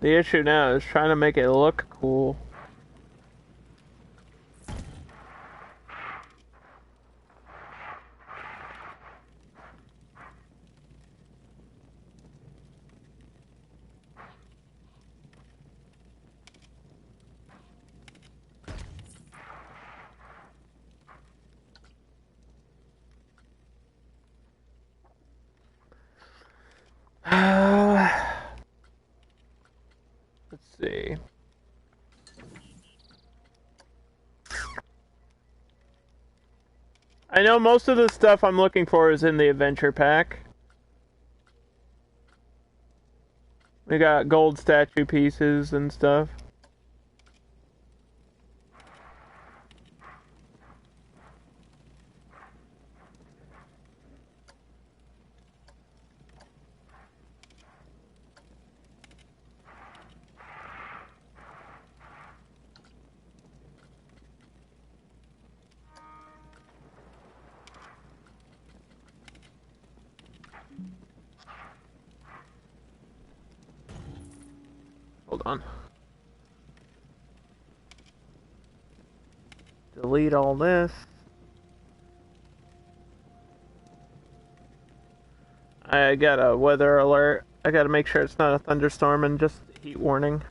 The issue now is trying to make it look cool. Let's see. I know most of the stuff I'm looking for is in the adventure pack. We got gold statue pieces and stuff. Hold on. Delete all this. I got a weather alert. I gotta make sure it's not a thunderstorm and just heat warning.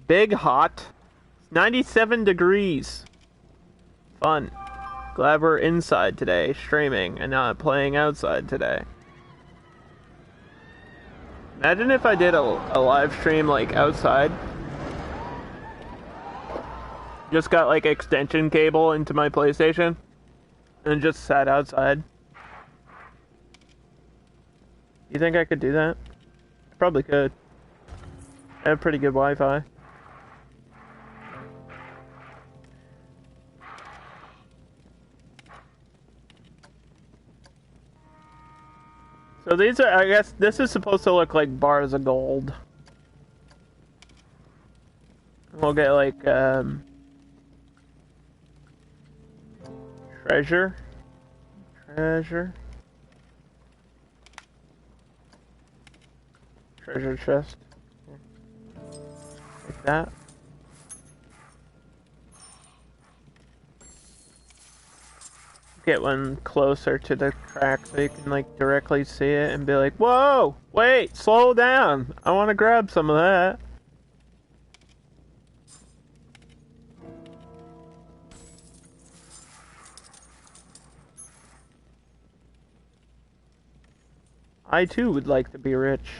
Big hot. 97 degrees. Fun. Glad we're inside today, streaming, and not playing outside today. Imagine if I did a live stream, like, outside. Just got, like, extension cable into my PlayStation. And just sat outside. You think I could do that? Probably could. I have pretty good Wi-Fi. So these are, I guess, this is supposed to look like bars of gold. We'll get, like, treasure. Treasure chest. Like that. Get one closer to the crack so you can, like, directly see it and be like, whoa, wait, slow down. I want to grab some of that. I too would like to be rich.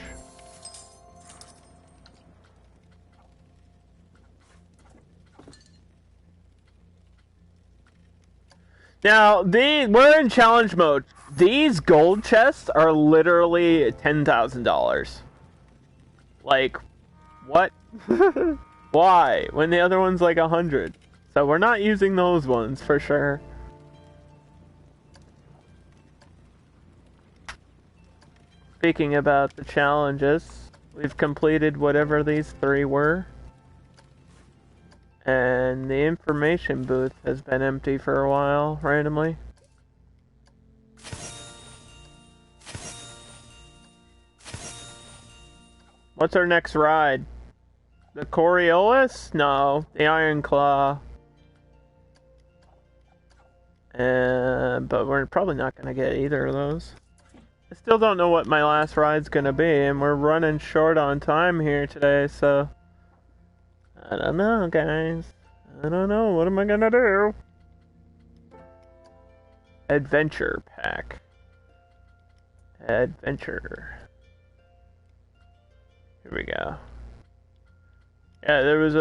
Now, we're in challenge mode. These gold chests are literally $10,000. Like, what? Why? When the other one's like 100. So we're not using those ones for sure. Speaking about the challenges, we've completed whatever these 3 were. And the information booth has been empty for a while, randomly. What's our next ride? The Coriolis? No, the Iron Claw. But we're probably not going to get either of those. I still don't know what my last ride's going to be, and we're running short on time here today, so... I don't know, guys. I don't know. What am I gonna do? Adventure pack. Adventure. Here we go. Yeah, there was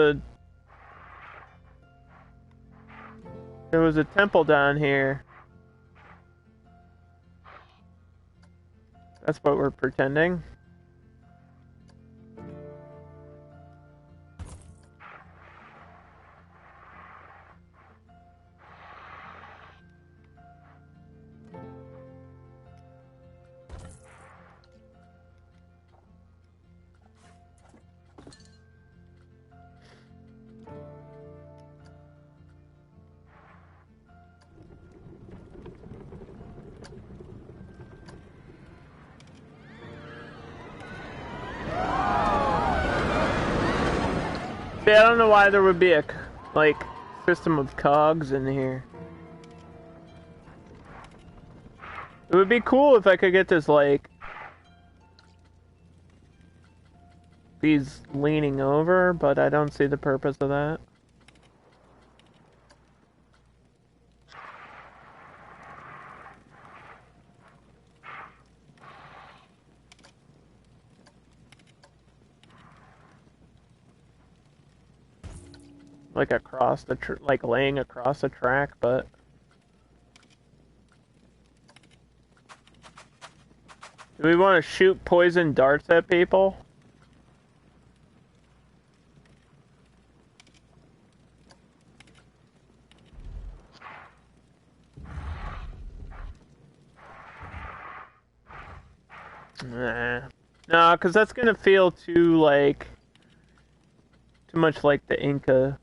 a temple down here. That's what we're pretending. See, I don't know why there would be a, like, system of cogs in here. It would be cool if I could get this, like, these leaning over, but I don't see the purpose of that. Like across the like laying across the track, but do we want to shoot poison darts at people? Nah. Nah, because that's gonna feel too, like, too much like the Inca.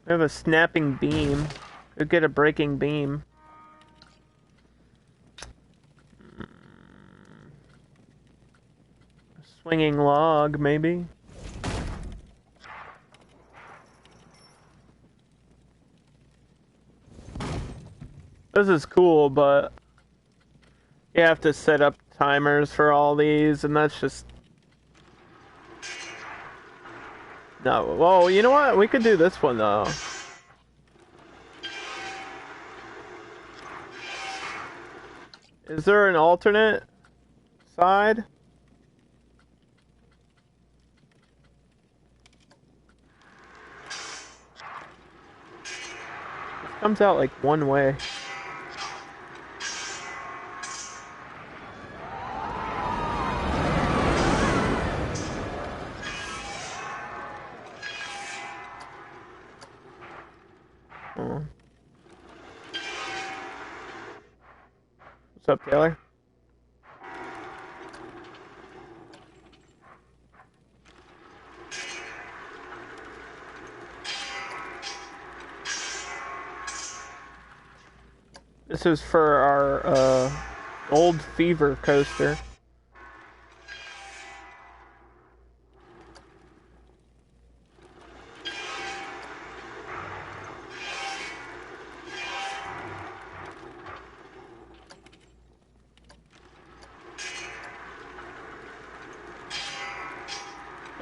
We have a snapping beam. Could get a breaking beam. A swinging log, maybe. This is cool, but you have to set up timers for all these, and that's just... No, well, you know what? We could do this one, though. Is there an alternate side? It comes out like one way. What's up, Taylor? This is for our Gold Fever coaster.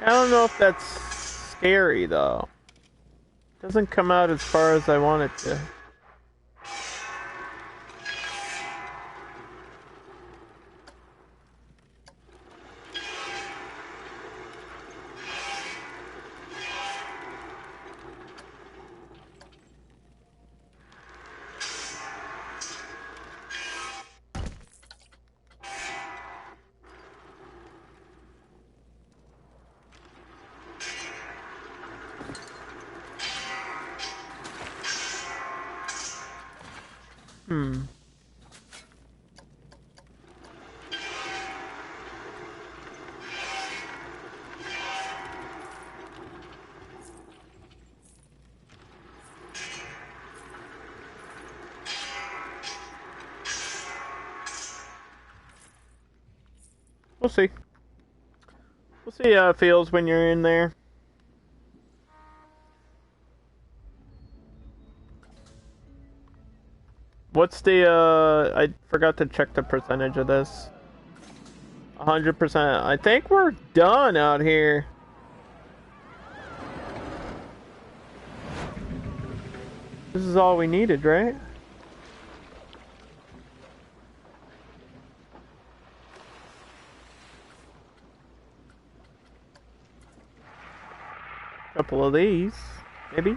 I don't know if that's scary, though. It doesn't come out as far as I want it to. We'll see. We'll see how it feels when you're in there. What's the, I forgot to check the percentage of this. 100%. I think we're done out here. This is all we needed, right? Couple of these, maybe.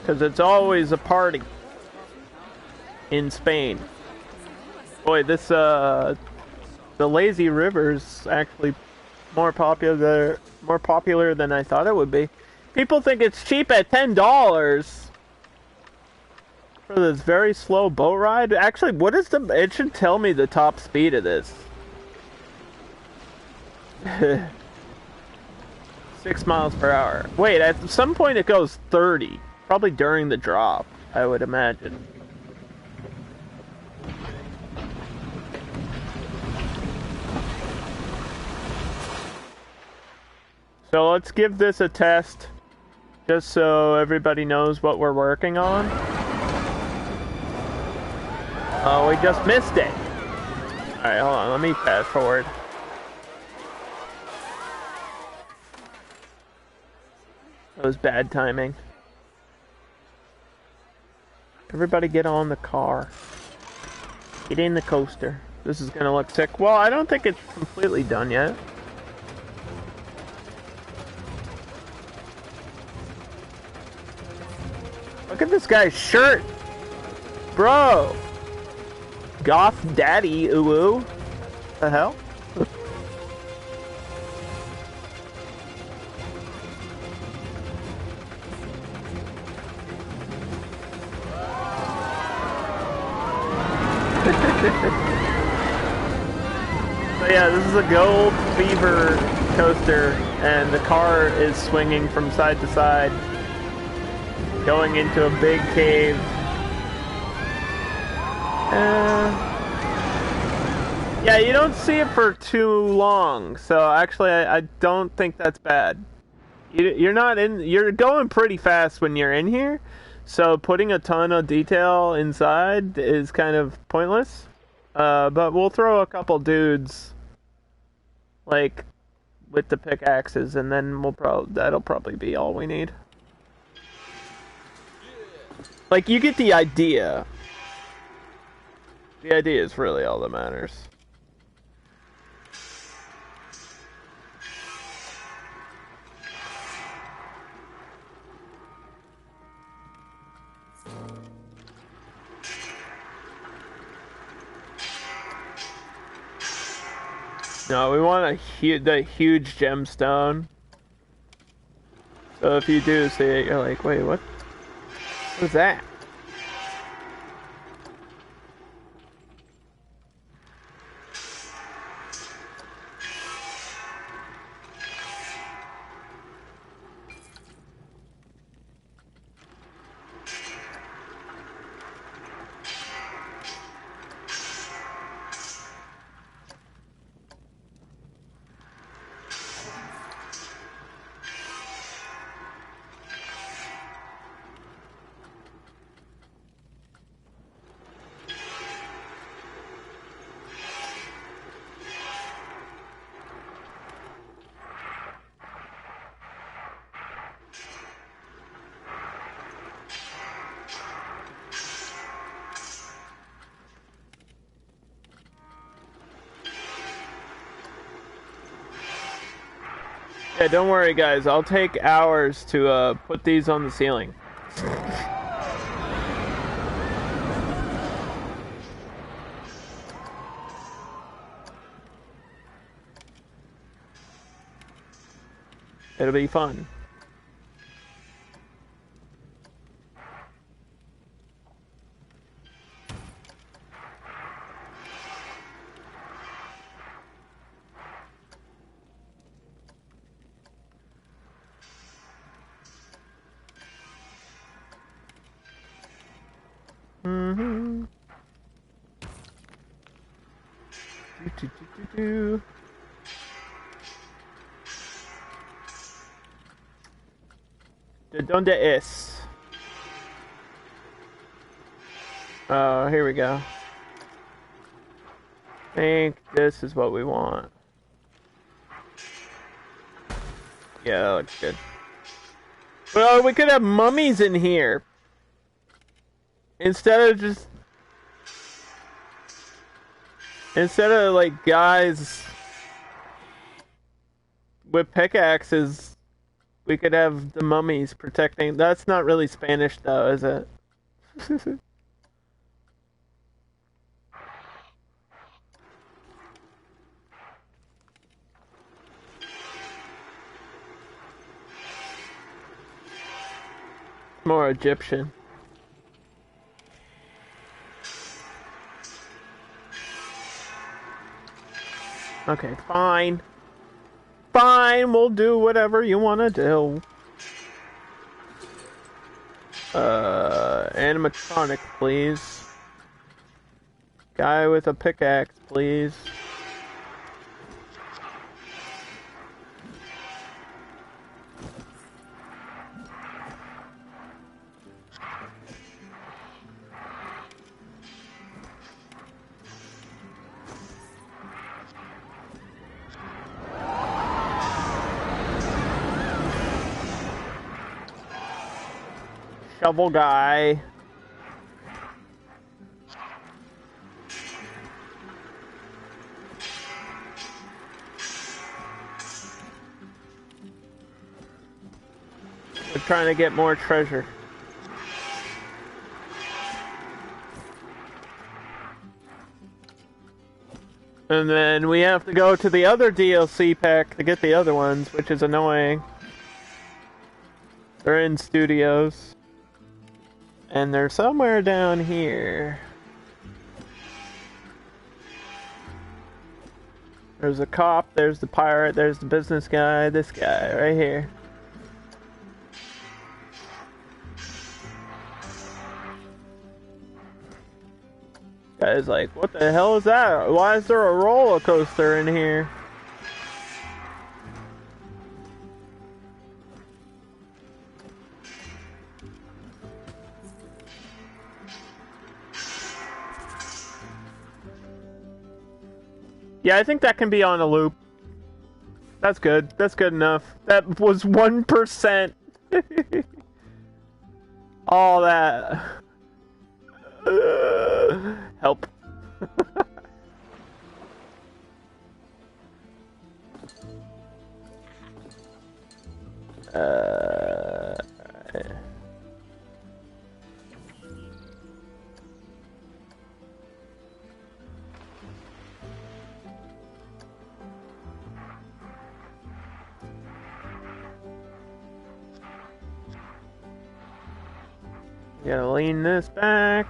Because it's always a party in Spain. Boy, this, the lazy river's actually more popular than I thought it would be. People think it's cheap at $10 for this very slow boat ride. Actually, what is it should tell me the top speed of this. 6 miles per hour. Wait, at some point it goes 30. Probably during the drop, I would imagine. So let's give this a test, just so everybody knows what we're working on. Oh, we just missed it. Alright, hold on, let me fast forward. That was bad timing. Everybody get on the car. Get in the coaster. This is gonna look sick. Well, I don't think it's completely done yet. Look at this guy's shirt! Bro! Goth daddy, ooh. The hell? So yeah, this is a Gold Fever coaster, and the car is swinging from side to side, going into a big cave. Yeah, you don't see it for too long, so actually I don't think that's bad. You're not in. You're going pretty fast when you're in here, so putting a ton of detail inside is kind of pointless. But we'll throw a couple dudes, like, with the pickaxes, and then that'll probably be all we need. Like, you get the idea. The idea is really all that matters. No, we want the huge gemstone. So if you do see it, you're like, wait, what? What was that? Yeah, don't worry, guys. I'll take hours to put these on the ceiling. It'll be fun. Mm-hmm. ¿De dónde es? Oh, here we go. I think this is what we want. Yeah, that looks good. Well, we could have mummies in here. Instead of like guys with pickaxes We could have the mummies protecting. That's not really Spanish, though, is it? More Egyptian. Okay, fine. Fine, we'll do whatever you want to do. Animatronic, please. Guy with a pickaxe, please. Shovel guy. We're trying to get more treasure. And then we have to go to the other DLC pack to get the other ones, which is annoying. They're in studios. And they're somewhere down here. There's a cop, there's the pirate, there's the business guy, this guy right here. Guy's like, what the hell is that? Why is there a roller coaster in here? Yeah, I think that can be on a loop. That's good. That's good enough. That was 1%. All that. Help. Gotta lean this back.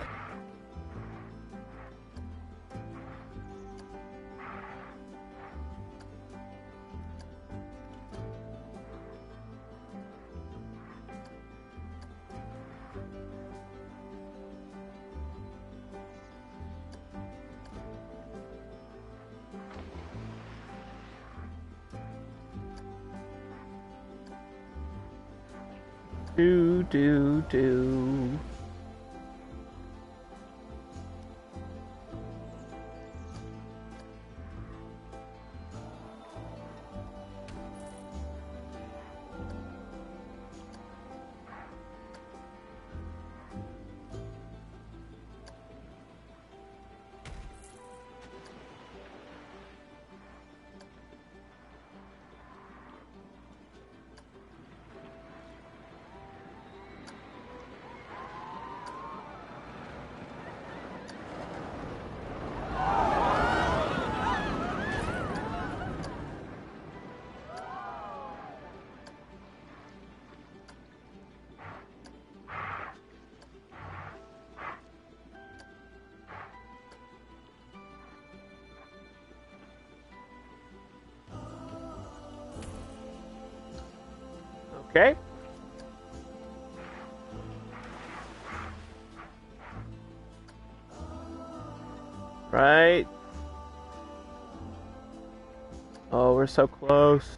Do. Okay. Right. Oh, we're so close.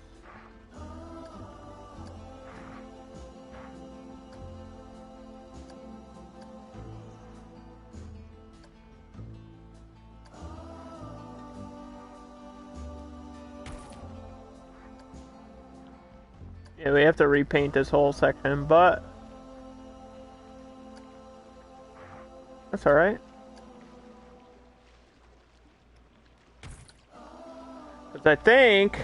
Yeah, we have to repaint this whole section, but that's alright. Because I think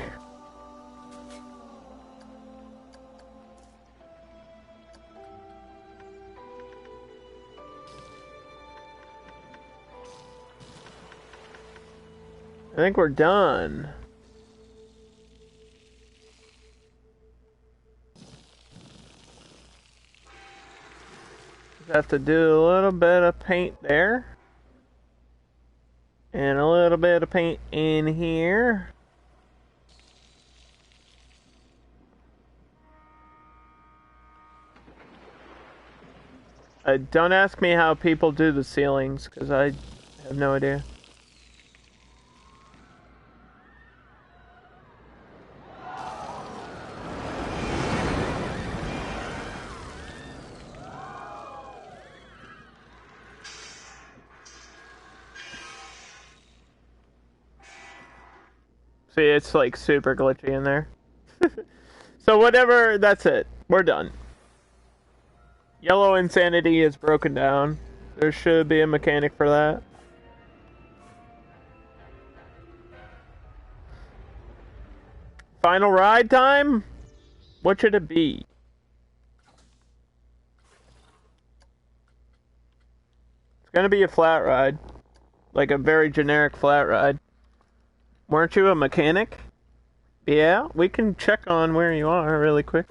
I think we're done. Just have to do a little bit of paint there. And a little bit of paint in here. Don't ask me how people do the ceilings, because I have no idea. See, it's like super glitchy in there. So whatever, that's it. We're done. Yellow Insanity is broken down. There should be a mechanic for that. Final ride time? What should it be? It's gonna be a flat ride. Like a very generic flat ride. Weren't you a mechanic? Yeah, we can check on where you are really quick.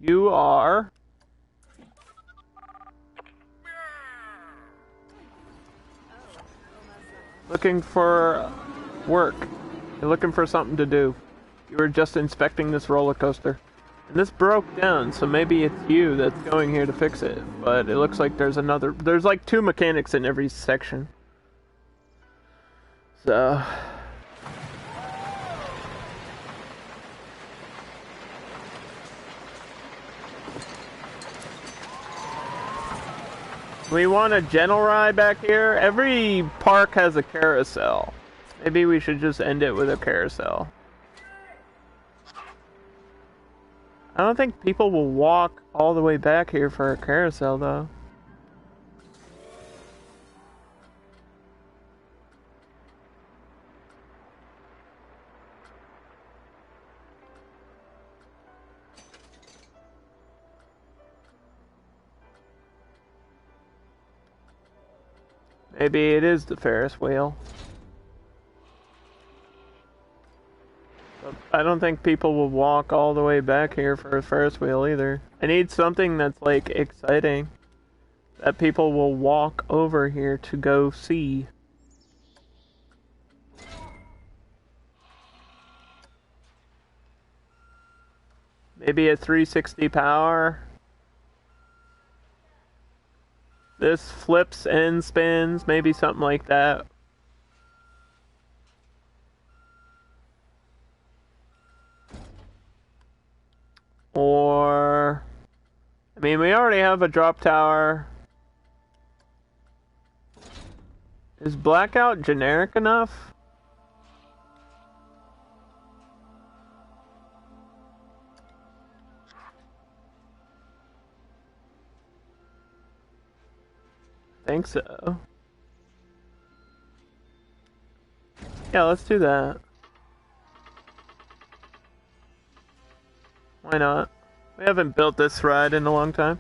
You are... looking for work. You're looking for something to do. You were just inspecting this roller coaster. And this broke down, so maybe it's you that's going here to fix it. But it looks like there's like 2 mechanics in every section. So... we want a gentle ride back here. Every park has a carousel. Maybe we should just end it with a carousel. I don't think people will walk all the way back here for a carousel, though. Maybe it is the Ferris wheel. But I don't think people will walk all the way back here for a Ferris wheel either. I need something that's like exciting. That people will walk over here to go see. Maybe a 360 power. This flips and spins, maybe something like that. Or... I mean, we already have a drop tower. Is Blackout generic enough? Think so. Yeah, let's do that. Why not? We haven't built this ride in a long time.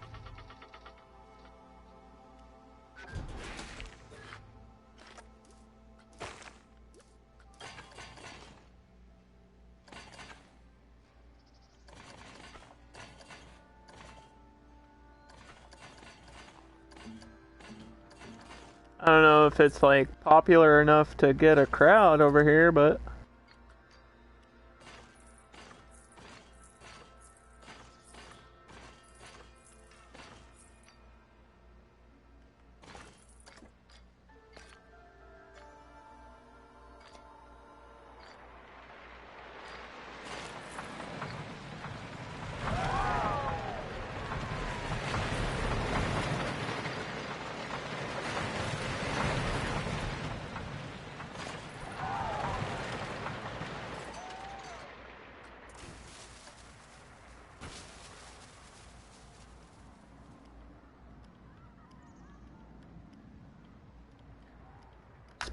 I don't know if it's like popular enough to get a crowd over here, but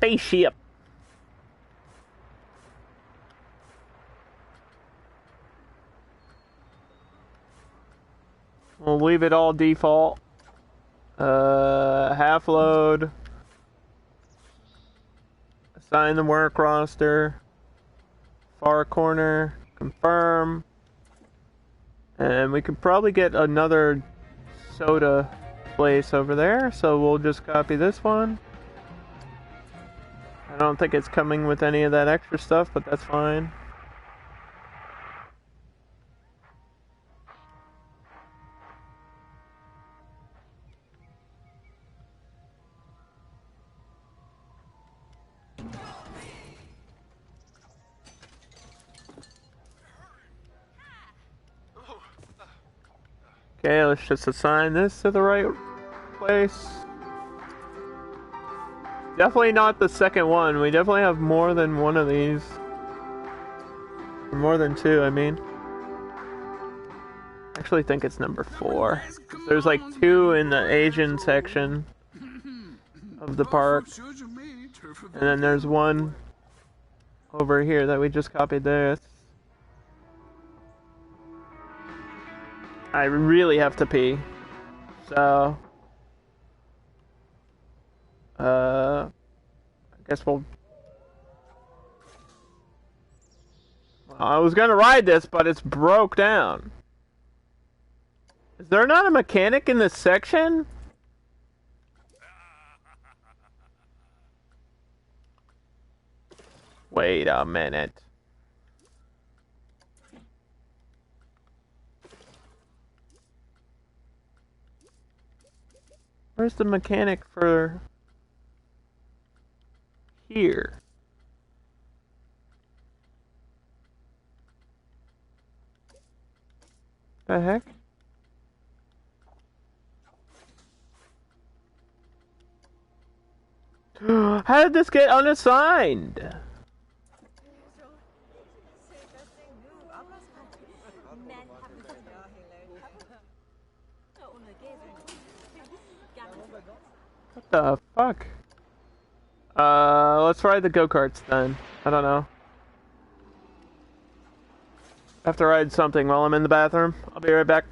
spaceship. leave it all default. Half load. Assign the work roster. Far corner. Confirm. And we could probably get another soda place over there, so we'll just copy this one. I don't think it's coming with any of that extra stuff, but that's fine. Okay, let's just assign this to the right place. Definitely not the second one. We definitely have more than one of these. Or more than two, I mean. I actually think it's number 4. There's like 2 in the Asian section of the park. And then there's one over here that we just copied this. I really have to pee. So I guess we'll... I was gonna ride this, but it's broke down. Is there not a mechanic in this section? Wait a minute. Where's the mechanic for here? The heck? How did this get unassigned? What the fuck? Let's ride the go-karts then. I don't know. I have to ride something while I'm in the bathroom. I'll be right back.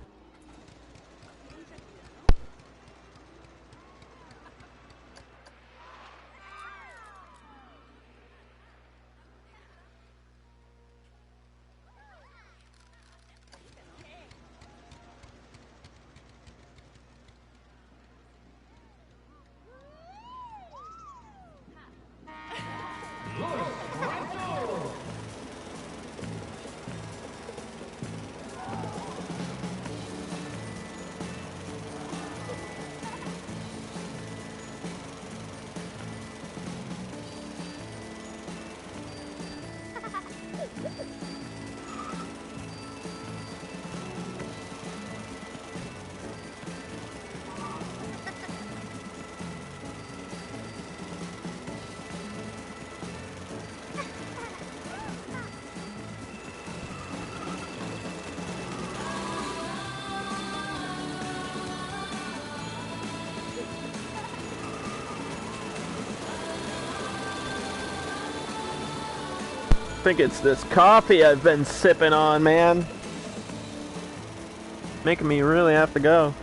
I think it's this coffee I've been sipping on, man. Making me really have to go.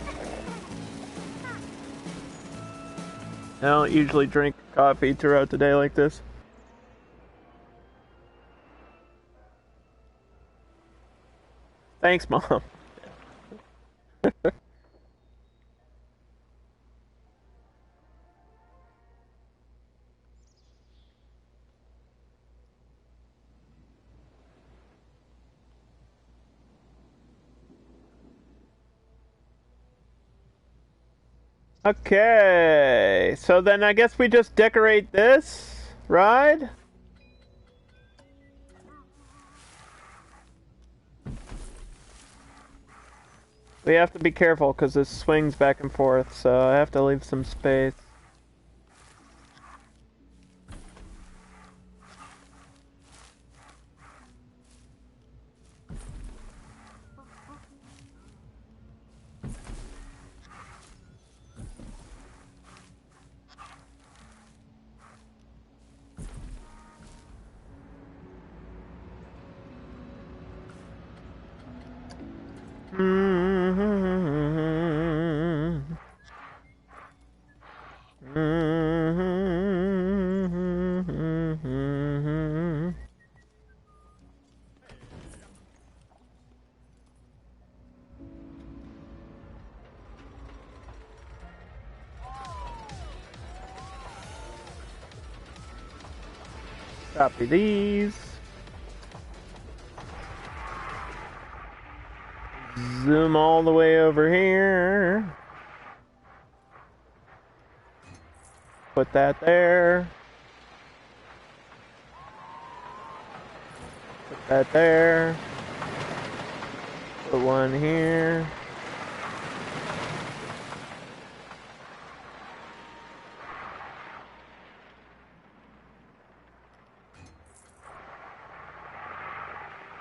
I don't usually drink coffee throughout the day like this. Thanks, Mom. Okay, so then I guess we just decorate this ride. We have to be careful because this swings back and forth, so I have to leave some space. Copy these. Zoom all the way over here. Put that there. Put that there. Put one here.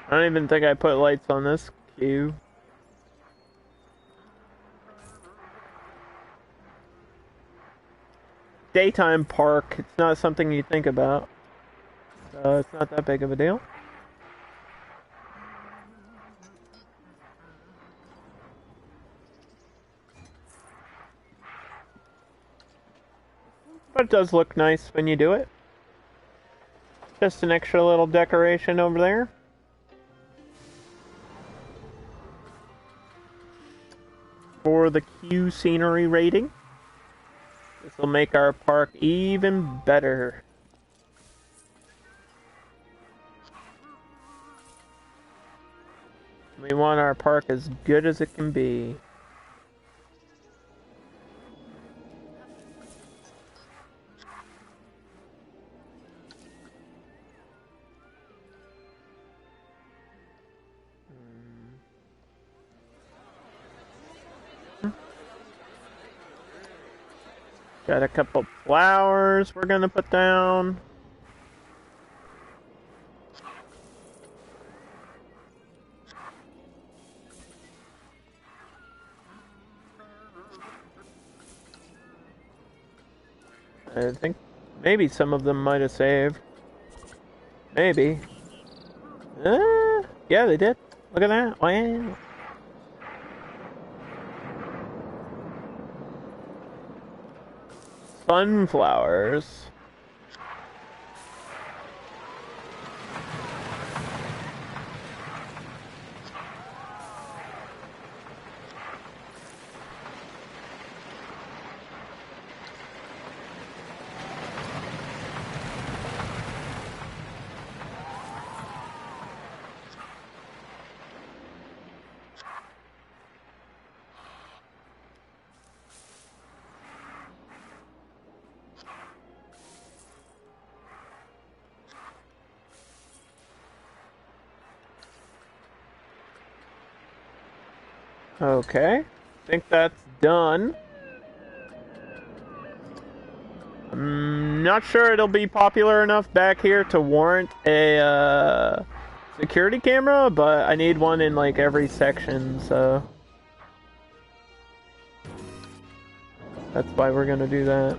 I don't even think I put lights on this queue. Daytime park, it's not something you think about. So it's not that big of a deal. But it does look nice when you do it. Just an extra little decoration over there. For the queue scenery rating. This will make our park even better. We want our park as good as it can be. Got a couple flowers we're gonna put down. I think maybe some of them might have saved. Maybe. Yeah, they did. Look at that. Wow. Sunflowers. Okay, I think that's done. I'm not sure it'll be popular enough back here to warrant a security camera, but I need one in like every section, so that's why we're gonna do that.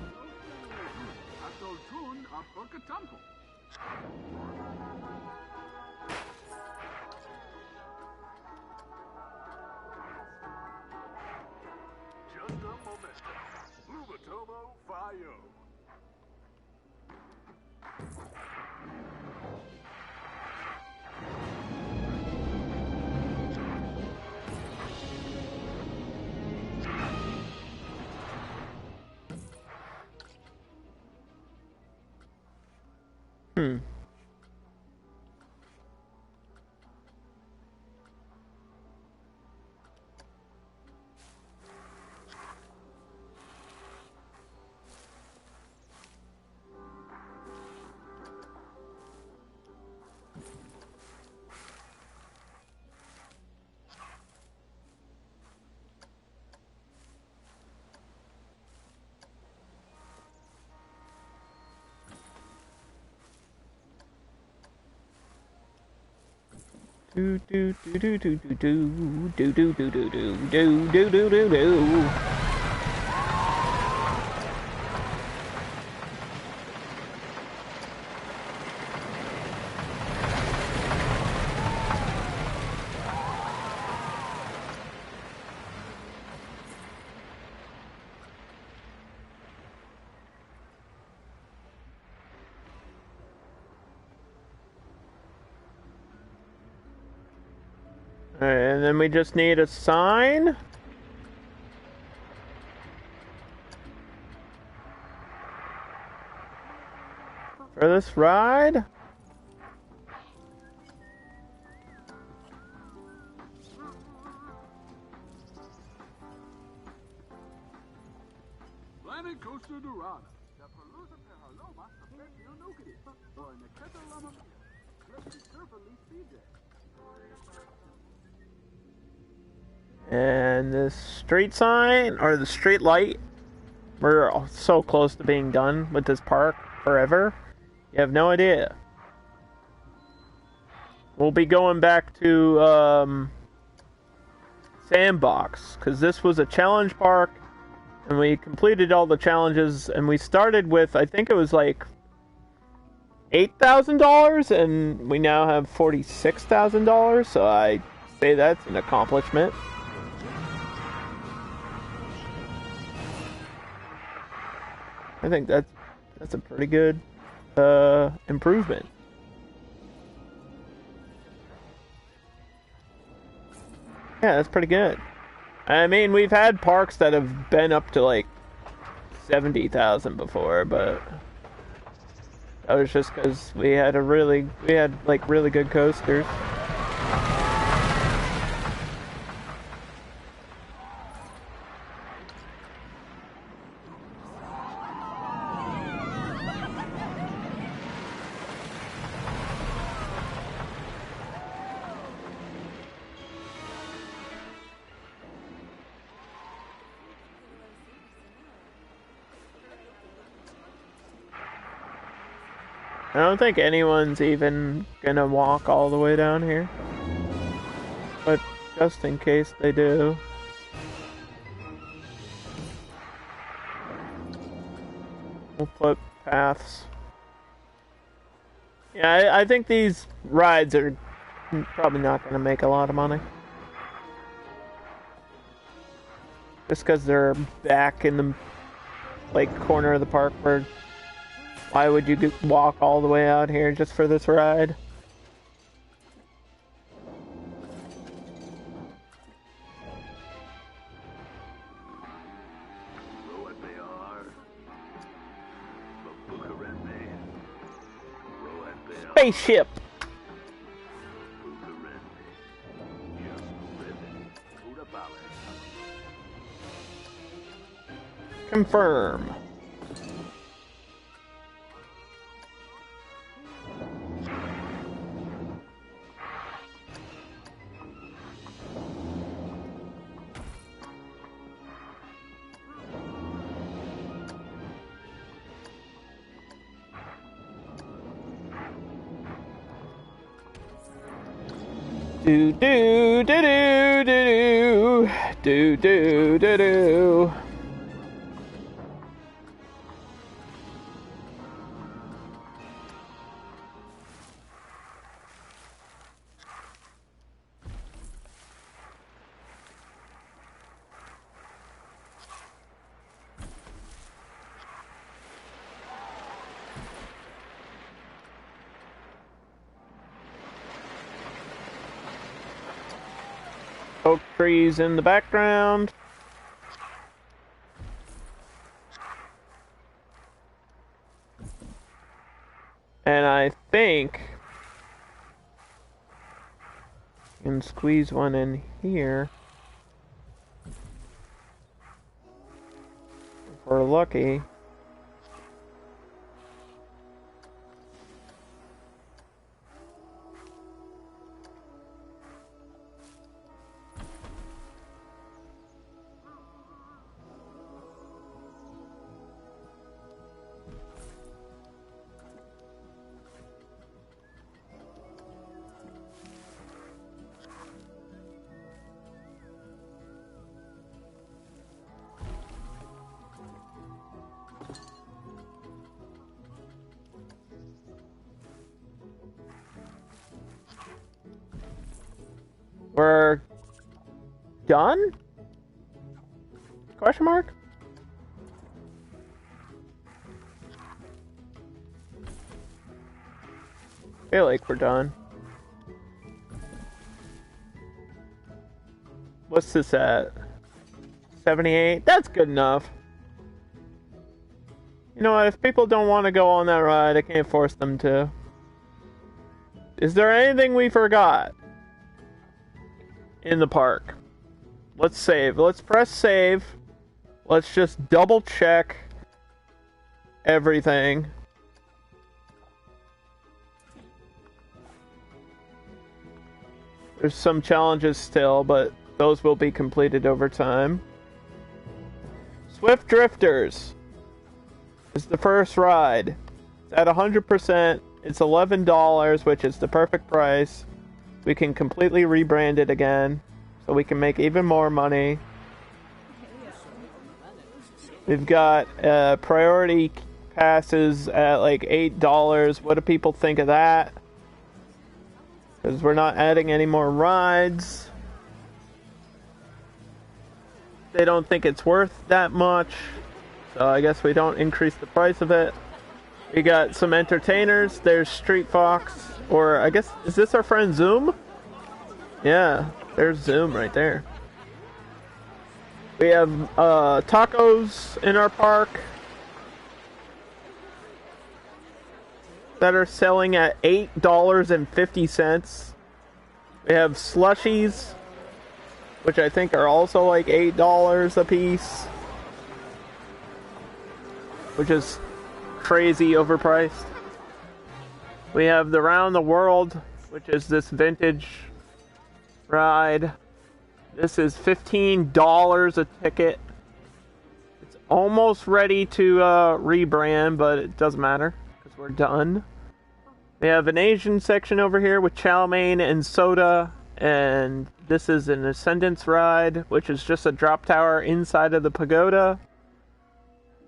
Do do do do do do do do do do do do do do do do. And then we just need a sign. For this ride. And this street sign, or the street light, we're so close to being done with this park forever. You have no idea. We'll be going back to Sandbox, because this was a challenge park, and we completed all the challenges, and we started with, I think it was like $8,000, and we now have $46,000, so I say that's an accomplishment. I think that's a pretty good improvement. Yeah, that's pretty good. I mean, we've had parks that have been up to like 70,000 before, but that was just because we had really good coasters. I don't think anyone's even gonna walk all the way down here. But just in case they do. We'll put paths. Yeah, I think these rides are probably not gonna make a lot of money. Just because they're back in the corner of the park where... Why would you walk all the way out here just for this ride? Spaceship! Confirm. Do do do do do do do do do. Oak trees in the background. And I think you can squeeze one in here. If we're lucky. We're done? Question mark? I feel like we're done. What's this at? 78? That's good enough. You know what? If people don't want to go on that ride, I can't force them to. Is there anything we forgot in the park? Let's save. Let's press save. Let's just double check everything. There's some challenges still, but those will be completed over time. Swift Drifters is the first ride. It's at 100%. It's $11, which is the perfect price. We can completely rebrand it again, so we can make even more money. We've got priority passes at like $8. What do people think of that? Because we're not adding any more rides. They don't think it's worth that much, so I guess we don't increase the price of it. We got some entertainers. There's Street Fox, or I guess, is this our friend Zoom? Yeah, there's Zoom right there. We have tacos in our park that are selling at $8.50. We have slushies, which I think are also like $8 a piece, which is crazy overpriced. We have the Round the World, which is this vintage ride. This is $15 a ticket. It's almost ready to rebrand, but it doesn't matter because we're done. We have an Asian section over here with chow mein and soda, and this is an Ascendance ride, which is just a drop tower inside of the pagoda.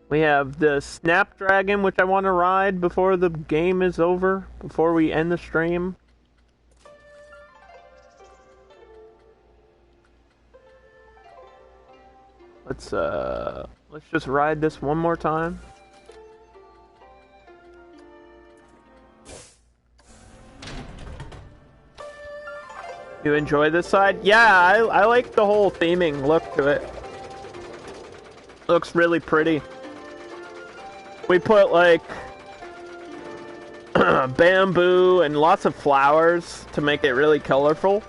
We have the Snapdragon, which I want to ride before the game is over, before we end the stream. Let's just ride this one more time. You enjoy this side? Yeah, I like the whole theming look to it. Looks really pretty. We put like bamboo and lots of flowers to make it really colorful.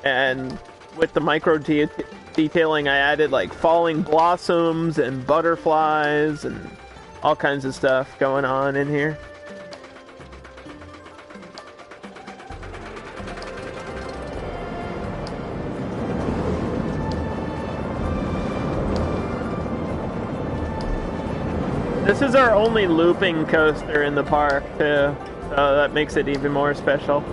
And with the micro detailing, I added like falling blossoms and butterflies and all kinds of stuff going on in here. This is our only looping coaster in the park too, so that makes it even more special.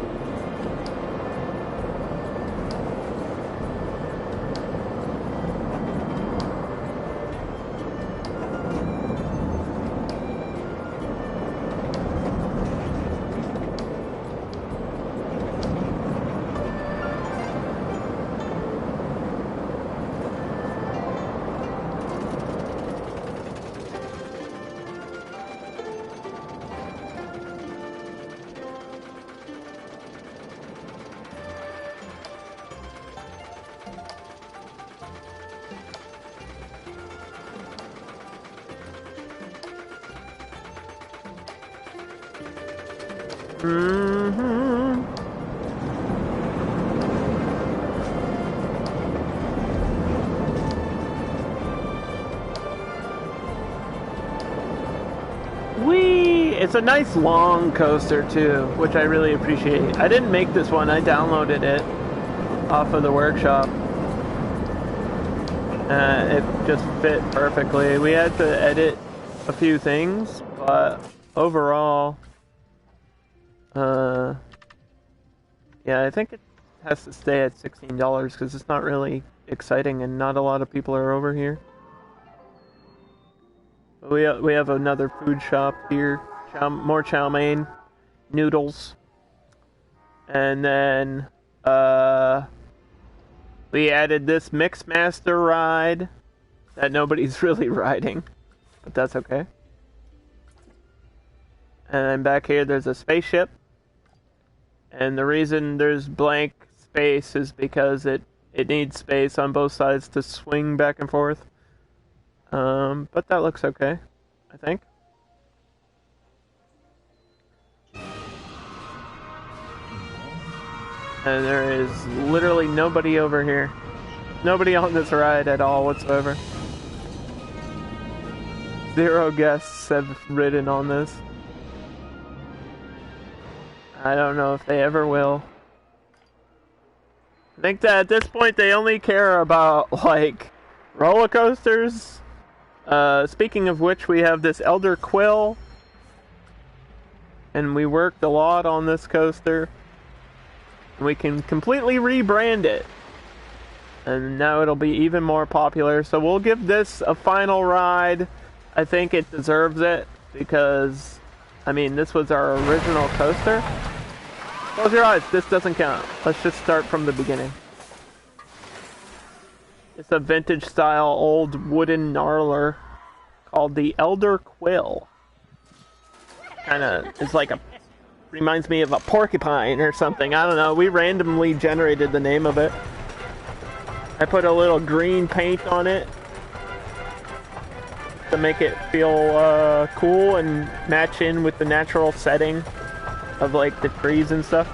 It's a nice long coaster too, which I really appreciate. I didn't make this one, I downloaded it off of the workshop. It just fit perfectly. We had to edit a few things, but overall, yeah, I think it has to stay at $16 because it's not really exciting and not a lot of people are over here. We have another food shop here. More chow mein, noodles, and then we added this Mixmaster ride that nobody's really riding, but that's okay. And then back here there's a spaceship, and the reason there's blank space is because it needs space on both sides to swing back and forth. But that looks okay, I think. And there is literally nobody over here. Nobody on this ride at all whatsoever. 0 guests have ridden on this. I don't know if they ever will. I think that at this point they only care about, like, roller coasters. Speaking of which, we have this Elder Quill. And we worked a lot on this coaster. We can completely rebrand it. And now it'll be even more popular. So we'll give this a final ride. I think it deserves it. Because, I mean, this was our original coaster. Close your eyes, this doesn't count. Let's just start from the beginning. It's a vintage style old wooden gnarler called the Elder Quill. Kinda, it's like reminds me of a porcupine or something. I don't know, we randomly generated the name of it. I put a little green paint on it to make it feel cool and match in with the natural setting of like the trees and stuff.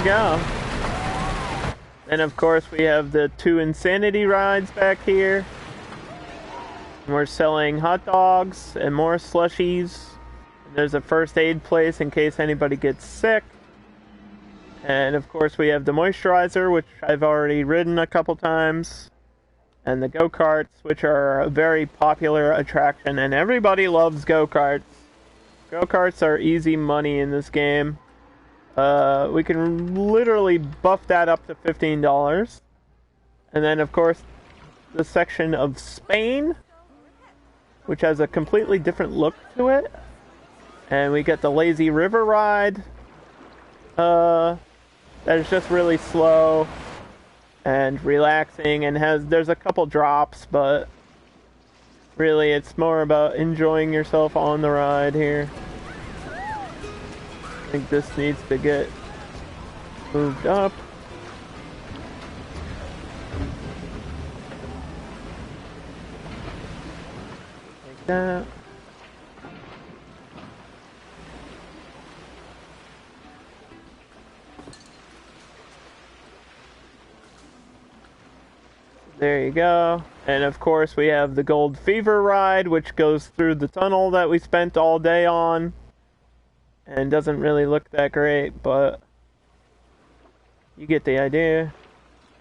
Go. And of course we have the 2 Insanity rides back here. We're selling hot dogs and more slushies. And there's a first aid place in case anybody gets sick. And of course we have the moisturizer, which I've already ridden a couple times. And the go-karts, which are a very popular attraction, and everybody loves go-karts. Go-karts are easy money in this game. We can literally buff that up to $15. And then, of course, the section of Spain, which has a completely different look to it. And we get the Lazy River ride. That is just really slow and relaxing, and there's a couple drops, but really it's more about enjoying yourself on the ride here. I think this needs to get moved up. Like that. There you go. And of course we have the Gold Fever ride, which goes through the tunnel that we spent all day on. And doesn't really look that great, but you get the idea.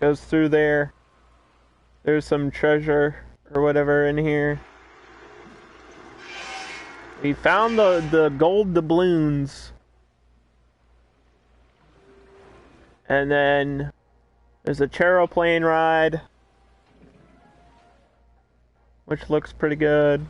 Goes through there. There's some treasure or whatever in here. We found the gold doubloons. And then there's a Charoplane ride, which looks pretty good.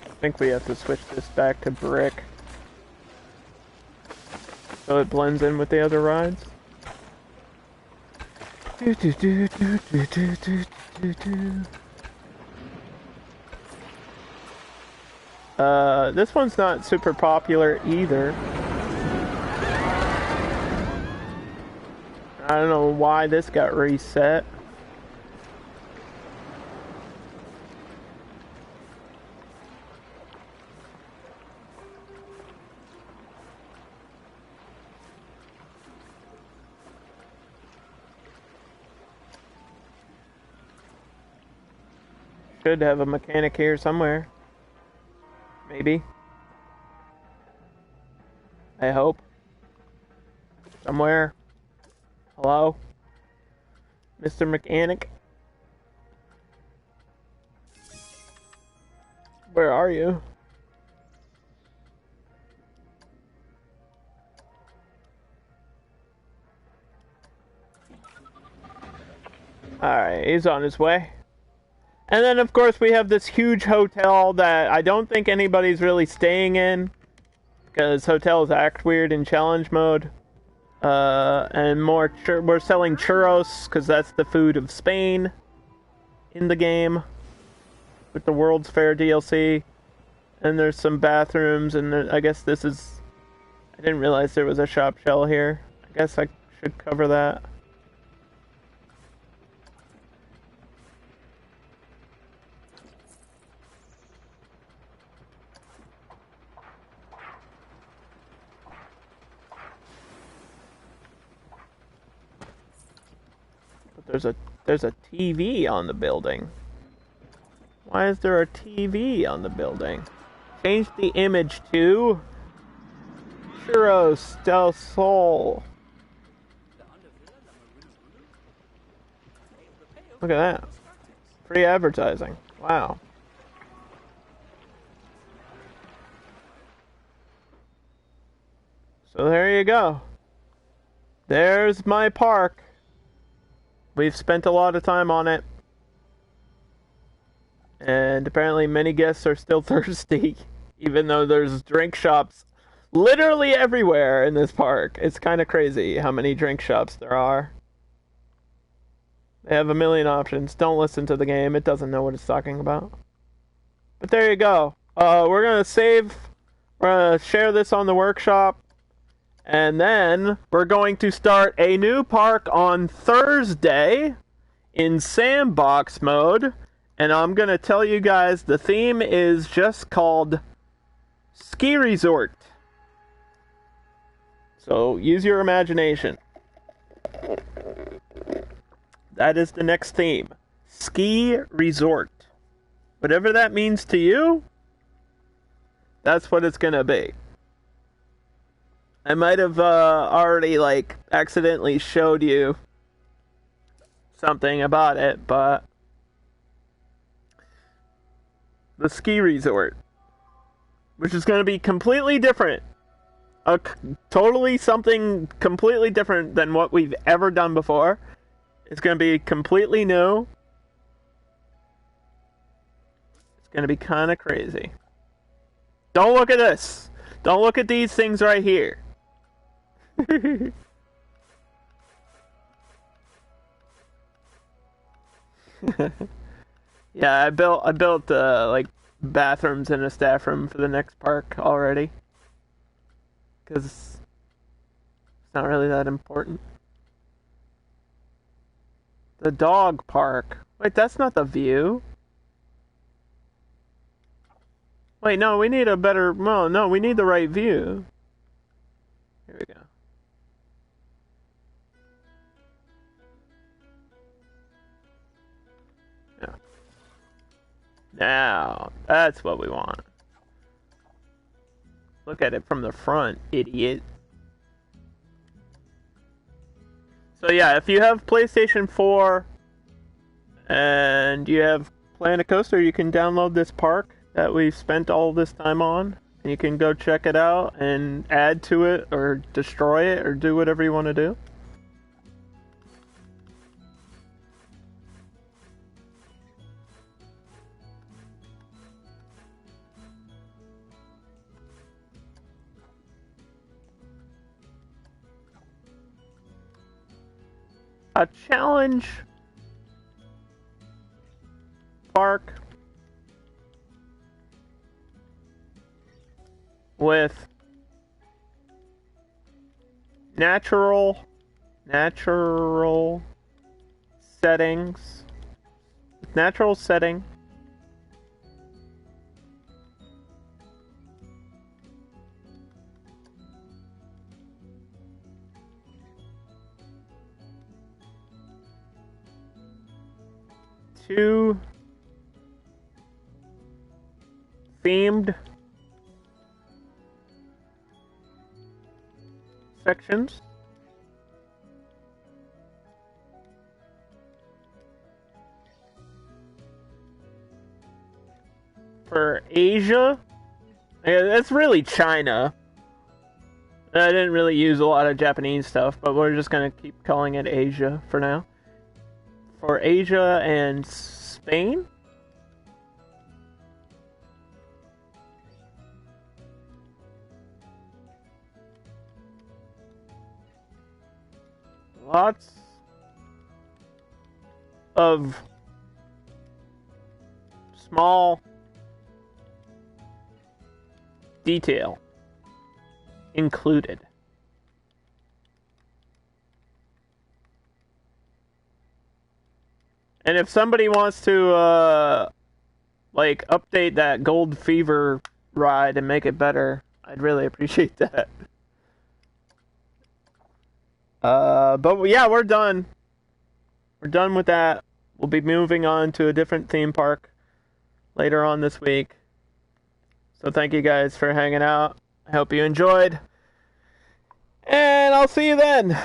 I think we have to switch this back to brick so it blends in with the other rides. This one's not super popular either. I don't know why this got reset. Should have a mechanic here somewhere. Maybe. I hope. Somewhere. Hello? Mr. Mechanic? Where are you? Alright, he's on his way. And then, of course, we have this huge hotel that I don't think anybody's really staying in, because hotels act weird in challenge mode. And we're selling churros, because that's the food of Spain in the game, with the World's Fair DLC. And there's some bathrooms, and I guess this is... I didn't realize there was a shop shell here. I guess I should cover that. But there's a TV on the building. Why is there a TV on the building? Change the image to Churros del Sol. Look at that. Free advertising. Wow. So there you go. There's my park. We've spent a lot of time on it. And apparently many guests are still thirsty, even though there's drink shops literally everywhere in this park. It's kind of crazy how many drink shops there are. They have a million options. Don't listen to the game. It doesn't know what it's talking about. But there you go. We're going to save. We're going to share this on the workshop. And then we're going to start a new park on Thursday in sandbox mode. And I'm going to tell you guys the theme is just called Ski Resort. So use your imagination. That is the next theme. Ski Resort. Whatever that means to you, that's what it's going to be. I might have already, accidentally showed you something about it, but the ski resort, which is going to be completely different. Totally something completely different than what we've ever done before. It's going to be completely new. It's going to be kind of crazy. Don't look at this. Don't look at these things right here. Yeah, I built bathrooms and a staff room for the next park already, because it's not really that important. The dog park. Wait, that's not the view. Wait, no, we need a better... No, we need the right view. Here we go. Yeah. Now, that's what we want. Look at it from the front, idiot. So yeah, if you have PlayStation 4 and you have Planet Coaster, you can download this park that we've spent all this time on. And you can go check it out and add to it or destroy it or do whatever you want to do. A challenge park with natural settings, natural setting, two themed sections, for Asia. It's really China. I didn't really use a lot of Japanese stuff, but we're just gonna keep calling it Asia for now. For Asia and Spain? Lots of small detail included. And if somebody wants to like update that Gold Fever ride and make it better, I'd really appreciate that. But yeah, we're done. We're done with that. We'll be moving on to a different theme park later on this week. So thank you guys for hanging out. I hope you enjoyed. And I'll see you then.